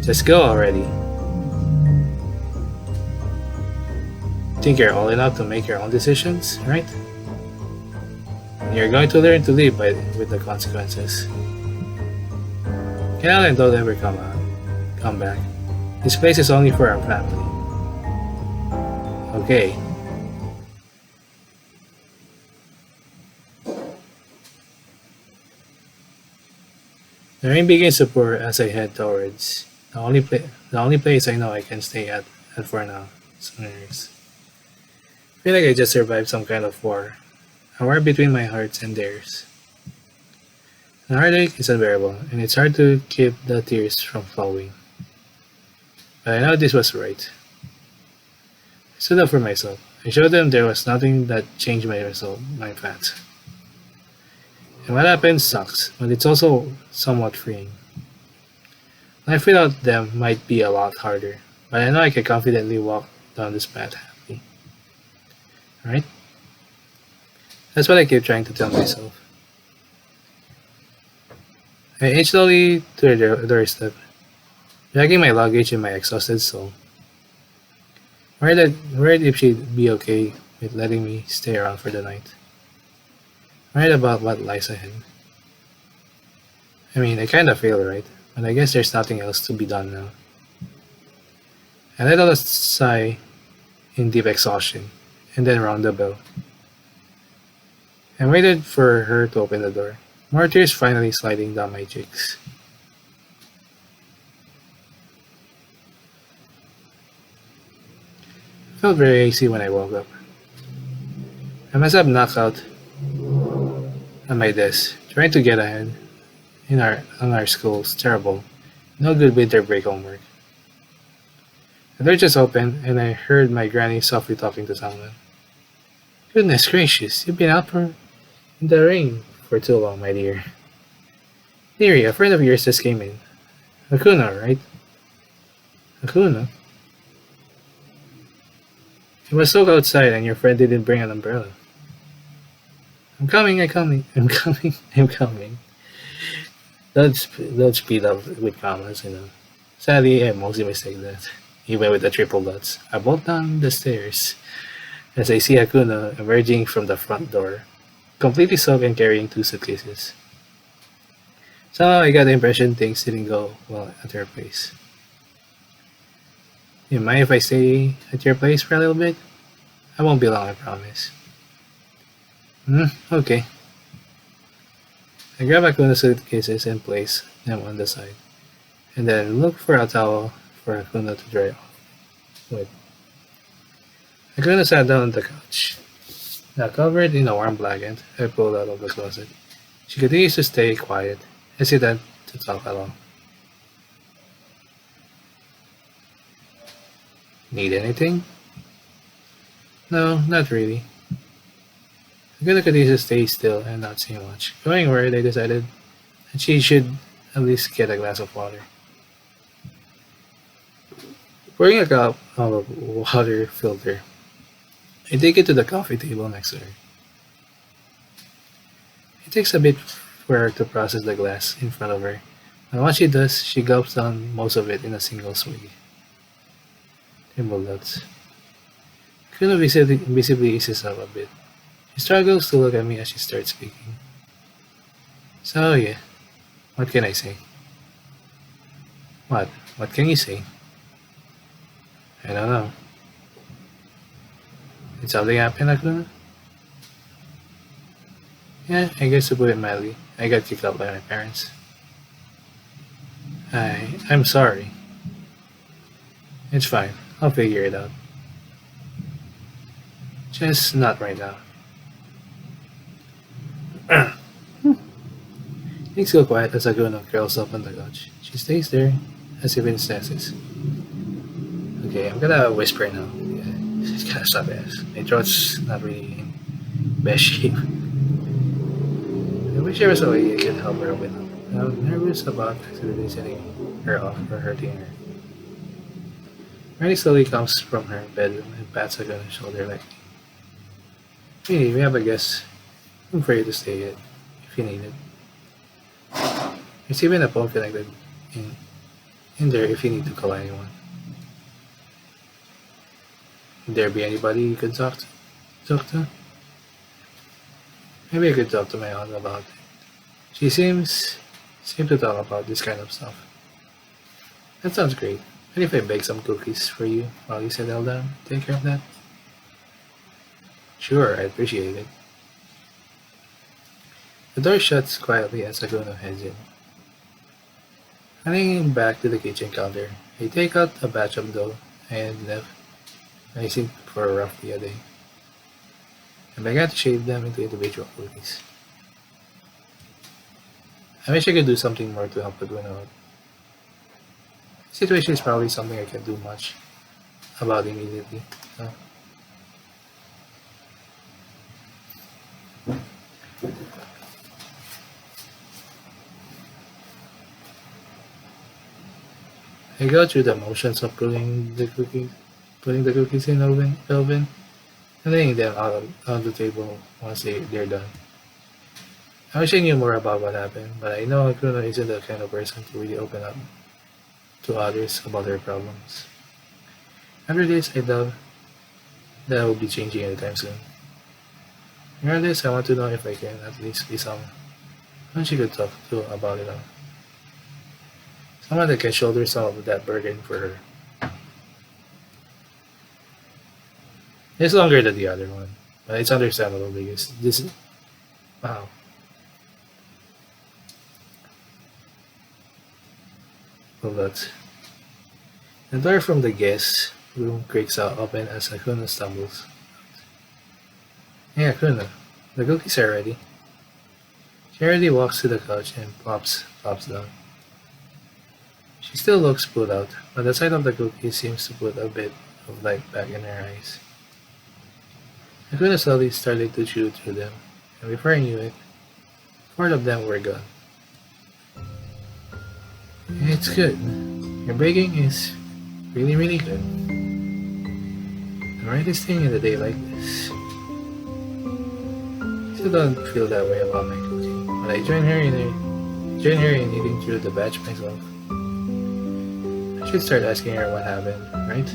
Just go already. Think you're old enough to make your own decisions, right? And you're going to learn to live with the consequences. Get out and don't ever come back. This place is only for our family. Okay. The rain begins to pour as I head towards the only place I know I can stay at for now. Sooners. I feel like I just survived some kind of war. A war between my hearts and theirs. The heartache is unbearable, and it's hard to keep the tears from flowing. But I know this was right. I stood up for myself. I showed them there was nothing that changed my path. And what happened sucks, but it's also somewhat freeing. Life without them might be a lot harder, but I know I can confidently walk down this path happy. Right? That's what I keep trying to tell myself. I inch slowly to the doorstep, dragging my luggage in my exhausted soul. Worried if she'd be okay with letting me stay around for the night. Worried about what lies ahead. I mean, I kinda feel right, but I guess there's nothing else to be done now. I let out a sigh in deep exhaustion, and then rang the bell. I waited for her to open the door. More tears finally sliding down my cheeks. I felt very icy when I woke up. I must have knocked out on my desk, trying to get ahead in our school's terrible, no good winter break homework. The door just opened, and I heard my granny softly talking to someone. Goodness gracious, you've been out in the rain for too long, my dear. Dearie, a friend of yours just came in. Hakuna, right? Hakuna? It was soaked outside and your friend didn't bring an umbrella. I'm coming, I'm coming. Don't speed up with commas, you know. Sadly, I mostly mistake that. Even with the triple dots. I walk down the stairs as I see Hakuna emerging from the front door, completely soaked and carrying two suitcases. Somehow I got the impression things didn't go well at her place. You mind if I stay at your place for a little bit? I won't be long, I promise. Okay. I grab Hakuna's suitcases and place them on the side, and then look for a towel for Hakuna to dry off with. Hakuna sat down on the couch. Now covered in a warm blanket, I pulled out of the closet. She continues to stay quiet, hesitant to talk at all. Need anything? No, not really. Hakuna continues to stay still and not say much. Going worried, I decided that she should at least get a glass of water. Pouring a cup of water filter, I take it to the coffee table next to her. It takes a bit for her to process the glass in front of her, and once she does, she gulps down most of it in a single swig. Dimple dots. Kuno visibly eases up a bit. She struggles to look at me as she starts speaking. So yeah, what can I say? What? What can you say? I don't know. Did something happen, Hakuna? Yeah, I guess to put it mildly, I got kicked out by my parents. I'm sorry. It's fine. I'll figure it out. Just not right now. Things go quiet as Hakuna curls up on the couch. She stays there, as if in stasis. Okay, I'm gonna whisper now. Yeah, it's gotta stop this. My throat's not really in best shape. I wish there was a way I could help her open up. I'm nervous about accidentally setting her off or hurting her. Mary slowly comes from her bedroom and pats Hakuna's shoulder like, hey, we have a guest room for you to stay at, if you need it. There's even a phone connected in there if you need to call anyone. Would there be anybody you could talk to? Maybe I could talk to my aunt about it. She seems to talk about this kind of stuff. That sounds great. And if I bake some cookies for you while you settle down, take care of that? Sure, I appreciate it. The door shuts quietly as Hakuna heads in. Running back to the kitchen counter, I take out a batch of dough and left icing for roughly a day. I began to shape them into individual cookies. I wish I could do something more to help Hakuna out. The situation is probably something I can't do much about immediately. So. I go through the motions of putting the cookies in the oven, and laying them out on the table once they're done. I wish I knew more about what happened, but I know Hakuna isn't the kind of person to really open up to others about their problems. After this, I doubt that will be changing anytime soon. Regardless, I want to know if I can at least be someone she could talk to about it all. Someone that can shoulder some of that burden for her. It's longer than the other one, but it's understandable because Wow. Well, that's the door from the guest room creaks out open as Akuna stumbles. Hey Akuna, the cookies are ready. She already walks to the couch and plops down. She still looks put out, but the sight of the cookies seems to put a bit of light back in her eyes. Akuna slowly started to chew through them, and before I knew it, four of them were gone. It's good. Your baking is really good. The brightest thing in the day like this. Still don't feel that way about my cooking, but I join her in eating through the batch myself. I should start asking her what happened, right?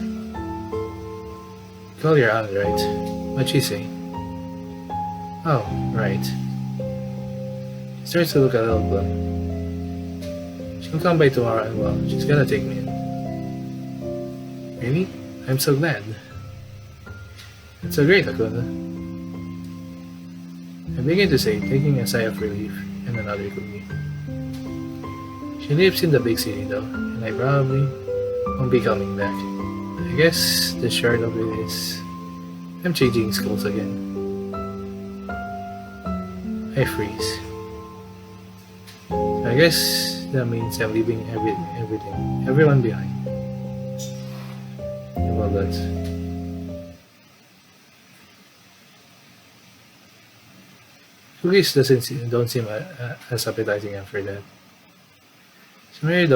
Call your aunt, right? What'd she say? Oh, right. She starts to look a little glum. She'll come by tomorrow and well, she's gonna take me in. Really? I'm so glad. It's so great, Akuna. I begin to say, taking a sigh of relief, and another cookie. She lives in the big city though, and I probably won't be coming back. I guess the short of it is I'm changing schools again. I freeze. I guess that means I'm leaving everyone behind. Well, that's cookies don't seem as appetizing after that. Samiri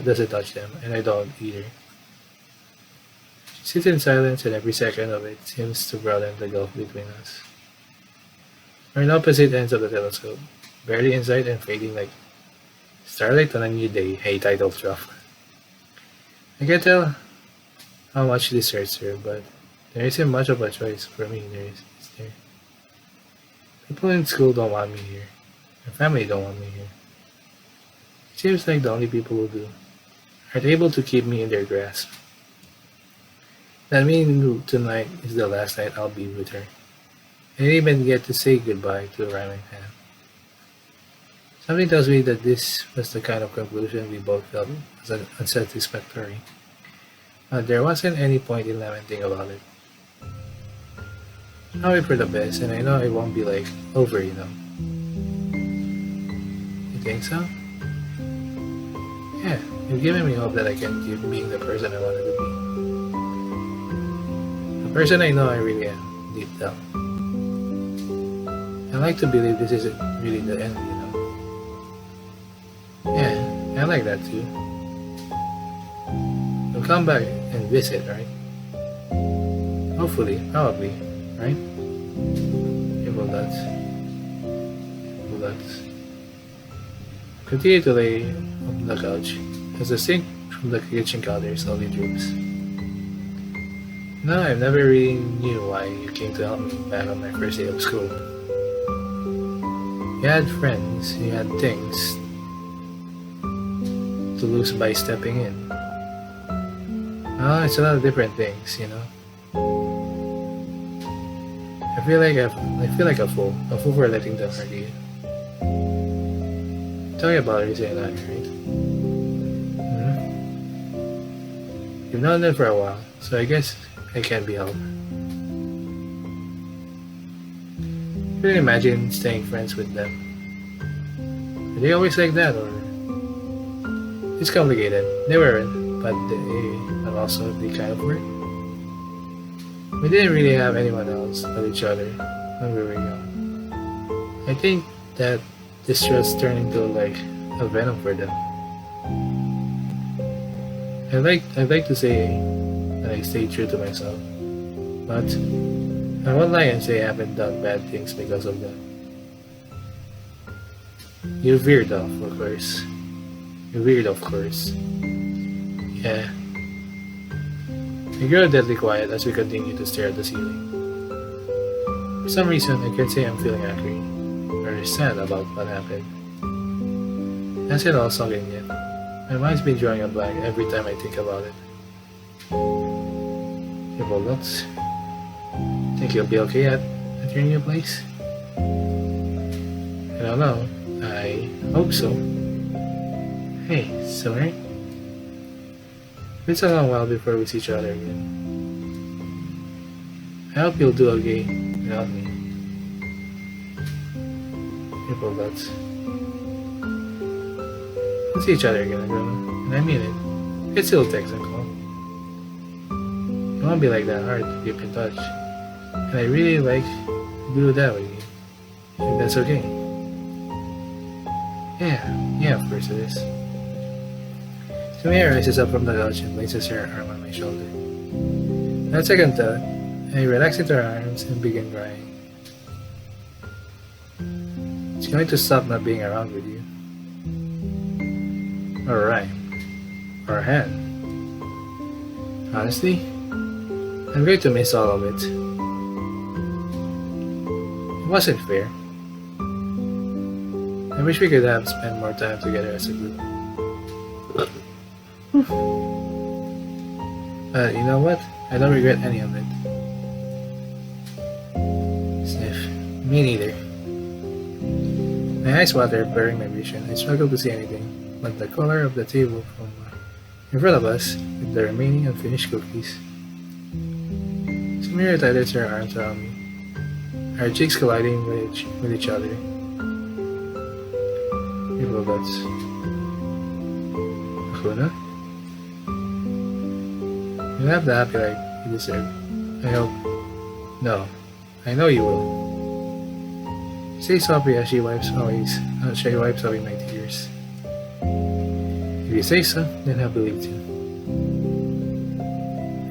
doesn't touch them, and I don't either. She sits in silence, and every second of it seems to broaden the gulf between us. We're on opposite ends of the telescope, barely in sight and fading like starlight on a new day. Hey, title drop. I can tell how much this hurts her, but there isn't much of a choice for me. Is there? People in school don't want me here. My family don't want me here. It seems like the only people who do are able to keep me in their grasp. That means tonight is the last night I'll be with her. I didn't even get to say goodbye to Ramingham. Something tells me that this was the kind of conclusion we both felt was unsatisfactory. But there wasn't any point in lamenting about it. I'll wait for the best, and I know it won't be like over, you know. You think so? Yeah, you've given me hope that I can keep being the person I wanted to be. The person I know I really am, deep down. I like to believe this isn't really the end, you know. Yeah, I like that too. You'll come back and visit, right? Hopefully, probably, right? Yeah, well, that's. Continue to lay on the couch as the sink from the kitchen counter slowly droops. No, I never really knew why you came to help me back on my first day of school. You had friends, you had things to lose by stepping in. Oh, it's a lot of different things, you know. I feel like a fool for letting them hurt you. Tell me about it, saying that, right? Hmm? You've known them for a while, so I guess I can't be helped. I couldn't imagine staying friends with them. Are they always like that, or? It's complicated. They weren't, but also they kind of were. We didn't really have anyone else but each other when we were young. I think that this just turned into like a venom for them. I'd like to say that I stayed true to myself, but I won't lie and say I haven't done bad things because of them. You veered off, of course. Yeah. We grow deadly quiet as we continue to stare at the ceiling. For some reason, I can't say I'm feeling angry or sad about what happened. Hasn't all sunk in yet. My mind's been drawing a blank every time I think about it. Your bulldogs? Think you'll be okay at your new place? don't know. I hope so. Hey, Summer. It's a long while before we see each other again. I hope you'll do okay without me. People dots. We'll see each other again, girl. And I mean it. It's still text and call. It won't be like that hard to keep in touch. And I really like to do that with you. If that's okay. Yeah, of course it is. Samira rises up from the couch and places her arm on my shoulder. Without second thought, I relax into her arms and begin crying. It's going to stop not being around with you. Or rhyme. Or hand. Honestly, I'm going to miss all of it. It wasn't fair. I wish we could have spent more time together as a group. But you know what? I don't regret any of it. Sniff. Me neither. My eyes water, blurring my vision. I struggle to see anything but the color of the table from in front of us with the remaining unfinished cookies. Samira tightens her arms around me, our cheeks colliding with each other. Little dots. Hakuna? You'll have the happy life you deserve. I hope. No, I know you will. Say softly as she wipes away my tears. If you say so, then I believe you.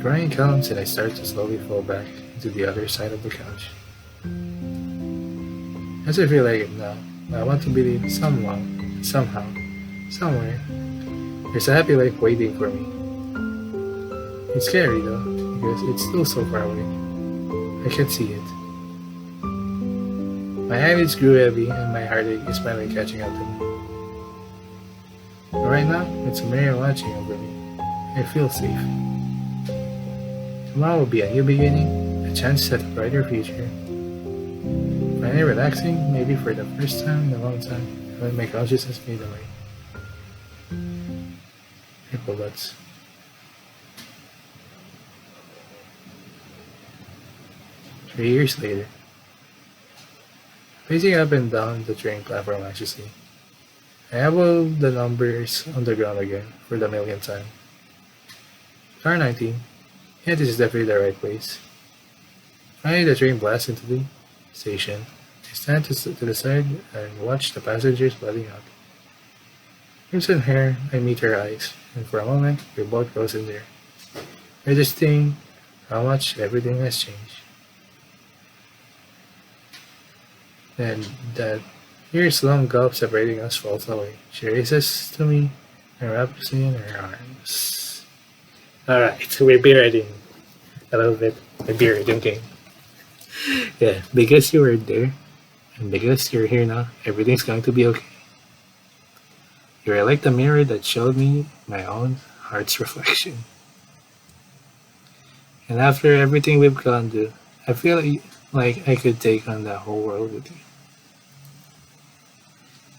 Crying comes and I start to slowly fall back into the other side of the couch. As I feel like it now, I want to believe somehow, somewhere, there's a happy life waiting for me. It's scary though, because it's still so far away. I can't see it. My eyelids grew heavy and my heartache is finally catching up to me. But right now, with Samira watching over me, I feel safe. Tomorrow will be a new beginning, a chance at a brighter future. Finally relaxing, maybe for the first time in a long time, when my consciousness fade away. Triple dots. Three years later. Pacing up and down the train platform anxiously. I have all the numbers on the ground again for the millionth time. Car 19. Yeah, this is definitely the right place. Finally, the train blasts into the station. I stand to the side and watch the passengers flooding out. Crimson hair, I meet her eyes, and for a moment, we both goes in there, registering how much everything has changed. Then that year's long gulf separating us falls away. She races to me and wraps me in her arms. Alright, we're bearding a little bit. We're bearding, okay? Yeah, because you were there, and because you're here now, everything's going to be okay. You're like the mirror that showed me my own heart's reflection. And after everything we've gone through, I feel like I could take on the whole world with you.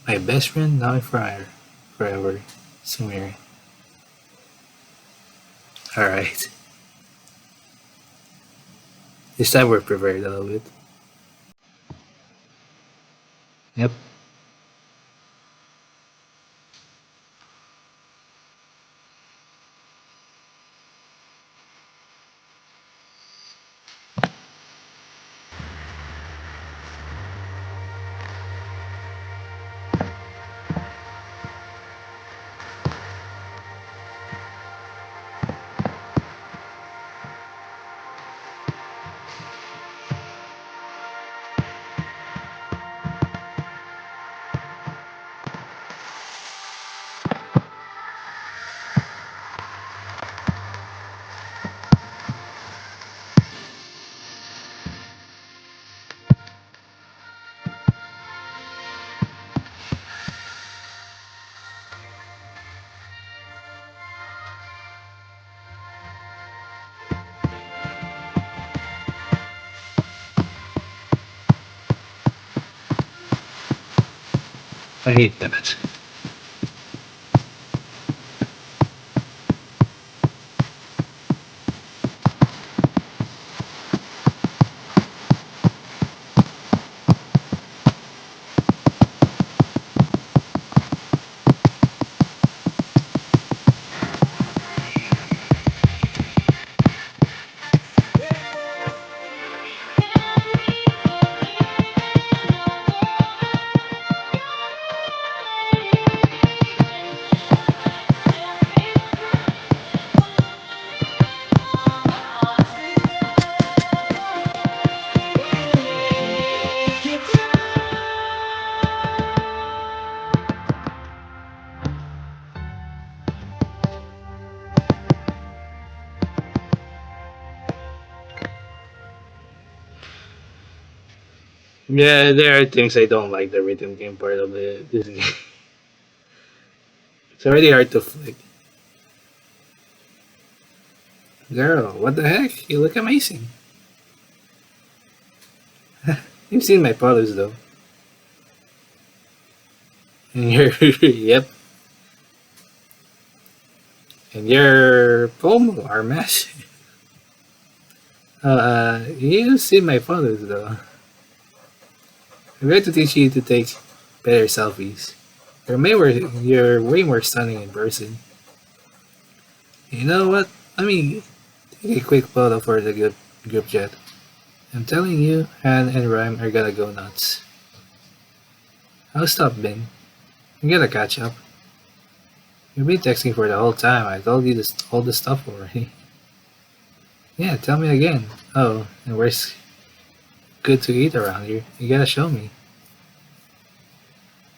My best friend now and forever, Samira. Alright. This time we're prepared a little bit. Yep. I hate that. Yeah, there are things I don't like the rhythm game part of this game. It's already hard to flick. Girl, what the heck? You look amazing. You've seen my photos though. And your yep. And your pomo are massive. You've seen my photos though. I'm going to teach you to take better selfies. You're way more stunning in person. You know what? Let me take a quick photo for the group chat. I'm telling you, Han and Rhyme are gonna go nuts. How's stuff been? We gotta catch up. You've been texting for the whole time. I told you all the stuff already. Yeah, tell me again. Oh, and where's good to eat around here? You gotta show me.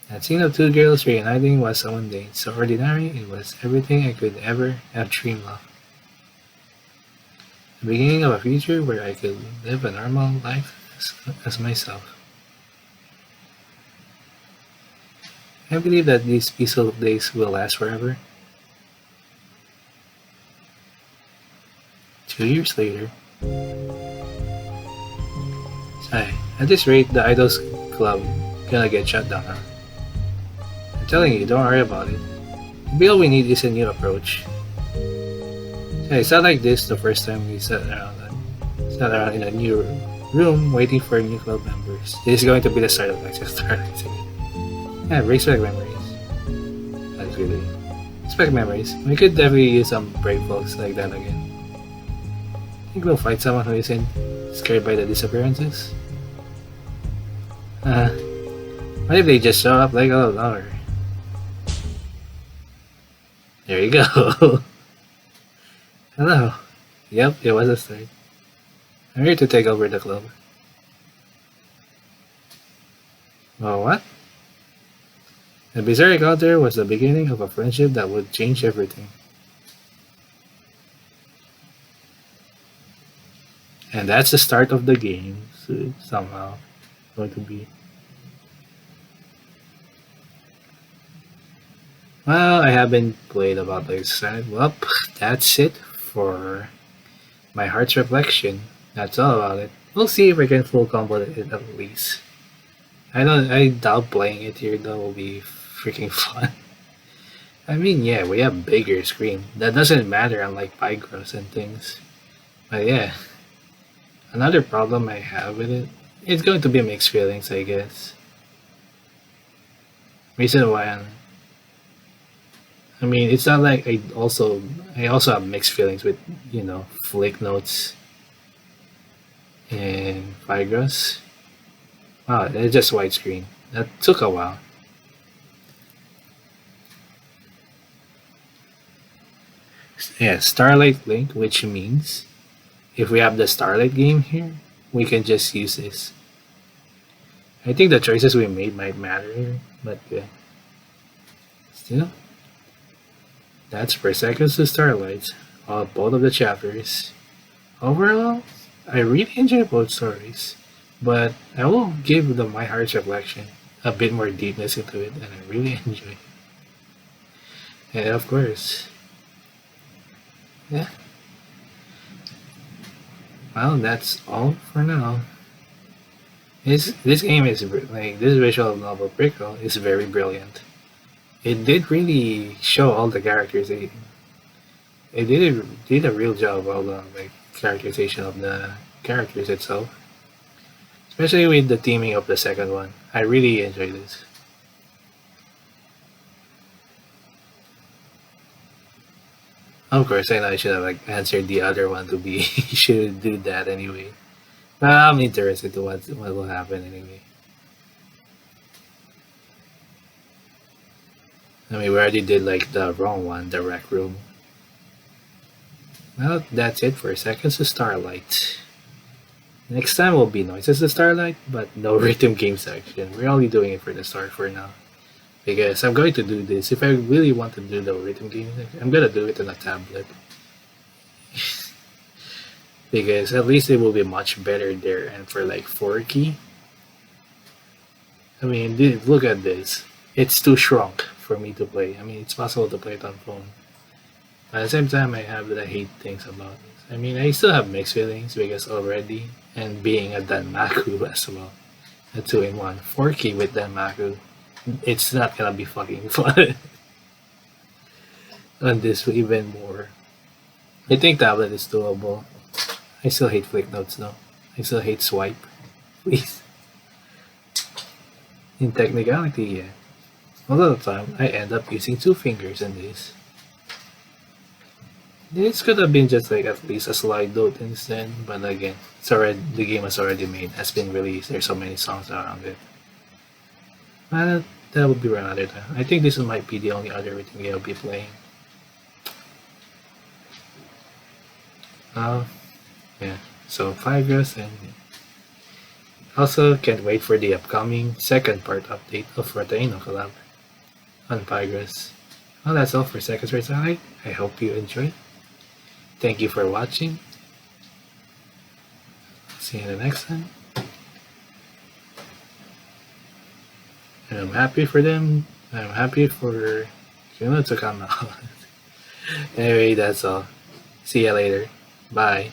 That scene of two girls reuniting was so mundane, so ordinary, it was everything I could ever have dreamed of. The beginning of a future where I could live a normal life as myself. I believe that these peaceful days will last forever. 2 years later. Hey, at this rate, the Idols Club gonna get shut down. Huh? I'm telling you, don't worry about it. Maybe all we need is a new approach. Hey, it's not like this the first time we sat around in a new room waiting for new club members. This is going to be the start of Access Starlight. Yeah, brings back memories. That's really. Expect memories. We could definitely use some brave folks like that again. Think we'll find someone who isn't scared by the disappearances? What if they just show up like out of nowhere? There you go. Hello. Yep, it was a start. I'm here to take over the club. Well, what? The bizarre encounter was the beginning of a friendship that would change everything. And that's the start of the game, so it's somehow going to be. Well, I haven't played about the side. Well, that's it for my heart's reflection. That's all about it. We'll see if I can full combo it at least. I doubt playing it here though will be freaking fun. I mean, yeah, we have bigger screen. That doesn't matter unlike Pygros and things. But yeah, another problem I have with it, it's going to be mixed feelings, I guess. Reason why I mean, it's not like I also have mixed feelings with flick notes and Pygros. Wow, it's just widescreen. That took a while. Yeah, Starlight Link, which means if we have the Starlight game here, we can just use this. I think the choices we made might matter here, but yeah. Still, that's Per Seconds to Starlight, both of the chapters. Overall, I really enjoy both stories, but I will give the My Heart's Reflection a bit more deepness into it, and I really enjoy it. And of course, yeah. Well, that's all for now. This game is like this visual novel prequel is very brilliant. It did really show all the characters. It did a real job of the like characterization of the characters itself, especially with the theming of the second one. I really enjoyed this. Of course, I know I should have like answered the other one to be should do that anyway. But I'm interested to what will happen anyway. I mean, we already did like the wrong one, the rec room. Well, that's it for Seconds to Starlight. Next time will be Noises to Starlight, but no rhythm game section. We're only doing it for the start for now. Because I'm going to do this. If I really want to do the rhythm game section, I'm gonna do it on a tablet. Because at least it will be much better there. And for like 4 key, I mean, look at this. It's too shrunk for me to play. I mean, it's possible to play it on phone. At the same time, I have the hate things about this. I mean, I still have mixed feelings because already, and being a Danmaku as well, a 2-in-1, 4 key with Danmaku, it's not gonna be fucking fun. On this even more. I think tablet is doable. I still hate flick notes though. I still hate swipe. Please. In technicality, yeah. Most of the time, I end up using 2 fingers in this. This could have been just like at least a slide note instead, but again, it's already the game was already made, has been released. There's so many songs around it. That would be for another time. I think this might be the only other rhythm game I'll be playing. Yeah. So 5 years and also can't wait for the upcoming second part update of Retaino collab on Pygress. Well, that's all for Seconds for Starlight. I hope you enjoyed. Thank you for watching. See you the next time. And I'm happy for them. I'm happy for Kuno to come out. Anyway, that's all. See ya later. Bye.